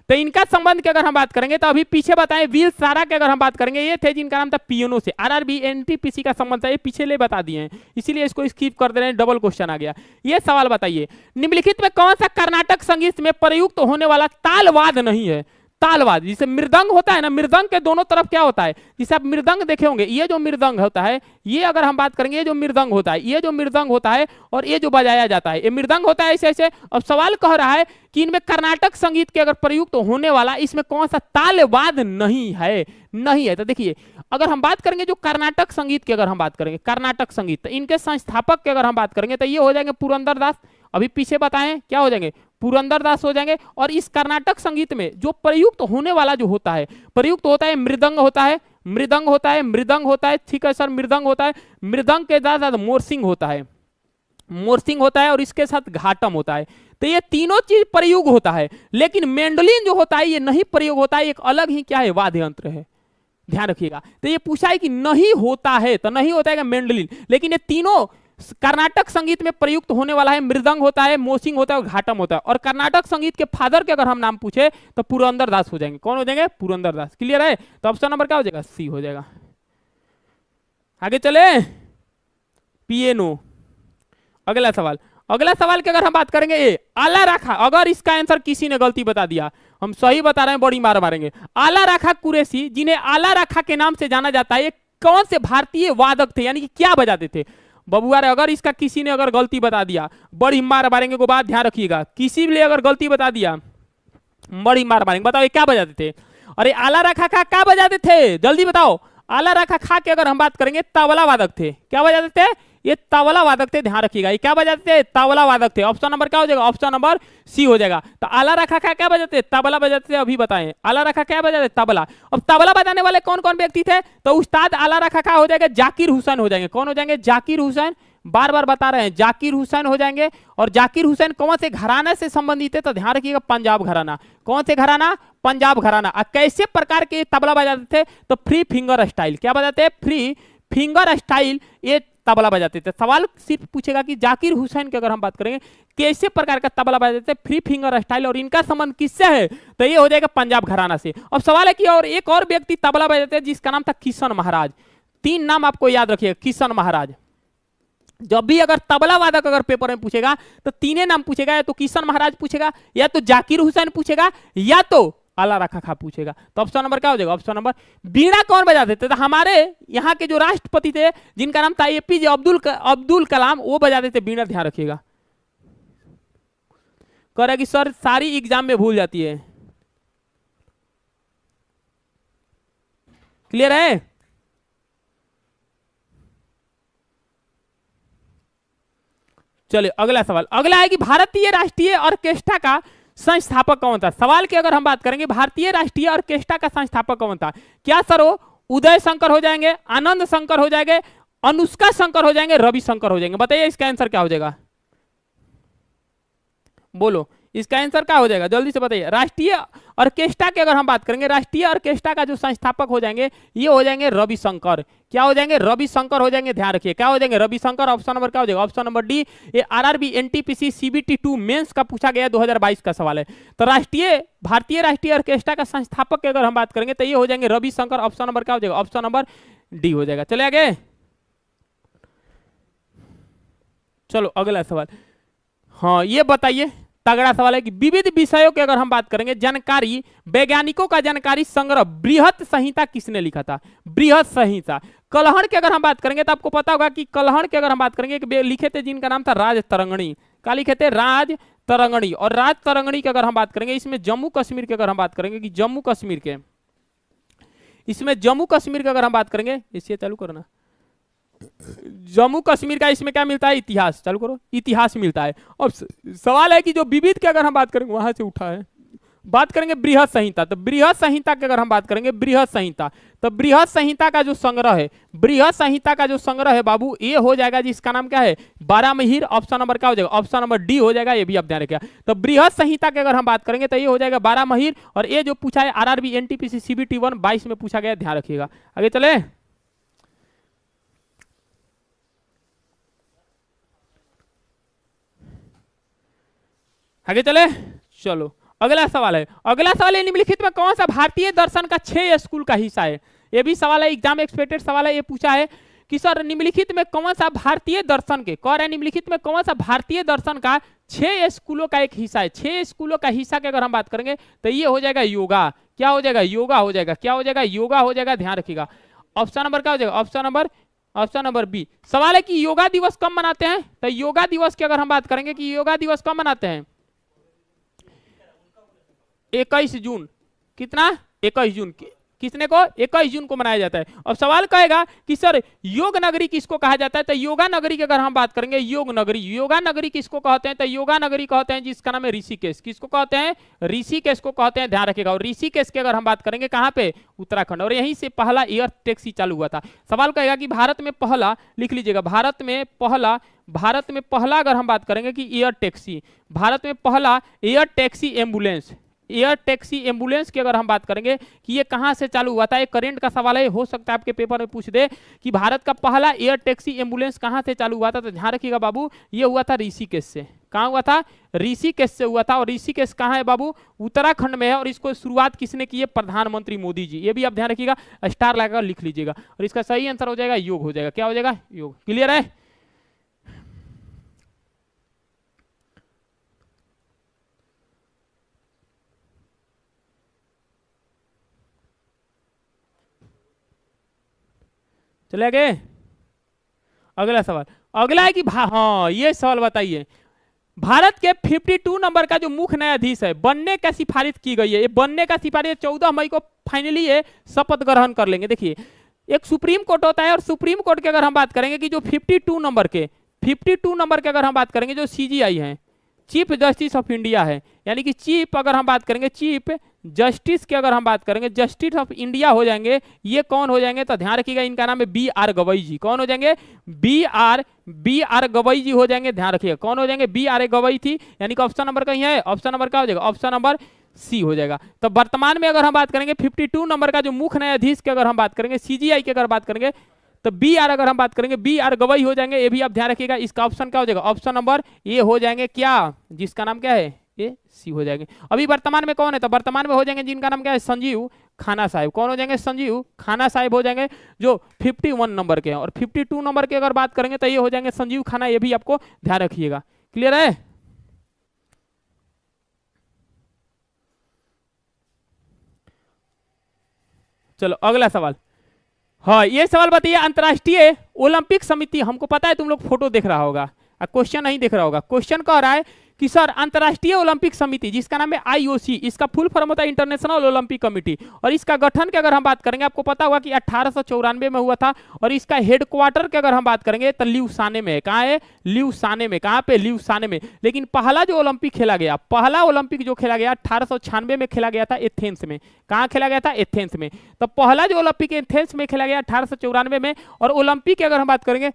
तो इनका संबंध की अगर हम बात करेंगे तो अभी पीछे बताएं। वी बलसारा की अगर हम बात करेंगे, ये थे जिनका नाम था पियानो से। आरआरबी एनटीपीसी का संबंध था, ये पिछले बता दिए हैं, इसीलिए इसको स्किप कर दे रहे हैं। डबल क्वेश्चन आ गया। ये सवाल बताइए, निम्नलिखित में कौन सा कर्नाटक संगीत में प्रयुक्त होने वाला तालवाद नहीं है? तालवाद, जिसे मृदंग होता है ना, मृदंग के दोनों तरफ क्या होता है? जिसे आप मृदंग देखे होंगे, ये जो मृदंग होता है, ये अगर हम बात करेंगे, ये जो मृदंग होता है, और ये जो बजाया जाता है, ये मृदंग होता है ऐसे ऐसे। अब सवाल कह रहा है कि इनमें कर्नाटक संगीत के अगर प्रयुक्त होने वाला इसमें कौन सा तालवाद नहीं है। तो देखिए, अगर हम बात करेंगे जो कर्नाटक संगीत की अगर हम बात करेंगे, कर्नाटक संगीत, तो इनके संस्थापक की अगर हम बात करेंगे तो ये हो जाएंगे पुरंदर दास। अभी पीछे बताएं क्या हो जाएंगे? पुरंदर दास हो जाएंगे। और इस कर्नाटक संगीत में जो प्रयुक्त होने वाला जो होता है, प्रयुक्त होता है मृदंग होता है, ठीक है सर, मृदंग होता है। मृदंग के साथ साथ मोरसिंग होता है, और इसके साथ घाटम होता है। तो ये तीनों चीज प्रयोग होता है, लेकिन मेंडोलिन जो होता है ये नहीं प्रयोग होता है, एक अलग ही क्या है? वाद्य यंत्र है, ध्यान रखिएगा। तो ये पूछा है कि नहीं होता है, तो नहीं होता है मेंडोलिन, लेकिन ये तीनों कर्नाटक संगीत में प्रयुक्त होने वाला है। मृदंग होता है, मोसिंग होता है और घाटम होता है। और कर्नाटक संगीत के फादर के अगर हम नाम पूछे तो पुरंदर दास हो जाएंगे। कौन हो जाएंगे? पुरंदर दास। क्लियर है? तो ऑप्शन नंबर क्या हो जाएगा? सी हो जाएगा। आगे चले, पियानो। अगला सवाल की अगर हम बात करेंगे, ये आला राखा। अगर इसका आंसर किसी ने गलती बता दिया, हम सही बता रहे हैं, बड़ी मार मारेंगे। आला राखा कुरैशी, जिन्हें आला राखा के नाम से जाना जाता है, ये कौन से भारतीय वादक थे, यानी कि क्या बजाते थे? बबुआ रे, अगर इसका किसी ने अगर गलती बता दिया, बड़ी मार मारेंगे को बात ध्यान रखिएगा, किसी ने अगर गलती बता दिया बड़ी मार मारेंगे। बताओ ये क्या बजाते थे? अरे आला रखा खा क्या बजाते थे, जल्दी बताओ। आला रखा खा की अगर हम बात करेंगे तबला वादक थे। क्या बजाते थे? ये तबला वादक थे, ध्यान रखिएगा। ये क्या बजाते थे? तबला वादक थे। ऑप्शन नंबर क्या हो जाएगा? ऑप्शन नंबर सी हो जाएगा। तो आला रखा खा क्या बजाते? तबला बजाते थे। अभी बताएं, आला रखा क्या बजाते? तबला। अब तबला बजाने वाले कौन कौन व्यक्ति थे? तो उस्ताद आला रखा खा हो जाएगा, जाकिर हुसैन हो जाएंगे। कौन हो जाएंगे? जाकिर हुसैन। बार बार बता रहे हैं, जाकिर हुसैन हो जाएंगे। और जाकिर हुसैन कौन से घराना से संबंधित है? तो ध्यान रखिएगा, पंजाब घराना। कौन से घराना? पंजाब घराना। कैसे प्रकार के तबला बजाते थे? तो फ्री फिंगर स्टाइल। क्या बजाते हैं? फ्री फिंगर स्टाइल ये तबला बजाते थे। सवाल सिर्फ पूछेगा कि जाकिर हुसैन की अगर हम बात करेंगे कैसे प्रकार का तबला बजाते थे? Free finger style. और इनका संबंध किससे है? तो ये हो जाएगा पंजाब घराना से। अब सवाल है कि और एक और व्यक्ति तबला बजाते थे जिसका नाम था किशन महाराज। 3 नाम आपको याद रखिएगा, किशन महाराज। जब भी अगर तबला वादक अगर पेपर में पूछेगा तो 3 नाम पूछेगा, या तो किशन महाराज पूछेगा, या तो जाकिर हुसैन पूछेगा, या तो आला रखा खा पूछेगा। तो ऑप्शन नंबर क्या हो जाएगा? ऑप्शन नंबर बीड़ा कौन बजाते थे? तो हमारे यहाँ के जो राष्ट्रपति थे जिनका नाम था एपीजे अब्दुल कलाम, वो बजाते थे बीड़ा। ध्यान रखिएगा। कह रहा कि सर सारी एग्जाम में भूल जाती है। क्लियर है? चलिए अगला सवाल। अगला है कि भारतीय राष्ट्रीय ऑर्केस्ट्रा का संस्थापक कौन था? सवाल की अगर हम बात करेंगे भारतीय राष्ट्रीय ऑर्केस्ट्रा का संस्थापक कौन था? क्या सर वो उदय शंकर हो जाएंगे, आनंद शंकर हो जाएंगे, अनुष्का शंकर हो जाएंगे, रवि शंकर हो जाएंगे? बताइए इसका आंसर क्या हो जाएगा? बोलो इसका आंसर क्या हो जाएगा, जल्दी से बताइए। राष्ट्रीय ऑर्केस्ट्रा की अगर हम बात करेंगे, राष्ट्रीय ऑर्केस्ट्रा का जो संस्थापक हो जाएंगे ये हो जाएंगे रवि शंकर। क्या हो जाएंगे? रवि शंकर हो जाएंगे। ध्यान रखिए क्या हो जाएंगे? रवि शंकर। ऑप्शन नंबर क्या हो जाएगा? Option number D. ये आरआरबी एनटीपीसी सीबीटी 2 मेंस का पूछा गया 2022 का सवाल है। तो भारतीय राष्ट्रीय ऑर्केस्ट्रा का संस्थापक की अगर हम बात करेंगे तो ये हो जाएंगे रवि शंकर। ऑप्शन नंबर क्या हो जाएगा? ऑप्शन नंबर डी हो जाएगा। चले आगे, चलो अगला सवाल। हाँ ये बताइए, तगड़ा सवाल है कि विविध विषयों की अगर हम बात करेंगे जानकारी, वैज्ञानिकों का जानकारी संग्रह बृहत संहिता किसने लिखा था? बृहत संहिता। कलहण की अगर हम बात करेंगे तो आपको पता होगा कि कलहण की अगर हम बात करेंगे लिखे थे जिनका नाम था राज तरंगणी। क्या लिखे थे? राज तरंगणी। और राज तरंगणी की अगर हम बात करेंगे, इसमें जम्मू कश्मीर की अगर हम बात करेंगे कि जम्मू कश्मीर के, इसमें जम्मू कश्मीर की अगर हम बात करेंगे, इससे चालू करना, जम्मू कश्मीर का इसमें क्या मिलता है? इतिहास। चालू करो, इतिहास मिलता है। अब सवाल है कि जो विविध की अगर हम बात करेंगे वहां से उठा है, बात करेंगे बृहत संहिता। तो बृहत संहिता की अगर हम बात करेंगे, बृहत संहिता, तो बृहत संहिता का जो संग्रह है, बृहत संहिता का जो संग्रह है बाबू, ये हो जाएगा जिसका नाम क्या है? बारामहीर। ऑप्शन नंबर क्या हो जाएगा? ऑप्शन नंबर डी हो जाएगा। ये भी आप ध्यान रखिएगा। तो बृहत संहिता की अगर हम बात करेंगे तो ये हो जाएगा बारामहीर। और ये जो पूछा है आरआरबी एनटीपीसी सीबीटी 1 22 में पूछा गया, ध्यान रखिएगा। आगे चले, आगे चले, चलो अगला सवाल है। अगला सवाल है निम्नलिखित में कौन सा भारतीय दर्शन का 6 स्कूल का हिस्सा है? ये भी सवाल है, एग्जाम एक्सपेक्टेड सवाल है। ये पूछा है कि सर निम्नलिखित में कौन सा भारतीय दर्शन के, कह रहे हैं निम्नलिखित में कौन सा भारतीय दर्शन का 6 स्कूलों का एक हिस्सा है? 6 स्कूलों का हिस्सा की अगर हम बात करेंगे तो ये हो जाएगा योगा। क्या हो जाएगा? योगा हो जाएगा। क्या हो जाएगा? योगा हो जाएगा। ध्यान रखिएगा। ऑप्शन नंबर क्या हो जाएगा? Option number B. सवाल है कि योगा दिवस कब मनाते हैं? तो योगा दिवस की अगर हम बात करेंगे कि योगा दिवस कब मनाते हैं? 21 जून। कितना? 21 जून। किसने को? 21 जून को मनाया जाता है। अब सवाल कहेगा कि सर योग नगरी किसको कहा जाता है? तो योगा नगरी की अगर हम बात करेंगे, योग नगरी, योगा नगरी किसको कहते हैं? तो योगा नगरी कहते हैं जिसका नाम है ऋषिकेश। किसको कहते हैं? ऋषिकेश को कहते हैं। ध्यान रखिएगा। और ऋषिकेश की अगर हम बात करेंगे कहां पे? उत्तराखंड। और यहीं से पहला एयर टैक्सी चालू हुआ था। सवाल कहेगा कि भारत में पहला, लिख लीजिएगा, भारत में पहला अगर हम बात करेंगे कि एयर टैक्सी, भारत में पहला air taxi ambulance, air taxi ambulance की अगर हम बात करेंगे कि ये कहां से चालू हुआ था? एक करेंट का सवाल है, हो सकता है आपके पेपर में पूछ दे कि भारत का पहला एयर टैक्सी एम्बुलेंस कहां से चालू हुआ था। तो ध्यान रखिएगा बाबू, ये हुआ था ऋषिकेश से। कहां हुआ था? ऋषिकेश से हुआ था। और ऋषिकेश कहां है बाबू? उत्तराखंड में है। और इसको शुरुआत किसने की है? प्रधानमंत्री मोदी जी। ये भी आप ध्यान रखिएगा, स्टार लगाकर लिख लीजिएगा। और इसका सही आंसर हो जाएगा योग हो जाएगा। क्या हो जाएगा? योग। क्लियर है? चले गए, अगला सवाल। अगला है कि हाँ ये सवाल बताइए, भारत के 52 नंबर का जो मुख्य न्यायाधीश है बनने का सिफारिश की गई है, ये बनने का सिफारिश 14 मई को फाइनली ये शपथ ग्रहण कर लेंगे। देखिए एक सुप्रीम कोर्ट होता है और सुप्रीम कोर्ट की अगर हम बात करेंगे कि जो 52 नंबर के अगर हम बात करेंगे जो सीजीआई हैं, चीफ जस्टिस ऑफ इंडिया है, यानी कि चीफ अगर हम बात करेंगे चीफ जस्टिस की अगर हम बात करेंगे जस्टिस ऑफ इंडिया हो जाएंगे, ये कौन हो जाएंगे तो ध्यान रखिएगा इनका नाम है बी आर गवई जी। कौन हो जाएंगे? बी आर गवई जी हो जाएंगे, ध्यान रखिएगा कौन हो जाएंगे? बी आर गवई थी, यानी कि ऑप्शन नंबर कहीं है, ऑप्शन नंबर क्या हो जाएगा? ऑप्शन नंबर सी हो जाएगा। तो वर्तमान में अगर हम बात करेंगे 52 नंबर का जो मुख्य न्यायाधीश की अगर हम बात करेंगे सीजीआई की अगर बात करेंगे तो बी आर अगर हम बात करेंगे बी आर गवई हो जाएंगे, ये भी आप ध्यान रखिएगा। इसका ऑप्शन क्या हो जाएगा? ऑप्शन नंबर ए हो जाएंगे, क्या जिसका नाम क्या है? ये सी हो जाएंगे। अभी वर्तमान में कौन है? तो वर्तमान में हो जाएंगे जिनका नाम क्या है? संजीव खाना साहिब। कौन हो जाएंगे? संजीव खाना साहिब हो जाएंगे जो 51 नंबर के हैं। और 52 नंबर की अगर बात करेंगे तो ये हो जाएंगे संजीव खाना, ये भी आपको ध्यान रखिएगा। क्लियर है? चलो अगला सवाल। हाँ ये सवाल बताइए, अंतर्राष्ट्रीय ओलंपिक समिति, हमको पता है तुम लोग फोटो देख रहा होगा, क्वेश्चन नहीं देख रहा होगा। क्वेश्चन कह रहा है कि सर अंतर्राष्ट्रीय ओलंपिक समिति जिसका नाम है आईओसी, इसका फुल फॉर्म होता है इंटरनेशनल ओलंपिक कमिटी, और इसका गठन की अगर हम बात करेंगे आपको पता होगा कि 1894 में हुआ था। और इसका हेडक्वार्टर की अगर हम बात करेंगे तो ल्यूसाने में है। कहाँ है? ल्यूसाने में। कहाँ पे? ल्यूसाने में। लेकिन पहला जो ओलंपिक खेला गया, पहला ओलंपिक जो खेला गया 1896 में खेला गया था एथेंस में। कहाँ खेला गया था? एथेंस में। तो पहला जो ओलंपिक एथेंस में खेला गया 1894 में। और ओलंपिक की अगर हम बात करेंगे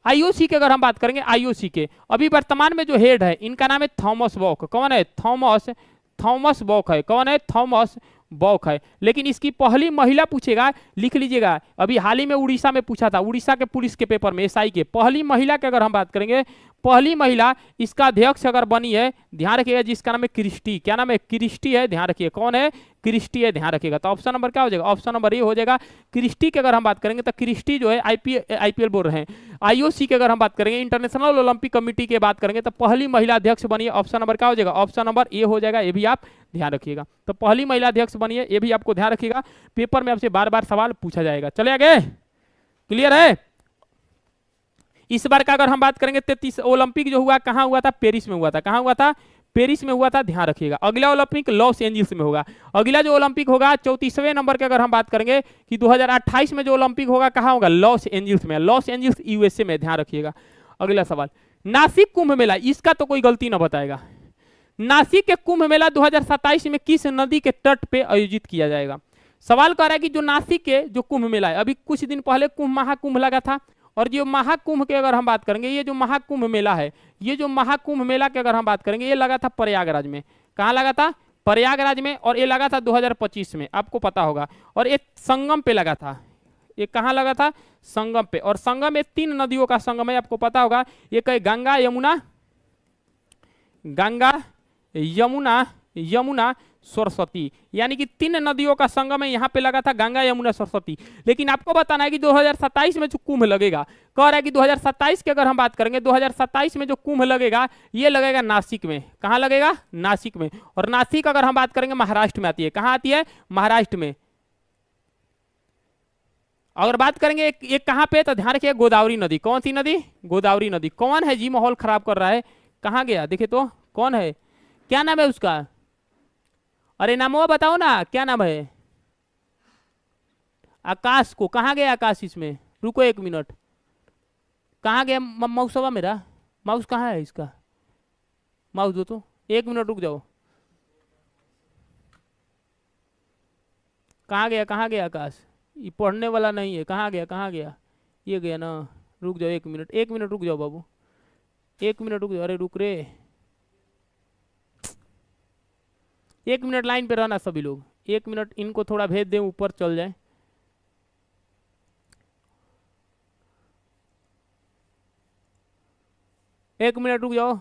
आईओसी के अगर हम बात करेंगे आईओसी के अभी वर्तमान में जो हेड है इनका नाम है थॉमस बॉक। कौन है? थॉमस बॉक है। कौन है? थॉमस बॉक है। लेकिन इसकी पहली महिला पूछेगा, लिख लीजिएगा, अभी हाल ही में उड़ीसा में पूछा था, उड़ीसा के पुलिस के पेपर में एसआई के, पहली महिला की अगर हम बात करेंगे, पहली महिला इसका अध्यक्ष अगर बनी है, ध्यान रखिएगा, जिसका नाम है क्रिस्टी। क्या नाम है? क्रिस्टी है, ध्यान रखिए कौन है? क्रिस्टी है, ध्यान रखिएगा। तो ऑप्शन नंबर क्या हो जाएगा? ऑप्शन नंबर ए हो जाएगा। क्रिस्टी की अगर हम बात करेंगे तो क्रिस्टी जो है आईपीएल बोल रहे हैं। आईओसी की अगर हम बात करेंगे इंटरनेशनल ओलंपिक कमेटी की बात करेंगे तो पहली महिला अध्यक्ष बनी है। ऑप्शन नंबर क्या हो जाएगा? ऑप्शन नंबर ए हो जाएगा, ये भी आप ध्यान रखिएगा। तो पहली महिला अध्यक्ष बनी है, ये भी आपको ध्यान रखिएगा, पेपर में आपसे बार बार सवाल पूछा जाएगा। चले आगे, क्लियर है? इस बार का अगर हम बात करेंगे 33 ओलंपिक जो हुआ कहां हुआ था? पेरिस में हुआ था। कहां हुआ था? पेरिस में हुआ था, ध्यान रखिएगा। अगला ओलंपिक लॉस एंजल्स में होगा। अगला जो ओलंपिक होगा 34वें नंबर के अगर हम बात करेंगे कि 2028 में जो ओलंपिक होगा कहां होगा? लॉस एंजल्स में। लॉस एंजल्स यूएसए में, ध्यान रखिएगा। अगला सवाल, नासिक कुंभ मेला, इसका तो कोई गलती ना बताएगा। नासिक के कुंभ मेला 2027 में किस नदी के तट पे आयोजित किया जाएगा? सवाल कर रहा है कि जो नासिक के जो कुंभ मेला है, अभी कुछ दिन पहले कुंभ महाकुंभ लगा था, और जो महाकुंभ की अगर हम बात करेंगे, ये जो महाकुंभ मेला है, ये जो महाकुंभ मेला की अगर हम बात करेंगे, ये लगा था प्रयागराज में। कहाँ लगा था? प्रयागराज में। और ये लगा था 2025 में, आपको पता होगा। और ये संगम पे लगा था। ये कहाँ लगा था? संगम पे। और संगम में 3 नदियों का संगम है, आपको पता होगा। ये कहीं गंगा यमुना सरस्वती, यानी कि 3 नदियों का संगम है, यहाँ पे लगा था गंगा यमुना सरस्वती। लेकिन आपको बताना है कि 2027 में जो कुंभ लगेगा, कह रहा है कि 2027 की अगर हम बात करेंगे, 2027 में जो कुंभ लगेगा ये लगेगा नासिक में। कहाँ लगेगा? नासिक में। और नासिक अगर हम बात करेंगे महाराष्ट्र में आती है। कहाँ आती है? महाराष्ट्र में। अगर बात करेंगे एक कहाँ पे, तो ध्यान रखिए गोदावरी नदी। कौन सी नदी? गोदावरी नदी। कौन है जी माहौल खराब कर रहा है? कहाँ गया? देखिए तो कौन है, क्या नाम है उसका? अरे नामो बताओ ना, क्या नाम है? आकाश को। कहाँ गया आकाश इसमें? रुको 1 मिनट, कहाँ गया माउसवा मेरा? माउस कहाँ है इसका? माउस दो तो, 1 मिनट रुक जाओ। कहाँ गया? कहाँ गया आकाश? ये पढ़ने वाला नहीं है। कहाँ गया? कहाँ गया? ये गया ना। रुक जाओ 1 मिनट, 1 मिनट रुक जाओ बाबू, 1 मिनट रुक जाओ। अरे रुक रे, 1 मिनट लाइन पे रहना सभी लोग। 1 मिनट, इनको थोड़ा भेज दें, ऊपर चल जाए। एक मिनट रुक जाओ,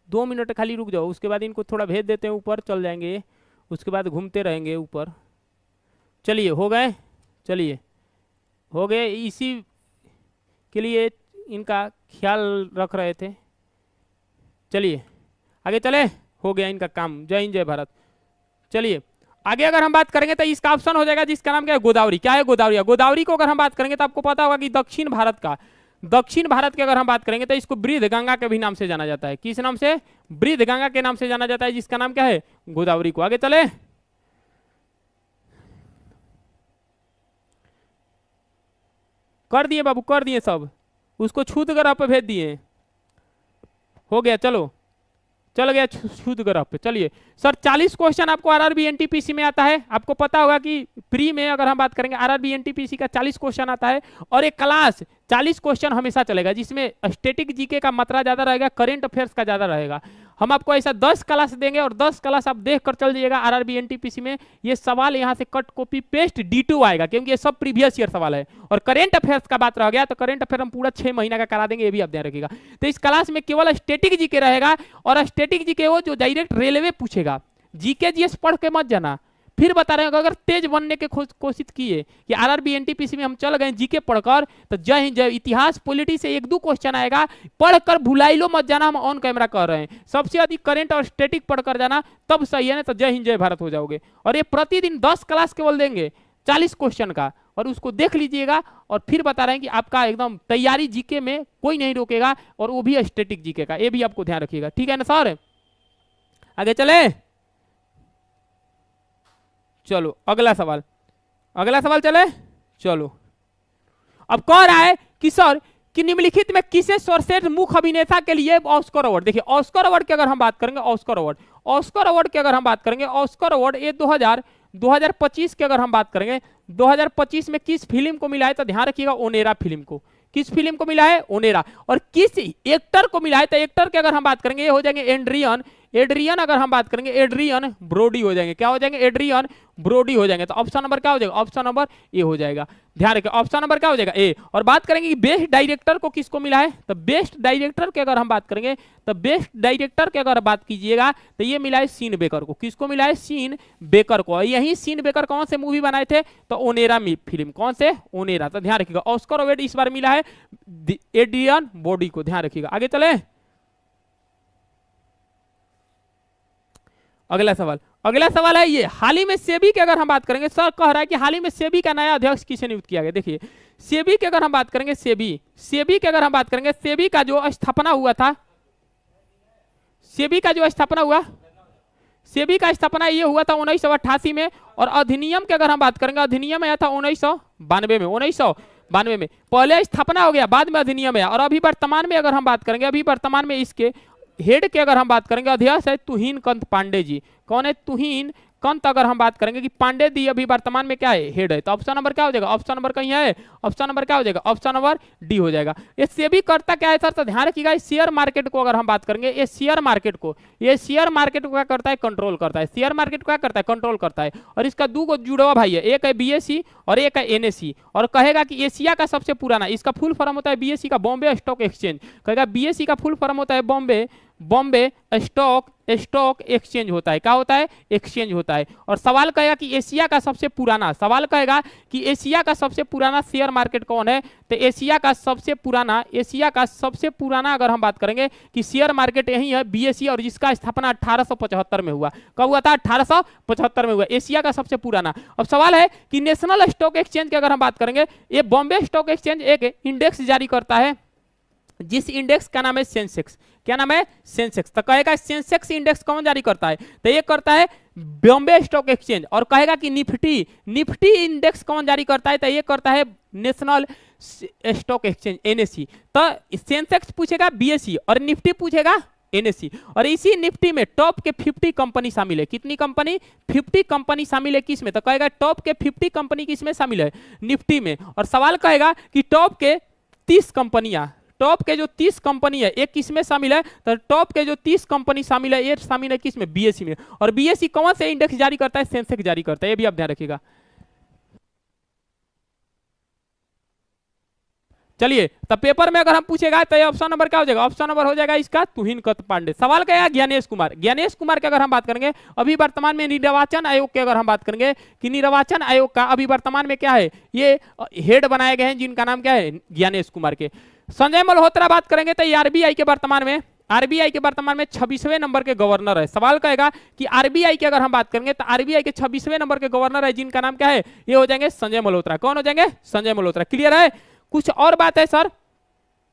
2 मिनट खाली रुक जाओ, उसके बाद इनको थोड़ा भेज देते हैं, ऊपर चल जाएंगे, उसके बाद घूमते रहेंगे ऊपर। चलिए हो गए, चलिए हो गए। इसी के लिए इनका ख्याल रख रहे थे। चलिए आगे चले, हो गया इनका काम। जय हिंद जय भारत। चलिए आगे अगर हम बात करेंगे तो इसका ऑप्शन हो जाएगा जिसका नाम क्या है? गोदावरी। क्या है? गोदावरी। गोदावरी को अगर हम बात करेंगे तो आपको पता होगा कि दक्षिण भारत का दक्षिण भारत की अगर हम बात करेंगे तो इसको बृहद गंगा के भी नाम से जाना जाता है। किस नाम से? बृहद गंगा के नाम से जाना जाता है, जिसका नाम क्या है? गोदावरी को। आगे चले, कर दिए बाबू, कर दिए सब, उसको छूत ग्रह पे भेज दिए, हो गया। चलो चल गया छूत ग्रह पे। चलिए सर, 40 क्वेश्चन आपको आरआरबी एनटीपीसी में आता है। आपको पता होगा कि प्री में अगर हम बात करेंगे आरआरबी एनटीपीसी का 40 क्वेश्चन आता है, और एक क्लास 40 क्वेश्चन हमेशा चलेगा, जिसमें स्टैटिक जीके का मात्रा ज्यादा रहेगा, करंट अफेयर्स का ज्यादा रहेगा। हम आपको ऐसा 10 क्लास देंगे और 10 क्लास आप देख कर चल जाइएगा आरआरबी एनटीपीसी में। ये सवाल यहाँ से कट कॉपी पेस्ट D2 आएगा, क्योंकि ये सब प्रीवियस ईयर सवाल है। और करंट अफेयर्स का बात रह गया तो करंट अफेयर हम पूरा 6 महीना का करा देंगे, ये भी आप ध्यान रखिएगा। तो इस क्लास में केवल स्टैटिक जीके रहेगा, और स्टैटिक जीके वो जो डायरेक्ट रेलवे पूछेगा। जीके जीएस पढ़ के मत जाना। फिर बता रहे हैं, अगर तेज बनने की कोशिश किए कि आरआरबी एनटीपीसी में हम चल गए जीके पढ़कर, तो जय हिंद जय, इतिहास पॉलिटी से 1-2 क्वेश्चन आएगा, पढ़कर भुलाई लो मत जाना, हम ऑन कैमरा कर रहे हैं। सबसे अधिक करंट और स्टैटिक पढ़कर जाना, तब सही है ना, तो जय हिंद जय भारत हो जाओगे। और ये प्रतिदिन 10 क्लास केवल देंगे 40 क्वेश्चन का, और उसको देख लीजिएगा। और फिर बता रहे हैं कि आपका एकदम तैयारी जीके में कोई नहीं रोकेगा, और वो भी स्टैटिक जीके का, ये भी आपको ध्यान रखिएगा। ठीक है ना सर? आगे चले, चलो अगला सवाल, अगला सवाल चले। चलो अब कह रहा है कि सर कि निम्नलिखित में किसे सर्वश्रेष्ठ मुख्य अभिनेता के लिए ऑस्कर अवार्ड, देखिए ऑस्कर अवार्ड की अगर हम बात करेंगे, ऑस्कर अवार्ड की अगर हम बात करेंगे, ऑस्कर अवार्ड ये 2025 की अगर हम बात करेंगे, 2025 में किस फिल्म को मिला है? तो ध्यान रखिएगा, ओनेरा फिल्म को। किस फिल्म को मिला है? ओनेरा। और किस एक्टर को मिला है? तो एक्टर की अगर हम बात करेंगे, ये हो जाएंगे एड्रियन अगर हम बात करेंगे एड्रियन ब्रोडी हो जाएंगे। क्या हो जाएंगे? एड्रियन ब्रोडी हो जाएंगे। तो ऑप्शन नंबर क्या हो जाएगा? ऑप्शन नंबर ए हो जाएगा। ध्यान रखिए, ऑप्शन नंबर क्या हो जाएगा? ए। और बात करेंगे कि बेस्ट डायरेक्टर को किसको मिला है? तो बेस्ट डायरेक्टर की अगर हम बात करेंगे, तो बेस्ट डायरेक्टर की अगर बात कीजिएगा तो ये मिला है सीन बेकर को। किसको मिला है? सीन बेकर को। यही सीन बेकर कौन से मूवी बनाए थे? तो ओनेरा फिल्म। कौन से? ओनेरा। तो ध्यान रखिएगा, ऑस्कर अवार्ड इस बार मिला है एड्रियन ब्रोडी को। ध्यान रखिएगा। आगे चले, अगला सवाल है ये, हाल ही में सेबी की अगर हम बात करेंगे, सर कह रहा है कि हाल ही में सेबी का नया अध्यक्ष किसे नियुक्त किया गया? देखिए सेबी की अगर हम बात करेंगे, सेबी की अगर हम बात करेंगे, सेबी का जो स्थापना हुआ था, सेबी का स्थापना ये हुआ था 1988 में। और अधिनियम की अगर हम बात करेंगे, अधिनियम आया था 1992 में। पहले स्थापना हो गया, बाद में अधिनियम आया। और अभी वर्तमान में अगर हम बात करेंगे, अभी वर्तमान में इसके हेड की अगर हम बात करेंगे, अध्यक्ष है तुहिन कंत पांडे जी। कौन है? तुहिन कंत। अगर हम बात करेंगे कि पांडे जी अभी वर्तमान में क्या है? हेड है। तो ऑप्शन नंबर क्या हो जाएगा? ऑप्शन नंबर कहीं है, ऑप्शन नंबर क्या हो जाएगा? ऑप्शन नंबर डी हो जाएगा। ये सेबी करता क्या है सर? तो ध्यान रखिएगा, शेयर मार्केट को अगर हम बात करेंगे, ये शेयर मार्केट को क्या करता है? कंट्रोल करता है। शेयर मार्केट को क्या करता है? कंट्रोल करता है। और इसका 2 जुड़वा भाई है, एक है बीएसई और एक है एनएसई। और कहेगा कि एशिया का सबसे पुराना, इसका फुल फॉर्म होता है बीएसई का बॉम्बे स्टॉक एक्सचेंज। कहेगा बीएसई का फुल फॉर्म होता है बॉम्बे स्टॉक एक्सचेंज होता है। क्या होता है? एक्सचेंज होता है। और सवाल कहेगा कि एशिया का सबसे पुराना शेयर मार्केट कौन है? तो एशिया का सबसे पुराना अगर हम बात करेंगे कि शेयर मार्केट यही है, बीएसई, और जिसका स्थापना 1875 में हुआ। कब हुआ था? 1875 में हुआ, एशिया का सबसे पुराना। अब सवाल है कि नेशनल स्टॉक एक्सचेंज की अगर हम बात करेंगे, ये बॉम्बे स्टॉक एक्सचेंज एक इंडेक्स जारी करता है, जिस इंडेक्स का नाम है सेंसेक्स। क्या नाम है? सेंसेक्स। तो कहेगा सेंसेक्स इंडेक्स कौन जारी करता है? तो ये करता है बॉम्बे स्टॉक एक्सचेंज। और कहेगा कि निफ्टी इंडेक्स कौन जारी करता है? तो ये करता है नेशनल स्टॉक एक्सचेंज, एनएसई। तो सेंसेक्स पूछेगा बीएसई और निफ्टी पूछेगा एनएसई। और इसी निफ्टी में टॉप के 50 कंपनी शामिल है। कितनी कंपनी? 50 कंपनी शामिल है। किस में? तो कहेगा टॉप के 50 कंपनी किस में शामिल है? निफ्टी में। और सवाल कहेगा कि टॉप के 30 कंपनियां, टॉप के जो 30 कंपनी है एक किस में शामिल है? तो टॉप के जो 30 कंपनी शामिल है ये शामिल है किस में? बीएसई में। और बीएसई कौन से इंडेक्स जारी करता है? सेंसेक्स जारी करता है। ये भी आप ध्यान रखिएगा। चलिए, तो पेपर में अगर हम पूछेगा तो ये ऑप्शन नंबर क्या हो जाएगा? ऑप्शन नंबर हो जाएगा इसका तुहिन कंत पांडे। सवाल क्या है? ज्ञानेश कुमार की अगर हम बात करेंगे, अभी वर्तमान में निर्वाचन आयोग की अगर हम बात करेंगे कि निर्वाचन आयोग का अभी वर्तमान में क्या है? ये हेड बनाए गए हैं, जिनका नाम क्या है? ज्ञानेश कुमार के। संजय मल्होत्रा बात करेंगे तो आरबीआई के वर्तमान में 26वें नंबर के गवर्नर है। सवाल कहेगा कि आरबीआई की अगर हम बात करेंगे तो आरबीआई के 26वें नंबर के गवर्नर है, जिनका नाम क्या है? ये हो जाएंगे संजय मल्होत्रा। कौन हो जाएंगे? संजय मल्होत्रा। क्लियर है? कुछ और बात है सर?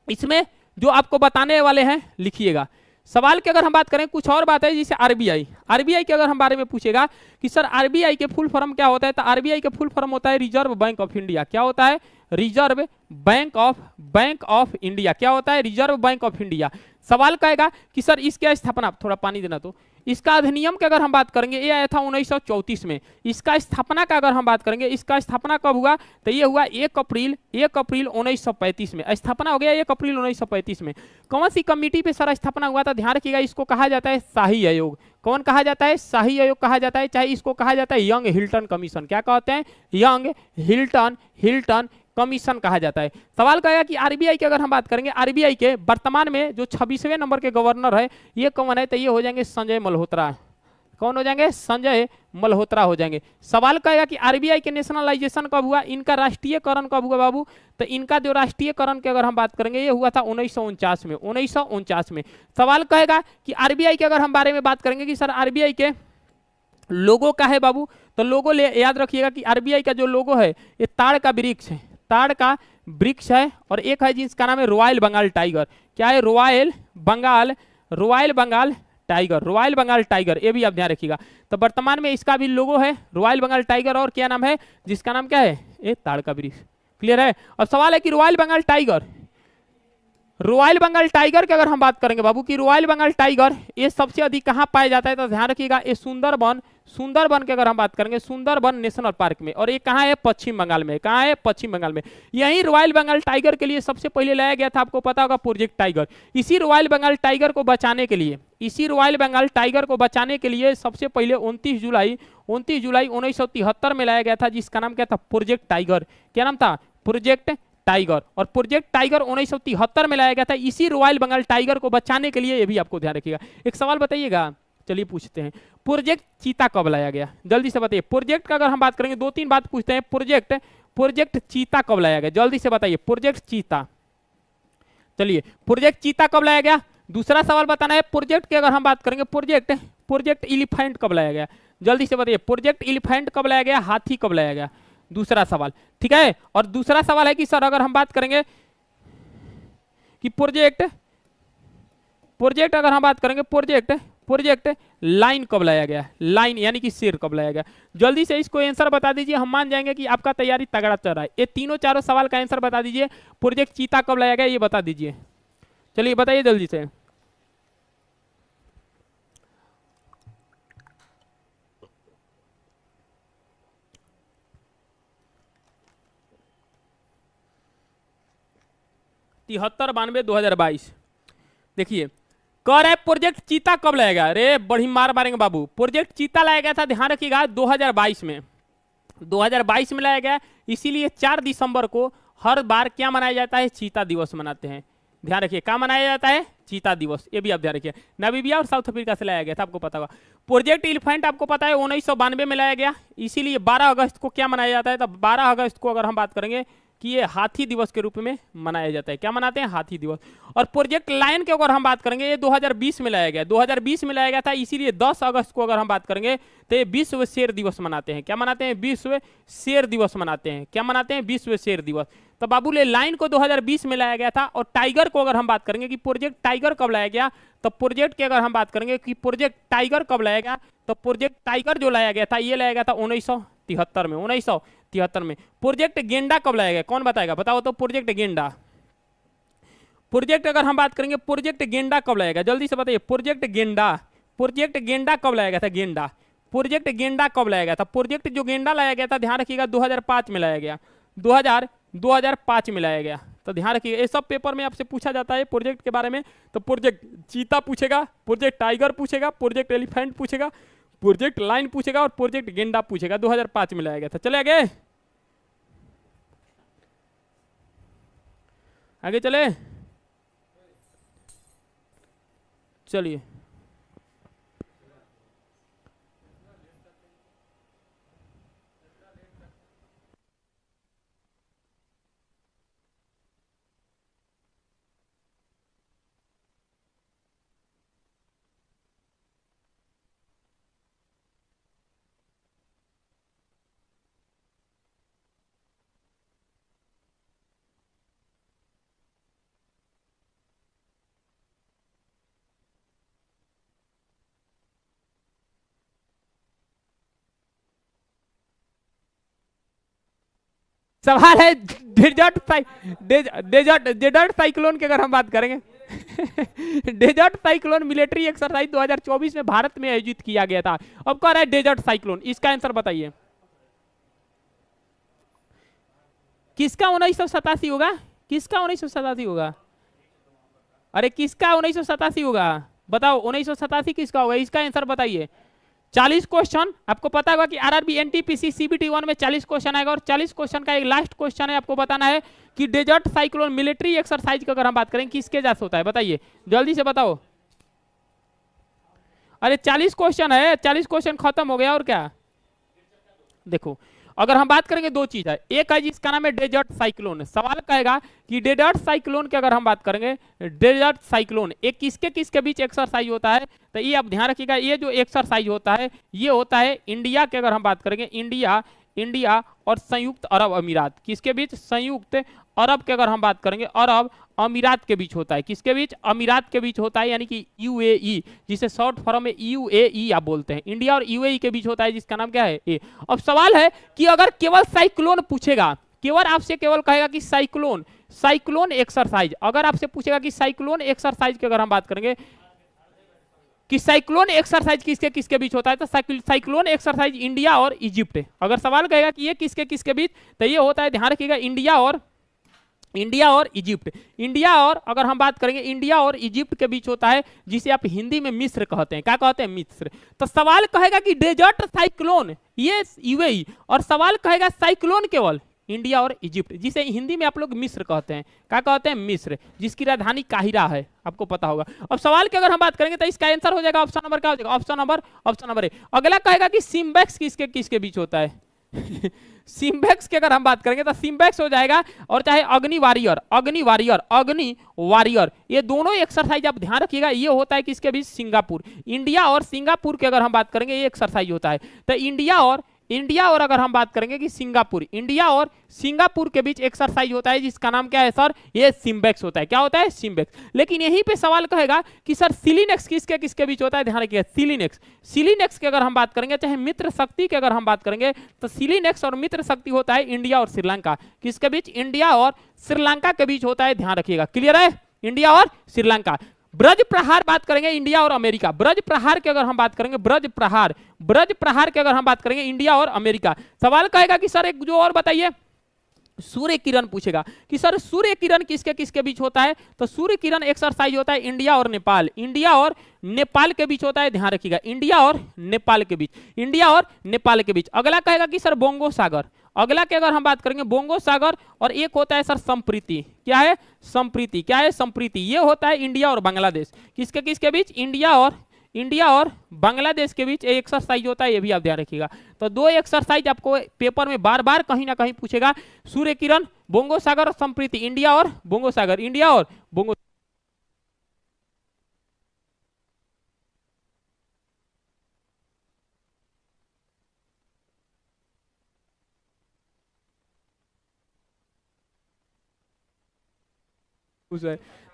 इसमें जो आपको बताने वाले हैं लिखिएगा। सवाल की अगर हम बात करें, कुछ और बात है जैसे आरबीआई, आरबीआई के अगर हम बारे में पूछेगा कि सर आरबीआई के फुल फॉर्म क्या होता है, तो आरबीआई के फुल फॉर्म होता है रिजर्व बैंक ऑफ इंडिया। क्या होता है? Reserve bank of India. क्या होता है? Reserve bank of India. सवाल कहेगा कि सर इसकी स्थापना, थोड़ा पानी देना, तो इसका अधिनियम की अगर हम बात करेंगे ये आया था 1934 में। इसका स्थापना का अगर हम बात करेंगे, इसका स्थापना कब हुआ, तो ये हुआ 1 अप्रैल 1935 में। स्थापना हो गया 1 अप्रैल 1935 में। कौन सी कमेटी पे सर स्थापना हुआ था, ध्यान रखिएगा, इसको कहा जाता है शाही आयोग। कौन कहा जाता है? शाही आयोग कहा जाता है, चाहे इसको कहा जाता है यंग हिल्टन कमीशन। क्या कहते हैं? यंग हिल्टन कमीशन कहा जाता है। सवाल कहेगा कि आरबीआई की अगर हम बात करेंगे, आरबीआई के वर्तमान में जो 26वें नंबर के गवर्नर है ये कौन है, तो ये हो जाएंगे संजय मल्होत्रा। कौन हो जाएंगे? संजय मल्होत्रा हो जाएंगे। सवाल कहेगा कि आरबीआई के नेशनलाइजेशन कब हुआ, इनका राष्ट्रीयकरण कब हुआ बाबू, तो इनका जो राष्ट्रीयकरण की अगर हम बात करेंगे ये हुआ था 1949 में। 1949 में। सवाल कहेगा कि आरबीआई के अगर हम बारे में बात करेंगे कि सर आरबीआई के लोगो का है बाबू, तो लोगो ले याद रखिएगा कि आरबीआई का जो लोगो है ये ताड़ का वृक्ष है, ताड़ का वृक्ष है। और एक है जिसका नाम है रॉयल बंगाल टाइगर। क्या है? Royal Bengal tiger, royal Bengal tiger, ये भी आप ध्यान रखिएगा। तो वर्तमान में इसका भी लोगो है रॉयल बंगाल टाइगर, और क्या नाम है जिसका नाम क्या है? ये ताड़ का वृक्ष। क्लियर है? अब सवाल है कि रॉयल बंगाल टाइगर की अगर हम बात करेंगे बाबू कि रॉयल बंगाल टाइगर ये सबसे अधिक कहां पाया जाता है, तो ध्यान रखिएगा ये सुंदरबन की अगर हम बात करेंगे सुंदरबन नेशनल पार्क में। और ये कहां है? पश्चिम बंगाल में। कहां है? पश्चिम बंगाल में। यही रॉयल बंगाल टाइगर के लिए सबसे पहले लाया गया था, आपको पता होगा, प्रोजेक्ट टाइगर। इसी रॉयल बंगाल टाइगर को बचाने के लिए सबसे पहले 29 जुलाई 1973 में लाया गया था, जिसका नाम क्या था? Project tiger. क्या नाम था? Project tiger. और प्रोजेक्ट टाइगर 1973 में लाया गया था इसी रॉयल बंगाल टाइगर को बचाने के लिए, ये भी आपको ध्यान रखिएगा। एक सवाल बताइएगा, चलिए पूछते हैं, प्रोजेक्ट चीता कब लाया गया? जल्दी से बताइए। प्रोजेक्ट का अगर हम बात करेंगे, 2-3 बात पूछते हैं। प्रोजेक्ट चीता कब लाया गया? जल्दी से बताइए। प्रोजेक्ट चीता, चलिए प्रोजेक्ट चीता कब लाया गया? दूसरा सवाल बताना है। प्रोजेक्ट की अगर हम बात करेंगे, प्रोजेक्ट एलिफेंट कब लाया गया? जल्दी से बताइए। प्रोजेक्ट एलिफेंट कब लाया गया? हाथी कब लाया गया? दूसरा सवाल, ठीक है। और दूसरा सवाल है कि सर अगर हम बात करेंगे कि प्रोजेक्ट अगर हम बात करेंगे, प्रोजेक्ट लाइन कब लाया गया? लाइन यानी कि शेर कब लाया गया? जल्दी से इसको आंसर बता दीजिए, हम मान जाएंगे कि आपका तैयारी तगड़ा चल रहा है। ये तीनों चारों सवाल का आंसर बता दीजिए। प्रोजेक्ट चीता कब लाया गया ये बता दीजिए, चलिए बताइए जल्दी से। तिहत्तर 92 2022। देखिए कह रहा है प्रोजेक्ट चीता कब लाया गया? अरे बड़ी मार मारेंगे बाबू। प्रोजेक्ट चीता लाया गया था, ध्यान रखिएगा, 2022 में। 2022 में लाया गया, इसीलिए 4 दिसंबर को हर बार क्या मनाया जाता है? चीता दिवस मनाते हैं। ध्यान रखिए, क्या मनाया जाता है? चीता दिवस। ये भी आप ध्यान रखिए। नामीबिया और साउथ अफ्रीका से लाया गया था, आपको पता होगा। प्रोजेक्ट एलिफेंट आपको पता है 1992 में लाया गया, इसीलिए 12 अगस्त को क्या मनाया जाता है? तो 12 अगस्त को अगर हम बात करेंगे कि ये हाथी दिवस के रूप में मनाया जाता है। क्या मनाते हैं? हाथी दिवस। और प्रोजेक्ट लायन की अगर हम बात करेंगे, ये 2020 में लाया गया, 2020 में लाया गया था, इसीलिए 10 अगस्त को अगर हम बात करेंगे तो ये विश्व शेर दिवस मनाते हैं। क्या मनाते हैं? विश्व शेर दिवस मनाते हैं। क्या मनाते हैं? विश्व शेर दिवस। तो बाबूले लाइन को 2020 में लाया गया था। और टाइगर को अगर हम बात करेंगे कि प्रोजेक्ट टाइगर कब लाया गया, तो प्रोजेक्ट की अगर हम बात करेंगे कि प्रोजेक्ट टाइगर कब लाया गया, तो प्रोजेक्ट टाइगर जो लाया गया था ये लाया गया था 1973 में। 1973 में। प्रोजेक्ट गेंडा कब लाया गया? कौन बताएगा? बताओ तो। प्रोजेक्ट गेंडा, प्रोजेक्ट अगर हम बात करेंगे, प्रोजेक्ट गेंडा कब लाया गया? जल्दी से बताइए। प्रोजेक्ट गेंडा कब लाया गया था? गेंडा, प्रोजेक्ट गेंडा कब लाया गया था? प्रोजेक्ट जो गेंडा लाया गया था, ध्यान रखिएगा, 2005 में लाया गया। 2005 में लाया गया। तो ध्यान रखिएगा, ये सब पेपर में आपसे पूछा जाता है प्रोजेक्ट के बारे में। तो प्रोजेक्ट चीता पूछेगा, प्रोजेक्ट टाइगर पूछेगा, प्रोजेक्ट एलिफेंट पूछेगा, प्रोजेक्ट लाइन पूछेगा और प्रोजेक्ट गेंडा पूछेगा। 2005 में लाया गया था। चले आगे चले, चलिए। सवाल है डेजर्ट डेजर्ट साइक्लोन की अगर हम बात करेंगे डेजर्ट साइक्लोन मिलिट्री एक्सरसाइज 2024 में भारत में आयोजित किया गया था। अब कह रहा है डेजर्ट साइक्लोन, इसका आंसर बताइए किसका 1987 होगा, किसका 1987 होगा? अरे किसका 1987 होगा बताओ, 1987 किसका होगा, इसका आंसर बताइए। 40 क्वेश्चन आपको पता होगा कि आरआरबी एनटीपीसी सीबीटी 1 में 40 क्वेश्चन आएगा और 40 क्वेश्चन का एक लास्ट क्वेश्चन है, आपको बताना है कि डेजर्ट साइक्लोन मिलिट्री एक्सरसाइज की अगर हम बात करें किसके जैसे होता है, बताइए जल्दी से बताओ। अरे 40 क्वेश्चन है, 40 क्वेश्चन खत्म हो गया और क्या। देखो अगर हम बात करेंगे दो चीज है, एक है जिसका नाम है डेजर्ट साइक्लोन। सवाल कहेगा कि डेजर्ट साइक्लोन की अगर हम बात करेंगे, डेजर्ट साइक्लोन एक किसके किसके बीच एक्सरसाइज होता है, तो ये आप ध्यान रखिएगा, ये जो एक्सरसाइज होता है ये होता है इंडिया के अगर हम बात करेंगे, इंडिया और संयुक्त अरब अमीरात, किसके बीच, संयुक्त अरब के अगर हम बात करेंगे अरब अमीरात के बीच होता है, किसके बीच, अमीरात के बीच होता है, यानी कि यूएई, जिसे शॉर्ट फॉर्म में यूएई आप बोलते हैं, इंडिया और यूएई के बीच होता है जिसका नाम क्या है ए। अब सवाल है कि अगर केवल साइक्लोन पूछेगा, केवल आपसे केवल कहेगा कि साइक्लोन एक्सरसाइज, अगर आपसे पूछेगा कि साइक्लोन एक्सरसाइज की अगर हम बात करेंगे कि साइक्लोन एक्सरसाइज किसके किसके बीच होता है, तो साइक्लोन एक्सरसाइज इंडिया और इजिप्ट। अगर सवाल कहेगा कि ये किसके किसके बीच, तो ये होता है, ध्यान रखिएगा, इंडिया और इजिप्ट। इंडिया और अगर हम बात करेंगे इंडिया और इजिप्ट के बीच होता है, जिसे आप हिंदी में मिस्र कहते हैं, क्या कहते हैं, मिस्र। तो सवाल कहेगा कि डेजर्ट साइक्लोन ये यूएई, और सवाल कहेगा साइक्लोन केवल इंडिया और इजिप्ट, जिसे हिंदी में आप लोग मिस्र कहते हैं, क्या कहते हैं, मिस्र, जिसकी राजधानी काहिरा है, आपको पता होगा। अब सवाल की अगर हम बात करेंगे तो इसका आंसर हो जाएगा ऑप्शन नंबर, क्या हो जाएगा, ऑप्शन नंबर ए। अगला कहेगा कि सिम्बेक्स किसके किसके बीच होता है सिम्बेक्स की अगर हम बात करेंगे तो सिम्बेक्स हो जाएगा, और चाहे अग्नि वारियर, ये दोनों एक्सरसाइज आप ध्यान रखिएगा, ये होता है किसके बीच, सिंगापुर, इंडिया और सिंगापुर की अगर हम बात करेंगे ये एक्सरसाइज होता है। तो इंडिया और अगर हम बात करेंगे कि सिंगापुर, इंडिया और सिंगापुर के बीच एक्सरसाइज होता है जिसका नाम क्या है सर, ये सिम्बेक्स होता है, क्या होता है, सिम्बेक्स। लेकिन यहीं पे सवाल कहेगा कि सर सिलिनेक्स किसके किसके बीच होता है, ध्यान रखिए, सिलिनेक्स की अगर हम बात करेंगे, चाहे मित्र शक्ति की अगर हम बात करेंगे, तो सिलिनेक्स और मित्र शक्ति होता है इंडिया और श्रीलंका, किसके बीच, इंडिया और श्रीलंका के बीच होता है, ध्यान रखिएगा, क्लियर है, इंडिया और श्रीलंका। ब्रज प्रहार बात करेंगे इंडिया और अमेरिका, ब्रज प्रहार की अगर हम बात करेंगे, ब्रज प्रहार की अगर हम बात करेंगे इंडिया और अमेरिका। सवाल कहेगा कि सर एक जो और बताइए, सूर्य किरण पूछेगा कि सर सूर्य किरण किसके किसके बीच होता है, तो सूर्य किरण एक्सरसाइज होता है इंडिया और नेपाल के बीच होता है, ध्यान रखिएगा, इंडिया और नेपाल के बीच। अगला कहेगा कि सर बोंगो सागर, अगला के अगर हम बात करेंगे बोंगो सागर, और एक होता है सर संप्रीति, क्या है, संप्रीति, ये होता है इंडिया और बांग्लादेश, किसके किसके बीच, इंडिया और बांग्लादेश के बीच एक्सरसाइज होता है, ये भी आप ध्यान रखिएगा। तो दो एक्सरसाइज आपको पेपर में बार बार कहीं ना कहीं पूछेगा, सूर्य किरण, बोंगो सागर और संप्रीति, इंडिया और बोंगो सागर,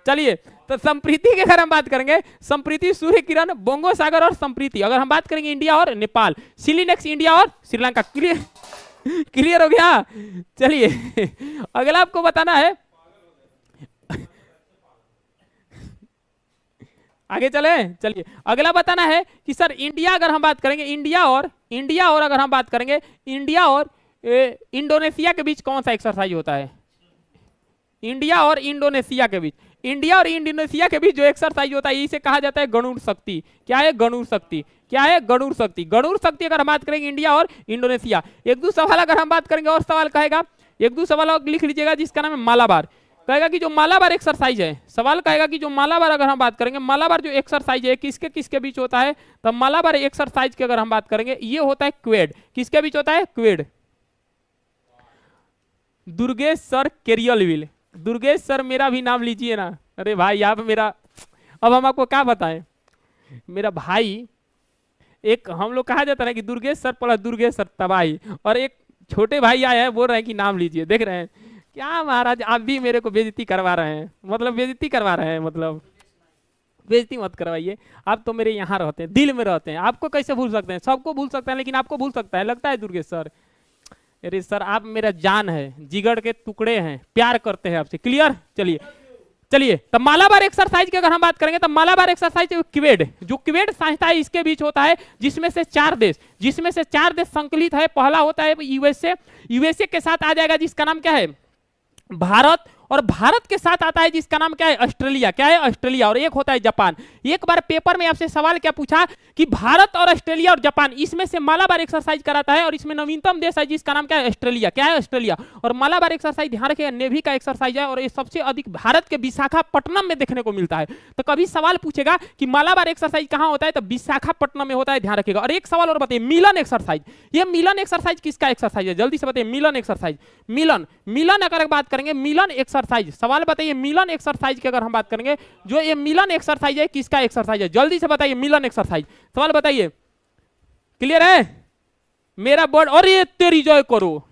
चलिए, तो संप्रीति की अगर हम बात करेंगे, संप्रीति, सूर्य किरण, बोंगो सागर और संप्रीति। अगर हम बात करेंगे इंडिया और नेपाल, सिलिनेक्स इंडिया और श्रीलंका, क्लियर हो गया। चलिए अगला आपको बताना है, आगे चलिए अगला बताना है कि सर इंडिया अगर हम बात करेंगे, इंडिया और अगर हम बात करेंगे इंडिया और इंडोनेशिया के बीच कौन सा एक्सरसाइज होता है, इंडिया और इंडोनेशिया के बीच जो एक्सरसाइज होता है इसे कहा जाता है गणुर शक्ति, क्या है, गणुर शक्ति। अगर हम बात करेंगे इंडिया और इंडोनेशिया। एक दो सवाल अगर हम बात करेंगे, और सवाल कहेगा, एक दो सवाल और लिख लीजिएगा, जिसका नाम है मालाबार। कहेगा कि जो मालाबार एक्सरसाइज है, सवाल कहेगा कि जो मालाबार अगर हम बात करेंगे, मालाबार जो एक्सरसाइज है किसके किसके बीच होता है, तो मालाबार एक्सरसाइज की अगर हम बात करेंगे ये होता है क्वेड, किसके बीच होता है, क्वेड। दुर्गेश सर केरियलविल, दुर्गेश सर मेरा भी नाम लीजिए ना, अरे भाई आप मेरा, अब हम आपको क्या बताएं, मेरा भाई, एक हम लोग कहा जाता है कि Durgesh sir plus Durgesh sir तबाही, और एक छोटे भाई आए हैं बोल रहे हैं कि नाम लीजिए, देख रहे हैं क्या महाराज, आप भी मेरे को बेइज्जती करवा रहे हैं, मतलब बेइज्जती मत करवाइए, आप तो मेरे यहाँ रहते हैं, दिल में रहते हैं, आपको कैसे भूल सकते हैं, सबको भूल सकते हैं लेकिन आपको भूल सकता है, लगता है दुर्गेश सर, अरे सर आप मेरा जान है, जिगर के टुकड़े हैं, प्यार करते हैं आपसे। क्लियर? चलिए चलिए, तब मालाबार एक्सरसाइज की अगर हम बात करेंगे, तब मालाबार एक्सरसाइज क्वेड, जो क्वेड संस्था है इसके बीच होता है, जिसमें से 4 देश संकलित है। पहला होता है यूएसए, यूएसए के साथ आ जाएगा जिसका नाम क्या है भारत, और भारत के साथ आता है जिसका नाम क्या है ऑस्ट्रेलिया। क्या है? ऑस्ट्रेलिया। और एक होता है जापान। एक बार पेपर में आपसे सवाल क्या पूछा कि भारत और ऑस्ट्रेलिया और जापान इसमें से मालाबार एक्सरसाइज कराता है, और इसमें नवीनतम देश है जिसका नाम क्या है ऑस्ट्रेलिया। क्या है? ऑस्ट्रेलिया। और मालाबार एक्सरसाइज ध्यान रखिएगा नेवी का एक्सरसाइज है, और ये सबसे अधिक भारत के विशाखापट्टनम में देखने को मिलता है। तो कभी सवाल पूछेगा कि मालाबार एक्सरसाइज कहां होता है, तो विशाखापट्टनम में होता है, ध्यान रखिएगा। और एक सवाल और बताइए, मिलन एक्सरसाइज, ये मिलन एक्सरसाइज किसका एक्सरसाइज है? जल्दी से बताइए, मिलन एक्सरसाइज। मिलन अगर बात करेंगे, मिलन एक्सरसाइज, सवाल बताइए मिलन एक्सरसाइज की अगर हम बात करेंगे, जो ये मिलन एक्सरसाइज है किसका एक्सरसाइज है? जल्दी से बताइए, मिलन एक्सरसाइज, सवाल बताइए। क्लियर है? मेरा बर्थ, और ये तेरी जय करो,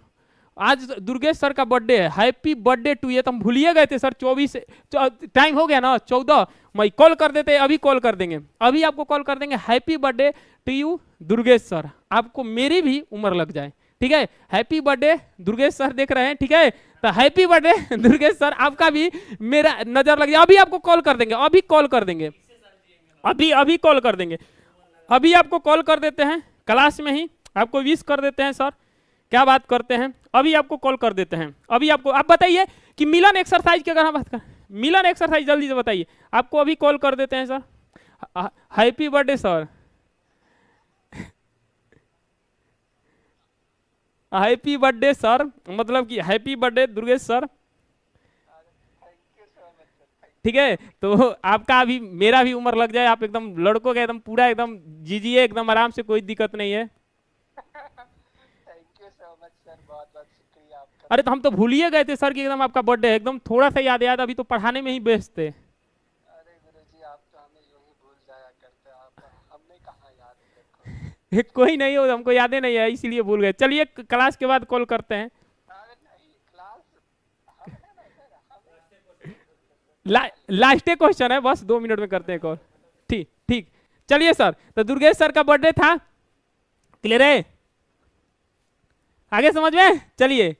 आज दुर्गेश सर का बर्थडे है, हैप्पी बर्थडे टू। ये तो हम भूलिए गए थे सर, 24 टाइम हो गया ना, 14 मई। कॉल कर देते, अभी कॉल कर देंगे, अभी आपको कॉल कर देंगे। Happy birthday to you Durgesh sir, आपको मेरी भी उम्र लग जाए, ठीक है? हैप्पी बर्थडे दुर्गेश सर देख रहे हैं, ठीक है? तो हैप्पी बर्थडे दुर्गेश सर, आपका भी मेरा नजर लग जाए। अभी आपको कॉल कर देंगे, अभी कॉल कर देंगे, अभी कॉल कर देंगे, अभी आपको कॉल कर देते हैं, क्लास में ही आपको विश कर देते हैं। सर क्या बात करते हैं, अभी आपको कॉल कर देते हैं। अभी आपको, आप बताइए कि मिलन एक्सरसाइज की अगर हम बात करें, मिलन एक्सरसाइज जल्दी से बताइए, आपको अभी कॉल कर देते हैं। Sir happy birthday sir, happy birthday sir, मतलब कि हैप्पी बर्थडे दुर्गेश सर, ठीक है? तो आपका भी मेरा भी उम्र लग जाए, आप एकदम लड़कों का एकदम पूरा एकदम जीजिए एकदम आराम से, कोई दिक्कत नहीं है। Thank you so much sir, बहुत बहुत शुक्रिया आपका। अरे तो हम तो भूलिए गए थे सर कि एकदम आपका बर्थडे है, एकदम थोड़ा सा याद, अभी तो पढ़ाने में ही व्यस्त थे। अरे गुरुजी आप तो हमें यूं ही भूल जाया करते, आप हमने कहाँ याद है, देखो। कोई नहीं हो, हमको यादें नहीं है इसीलिए भूल गए। चलिए क्लास के बाद कॉल करते हैं। अरे नहीं, क्लास हम है ना सर, लास्ट क्वेश्चन है, बस 2 मिनट में करते हैं कॉल। ठीक ठीक, चलिए सर, तो दुर्गेश सर का बर्थडे था, क्लियर है? आगे समझ में? चलिए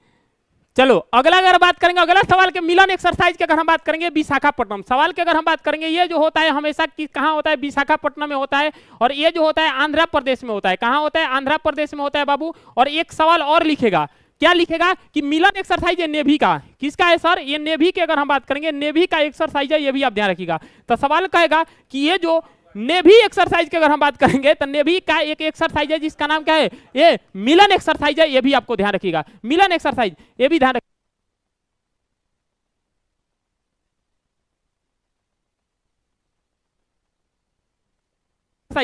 चलो अगला अगर बात करेंगे, अगला सवाल के मिलन एक्सरसाइज की अगर हम बात करेंगे, विशाखापट्टनम। सवाल की अगर हम बात करेंगे, ये जो होता है हमेशा कहाँ होता है? विशाखापट्टनम में होता है, और ये जो होता है आंध्र प्रदेश में होता है। कहाँ होता है? आंध्र प्रदेश में होता है बाबू। और एक सवाल और लिखेगा, क्या लिखेगा कि मिलन एक्सरसाइज है नेवी का। किसका है सर? ये नेवी की अगर हम बात करेंगे, नेवी का एक्सरसाइज है, ये भी आप ध्यान रखिएगा। तो सवाल कहेगा कि ये जो नेवी एक्सरसाइज की अगर हम बात करेंगे, तो नेवी का एक एक्सरसाइज है जिसका नाम क्या है? ये मिलन एक्सरसाइज है, ये भी आपको ध्यान रखिएगा। मिलन एक्सरसाइज, ये भी ध्यान रखिएगा।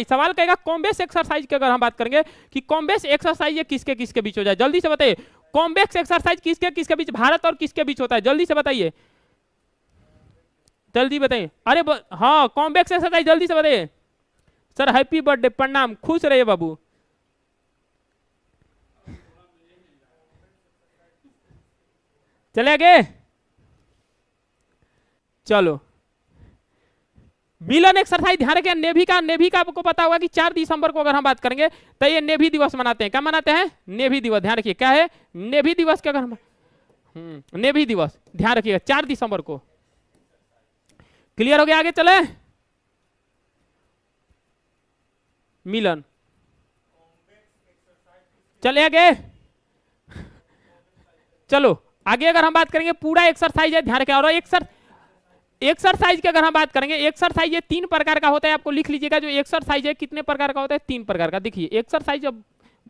सवाल कहेगा कॉम्बेक्स एक्सरसाइज की अगर हम बात करेंगे कि कॉम्बेक्स एक्सरसाइज ये किसके किसके बीच हो जाए? जल्दी से बताइए, कॉम्बेक्स एक्सरसाइज किसके किसके बीच, भारत और किसके बीच होता है? जल्दी से बताइए, जल्दी बताइए। अरे हाँ, कॉम्बेक्स एक्सरसाइज, जल्दी से बताइए। सर हैप्पी बर्थडे, प्रणाम, खुश रहिए बाबू। चले आगे, चलो मिलन एक्सरसाइज ध्यान रखिए। नेवी का आपको पता होगा कि 4 दिसंबर को अगर हम बात करेंगे तो ये नेवी दिवस मनाते हैं। क्या मनाते हैं? नेवी दिवस। ध्यान रखिए क्या है? नेवी दिवस के अगर हम नेवी दिवस ध्यान रखिएगा 4 दिसंबर को। क्लियर हो गया? आगे चले, मिलन, चले आगे, चलो आगे अगर हम बात करेंगे पूरा एक्सरसाइज है, ध्यान रखिए। और एक्सरसाइज की अगर हम बात करेंगे, एक्सरसाइज ये 3 प्रकार का होता है, आपको लिख लीजिएगा। जो एक्सरसाइज है कितने प्रकार का होता है? 3 प्रकार का। देखिए एक्सरसाइज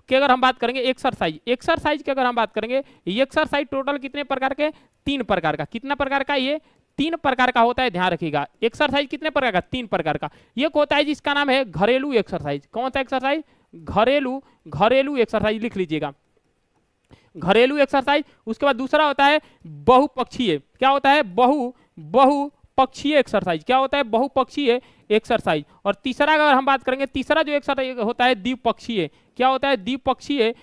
की अगर हम बात करेंगे, एक्सरसाइज की अगर हम बात करेंगे, एक्सरसाइज टोटल कितने प्रकार के? 3 प्रकार का। कितना प्रकार का? ये 3 प्रकार का होता है, ध्यान रखिएगा। एक्सरसाइज कितने प्रकार का? 3 प्रकार का। एक होता है जिसका नाम है घरेलू एक्सरसाइज। कौन सा एक्सरसाइज? घरेलू एक्सरसाइज, लिख लीजिएगा, घरेलू एक्सरसाइज। उसके बाद दूसरा होता है बहुपक्षीय। क्या होता है? बहुपक्षीय एक्सरसाइज। क्या होता है? बहुपक्षीय एक्सरसाइज। और तीसरा अगर हम बात करेंगे, तीसरा जो एक्सरसाइज होता है द्विपक्षीय। क्या होता है? द्विपक्षीय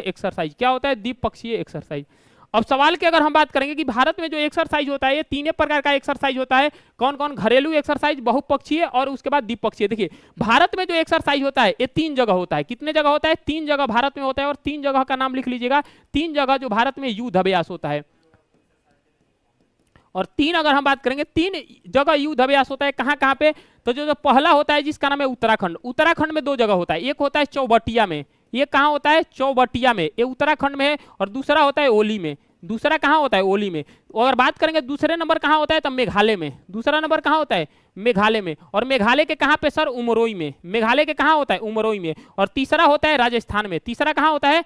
एक्सरसाइज। क्या होता है? द्विपक्षीय एक्सरसाइज। अब सवाल की अगर हम बात करेंगे कि भारत में जो एक्सरसाइज होता है ये तीन प्रकार का एक्सरसाइज होता है। कौन कौन? घरेलू एक्सरसाइज, बहुपक्षीय और उसके बाद द्विपक्षीय। देखिए भारत में जो एक्सरसाइज होता है ये 3 जगह होता है। कितने जगह होता है? 3 जगह भारत में होता है। और 3 जगह का नाम लिख लीजिएगा। 3 जगह जो भारत में युद्ध अभ्यास होता है। और 3 अगर हम बात करेंगे 3 जगह युद्ध अभ्यास होता है। कहां कहां पे? तो जो पहला होता है जिसका नाम है उत्तराखंड। उत्तराखंड में 2 जगह होता है। एक होता है चौबटिया में। ये कहां होता है? चौबटिया में, ये उत्तराखंड में है। और दूसरा होता है ओली में। दूसरा कहां होता है? ओली में। अगर बात करेंगे दूसरे नंबर कहां होता है तो मेघालय में। दूसरा नंबर कहां होता है? मेघालय में। और मेघालय के कहां पे सर? उमरोई में। मेघालय के कहां होता है? उमरोई में। और तीसरा होता है राजस्थान में। तीसरा कहां होता है?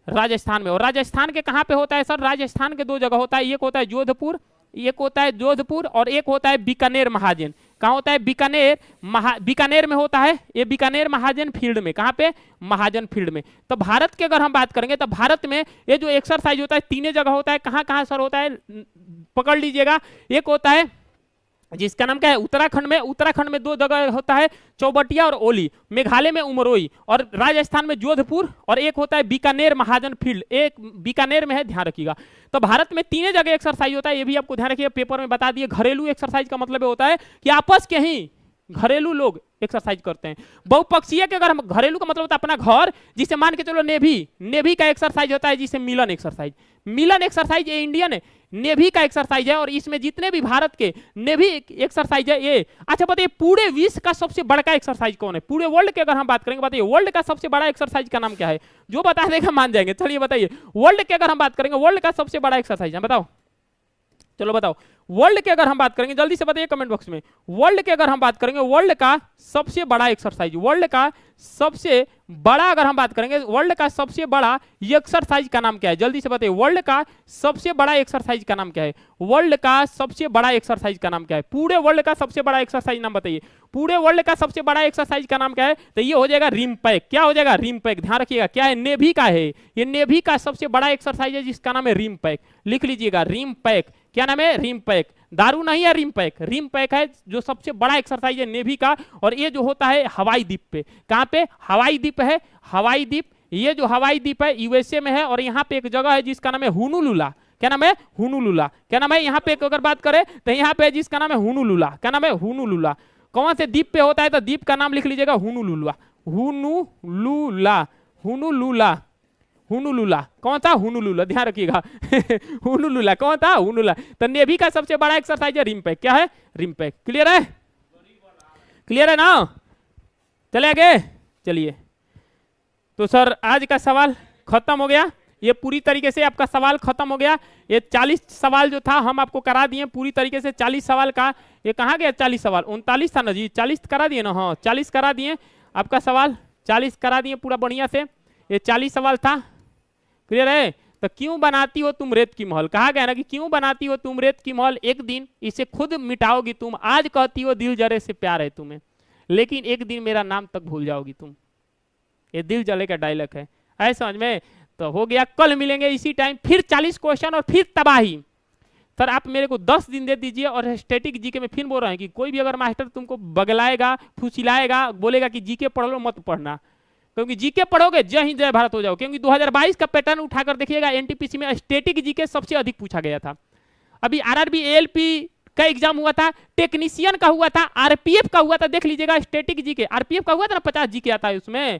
राजस्थान में। और राजस्थान के कहां पे होता है सर? राजस्थान के 2 जगह होता है। एक होता है जोधपुर, एक होता है जोधपुर, और एक होता है बीकानेर महाजन। कहाँ होता है? बीकानेर में होता है ये, बीकानेर महाजन फील्ड में। कहाँ पे? महाजन फील्ड में। तो भारत की अगर हम बात करेंगे तो भारत में ये जो एक्सरसाइज होता है 3 जगह होता है। कहाँ कहाँ सर होता है? पकड़ लीजिएगा। एक होता है जिसका नाम क्या है? उत्तराखंड में। उत्तराखंड में 2 जगह होता है, चौबटिया और ओली। मेघालय में उमरोई, और राजस्थान में जोधपुर, और एक होता है बीकानेर महाजन फील्ड, एक बीकानेर में है, ध्यान रखिएगा। तो भारत में 3 जगह एक्सरसाइज होता है, ये भी आपको ध्यान रखिए, पेपर में बता दिए। घरेलू एक्सरसाइज का मतलब होता है कि आपस के ही घरेलू लोग एक्सरसाइज करते हैं। बहुपक्षीय के अगर हम, घरेलू का मतलब होता है अपना घर, जिसे मान के चलो नेवी का एक्सरसाइज होता है, जिसे मिलन एक्सरसाइज। मिलन एक्सरसाइज ये इंडियन नेवी का एक्सरसाइज है, और इसमें जितने भी भारत के नेवी एक्सरसाइज है ये। अच्छा बताइए पूरे विश्व का सबसे बड़ा एक्सरसाइज कौन है? पूरे वर्ल्ड के अगर हम बात करेंगे, बताइए वर्ल्ड का सबसे बड़ा एक्सरसाइज का नाम क्या है? जो बता देगा मान जाएंगे। चलिए बताइए वर्ल्ड के अगर हम बात करेंगे, वर्ल्ड का सबसे बड़ा एक्सरसाइज है, बताओ। चलो बताओ वर्ल्ड के अगर हम बात करेंगे, जल्दी से बताइए कमेंट बॉक्स में। वर्ल्ड के अगर हम बात करेंगे, वर्ल्ड का सबसे बड़ा एक्सरसाइज, वर्ल्ड का सबसे बड़ा अगर हम बात करेंगे, वर्ल्ड का सबसे बड़ा एक्सरसाइज का नाम क्या है? जल्दी से बताइए वर्ल्ड का सबसे बड़ा एक्सरसाइज का नाम क्या है? वर्ल्ड का सबसे बड़ा एक्सरसाइज का नाम क्या है? पूरे वर्ल्ड का सबसे बड़ा एक्सरसाइज नाम बताइए। पूरे वर्ल्ड का सबसे बड़ा एक्सरसाइज का नाम क्या है? तो ये हो जाएगा रिम्पैक। क्या हो जाएगा? रिम्पैक। ध्यान रखिएगा क्या है? नेवी का है ये, नेवी का सबसे बड़ा एक्सरसाइज है जिसका नाम है रिम्पैक। लिख लीजिएगा रिम्पैक। क्या नाम है? रिम्पैक। दारू नहीं है रिम्पैक, रिम्पैक है जो सबसे बड़ा एक्सरसाइज है नेवी का। और ये जो होता है हवाई द्वीप पे। कहां पे? हवाई द्वीप है, हवाई द्वीप। ये जो हवाई द्वीप है यूएसए में है, और यहाँ पे एक जगह है जिसका नाम है हुनुलुला। क्या नाम है? हुनुलुला। क्या नाम है? यहाँ पे अगर बात करें तो यहाँ पे जिसका नाम है हुनुलुला। क्या नाम है? हुनुलुला। कौन से द्वीप पे होता है? तो द्वीप का नाम लिख लीजिएगा हुनुलुला। हुनुलुला, हुनुलुला, हुनुलुला। कौन था? हुनुलुला। ध्यान रखिएगा हुनुलुला कौन था? हुनुलुला। तो नेवी का सबसे बड़ा एक्सरसाइज है रिम्पैक। क्या है? रिम्पैक। क्लियर है? क्लियर है ना? चले आगे। चलिए तो सर आज का सवाल खत्म हो गया। ये पूरी तरीके से आपका सवाल खत्म हो गया। ये 40 सवाल जो था हम आपको करा दिए पूरी तरीके से। 40 सवाल का ये कहाँ गया? 40 सवाल 39 था ना जी? 40 करा दिए ना? हाँ 40 करा दिए आपका सवाल, 40 करा दिए पूरा बढ़िया से। ये 40 सवाल था। क्लियर है? तो क्यों बनाती हो तुम रेत की महल? कहा गया ना कि क्यों बनाती हो तुम रेत की महल, एक दिन इसे खुद मिटाओगी तुम। आज कहती हो दिल जरे से प्यार है तुम्हें, लेकिन एक दिन मेरा नाम तक भूल जाओगी तुम। ये दिल जले का डायलॉग है, ऐ समझ में? तो हो गया। कल मिलेंगे इसी टाइम, फिर 40 क्वेश्चन और फिर तबाही। सर आप मेरे को 10 दिन दे दीजिए। और स्टैटिक जीके में फिर बोल रहे हैं कि कोई भी अगर मास्टर तुमको बगलाएगा, फुसिलाएगा, बोलेगा कि जीके पढ़ लो, मत पढ़ना। क्योंकि जीके पढ़ोगे जय हिंद जय भारत हो जाओ। क्योंकि 2022 का पैटर्न उठाकर देखिएगा, एनटीपीसी में स्टैटिक जीके सबसे अधिक पूछा गया था। अभी आरआरबी एएलपी का एग्जाम हुआ था, टेक्नीशियन का हुआ था, आरपीएफ का हुआ था। देख लीजिएगा स्टैटिक जीके, आरपीएफ का हुआ था ना 50 जीके आता है उसमें।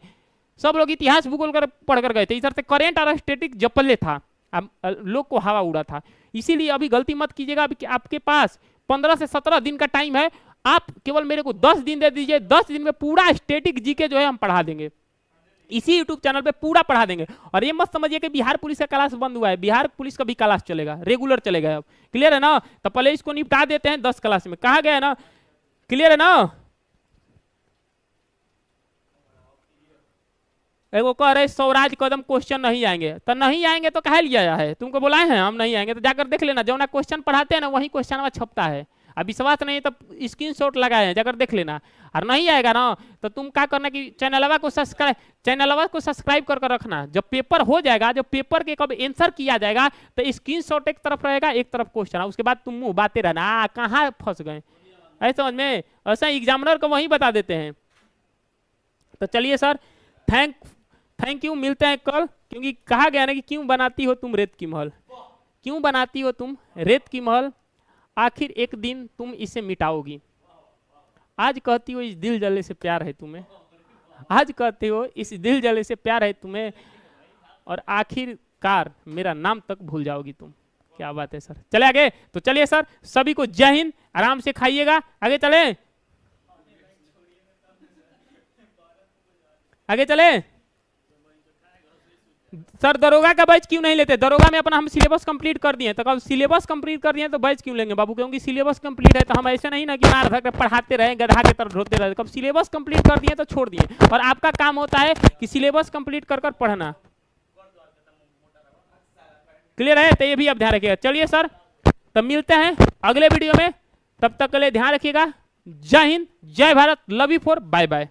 सब लोग इतिहास भूगोल कर पढ़कर गए थे। इधर से करेंट और स्टैटिक जपले था, लोग को हवा उड़ा था। इसीलिए अभी गलती मत कीजिएगा। अभी आपके पास 15 से 17 दिन का टाइम है। आप केवल मेरे को 10 दिन दे दीजिए। 10 दिन में पूरा स्टैटिक जीके जो है हम पढ़ा देंगे, इसी यूट्यूब चैनल पे पूरा पढ़ा देंगे। और ये मत समझिए कि बिहार पुलिस का क्लास बंद हुआ है, बिहार पुलिस का भी क्लास चलेगा, रेगुलर चलेगा अब। क्लियर है ना? तो पहले इसको निपटा देते हैं 10 क्लास में। कहा गया है ना? क्लियर है ना? एगो कह रहे स्वराज कदम क्वेश्चन नहीं आएंगे, तो नहीं आएंगे तो कहे लिया है? तुमको बुलाए हैं हम, नहीं आएंगे तो जाकर देख लेना। जो ना क्वेश्चन पढ़ाते हैं ना वही क्वेश्चन छपता है। अब विश्वास नहीं तो स्क्रीनशॉट लगाए हैं, जाकर देख लेना। और नहीं आएगा ना तो तुम क्या करना कि चैनलवा को सब्सक्राइब कर रखना। जब पेपर हो जाएगा, जब पेपर के कब आंसर किया जाएगा तो स्क्रीनशॉट एक तरफ रहेगा, एक तरफ क्वेश्चन। उसके बाद तुम मुंह बातें रहना कहाँ फंस गए, ऐसे समझ में? ऐसा एग्जामिनर को वही बता देते हैं। तो चलिए सर, थैंक यू। मिलते हैं कल। क्योंकि कहा गया ना कि क्यों बनाती हो तुम रेत की महल। क्यों बनाती हो तुम रेत की महल, आखिर एक दिन तुम इसे मिटाओगी। आज कहती हो इस दिल जले से प्यार है तुम्हें, आज कहते हो इस दिल जले से प्यार है तुम्हें, और आखिरकार मेरा नाम तक भूल जाओगी तुम। क्या बात है सर। चले आगे। तो चलिए सर, सभी को जय हिंद, आराम से खाइएगा, आगे चले, आगे चले। सर दरोगा का बैच क्यों नहीं लेते, दरोगा में अपना हम सिलेबस कंप्लीट कर दिए, तो कब सिलेबस कंप्लीट कर दिए तो बैच क्यों लेंगे बाबू, क्योंकि सिलेबस कंप्लीट है। तो हम ऐसे नहीं ना कि मार धर पढ़ाते रहे गधा के तरह ढोते रहे, कब सिलेबस कंप्लीट कर दिए तो छोड़ दिए। और आपका काम होता है कि सिलेबस कंप्लीट कर कर पढ़ना। क्लियर है, तो ये भी आप ध्यान रखिएगा। चलिए सर, तब मिलते हैं अगले वीडियो में, तब तक के लिए ध्यान रखिएगा। जय हिंद, जय Bharat, love you for, bye bye.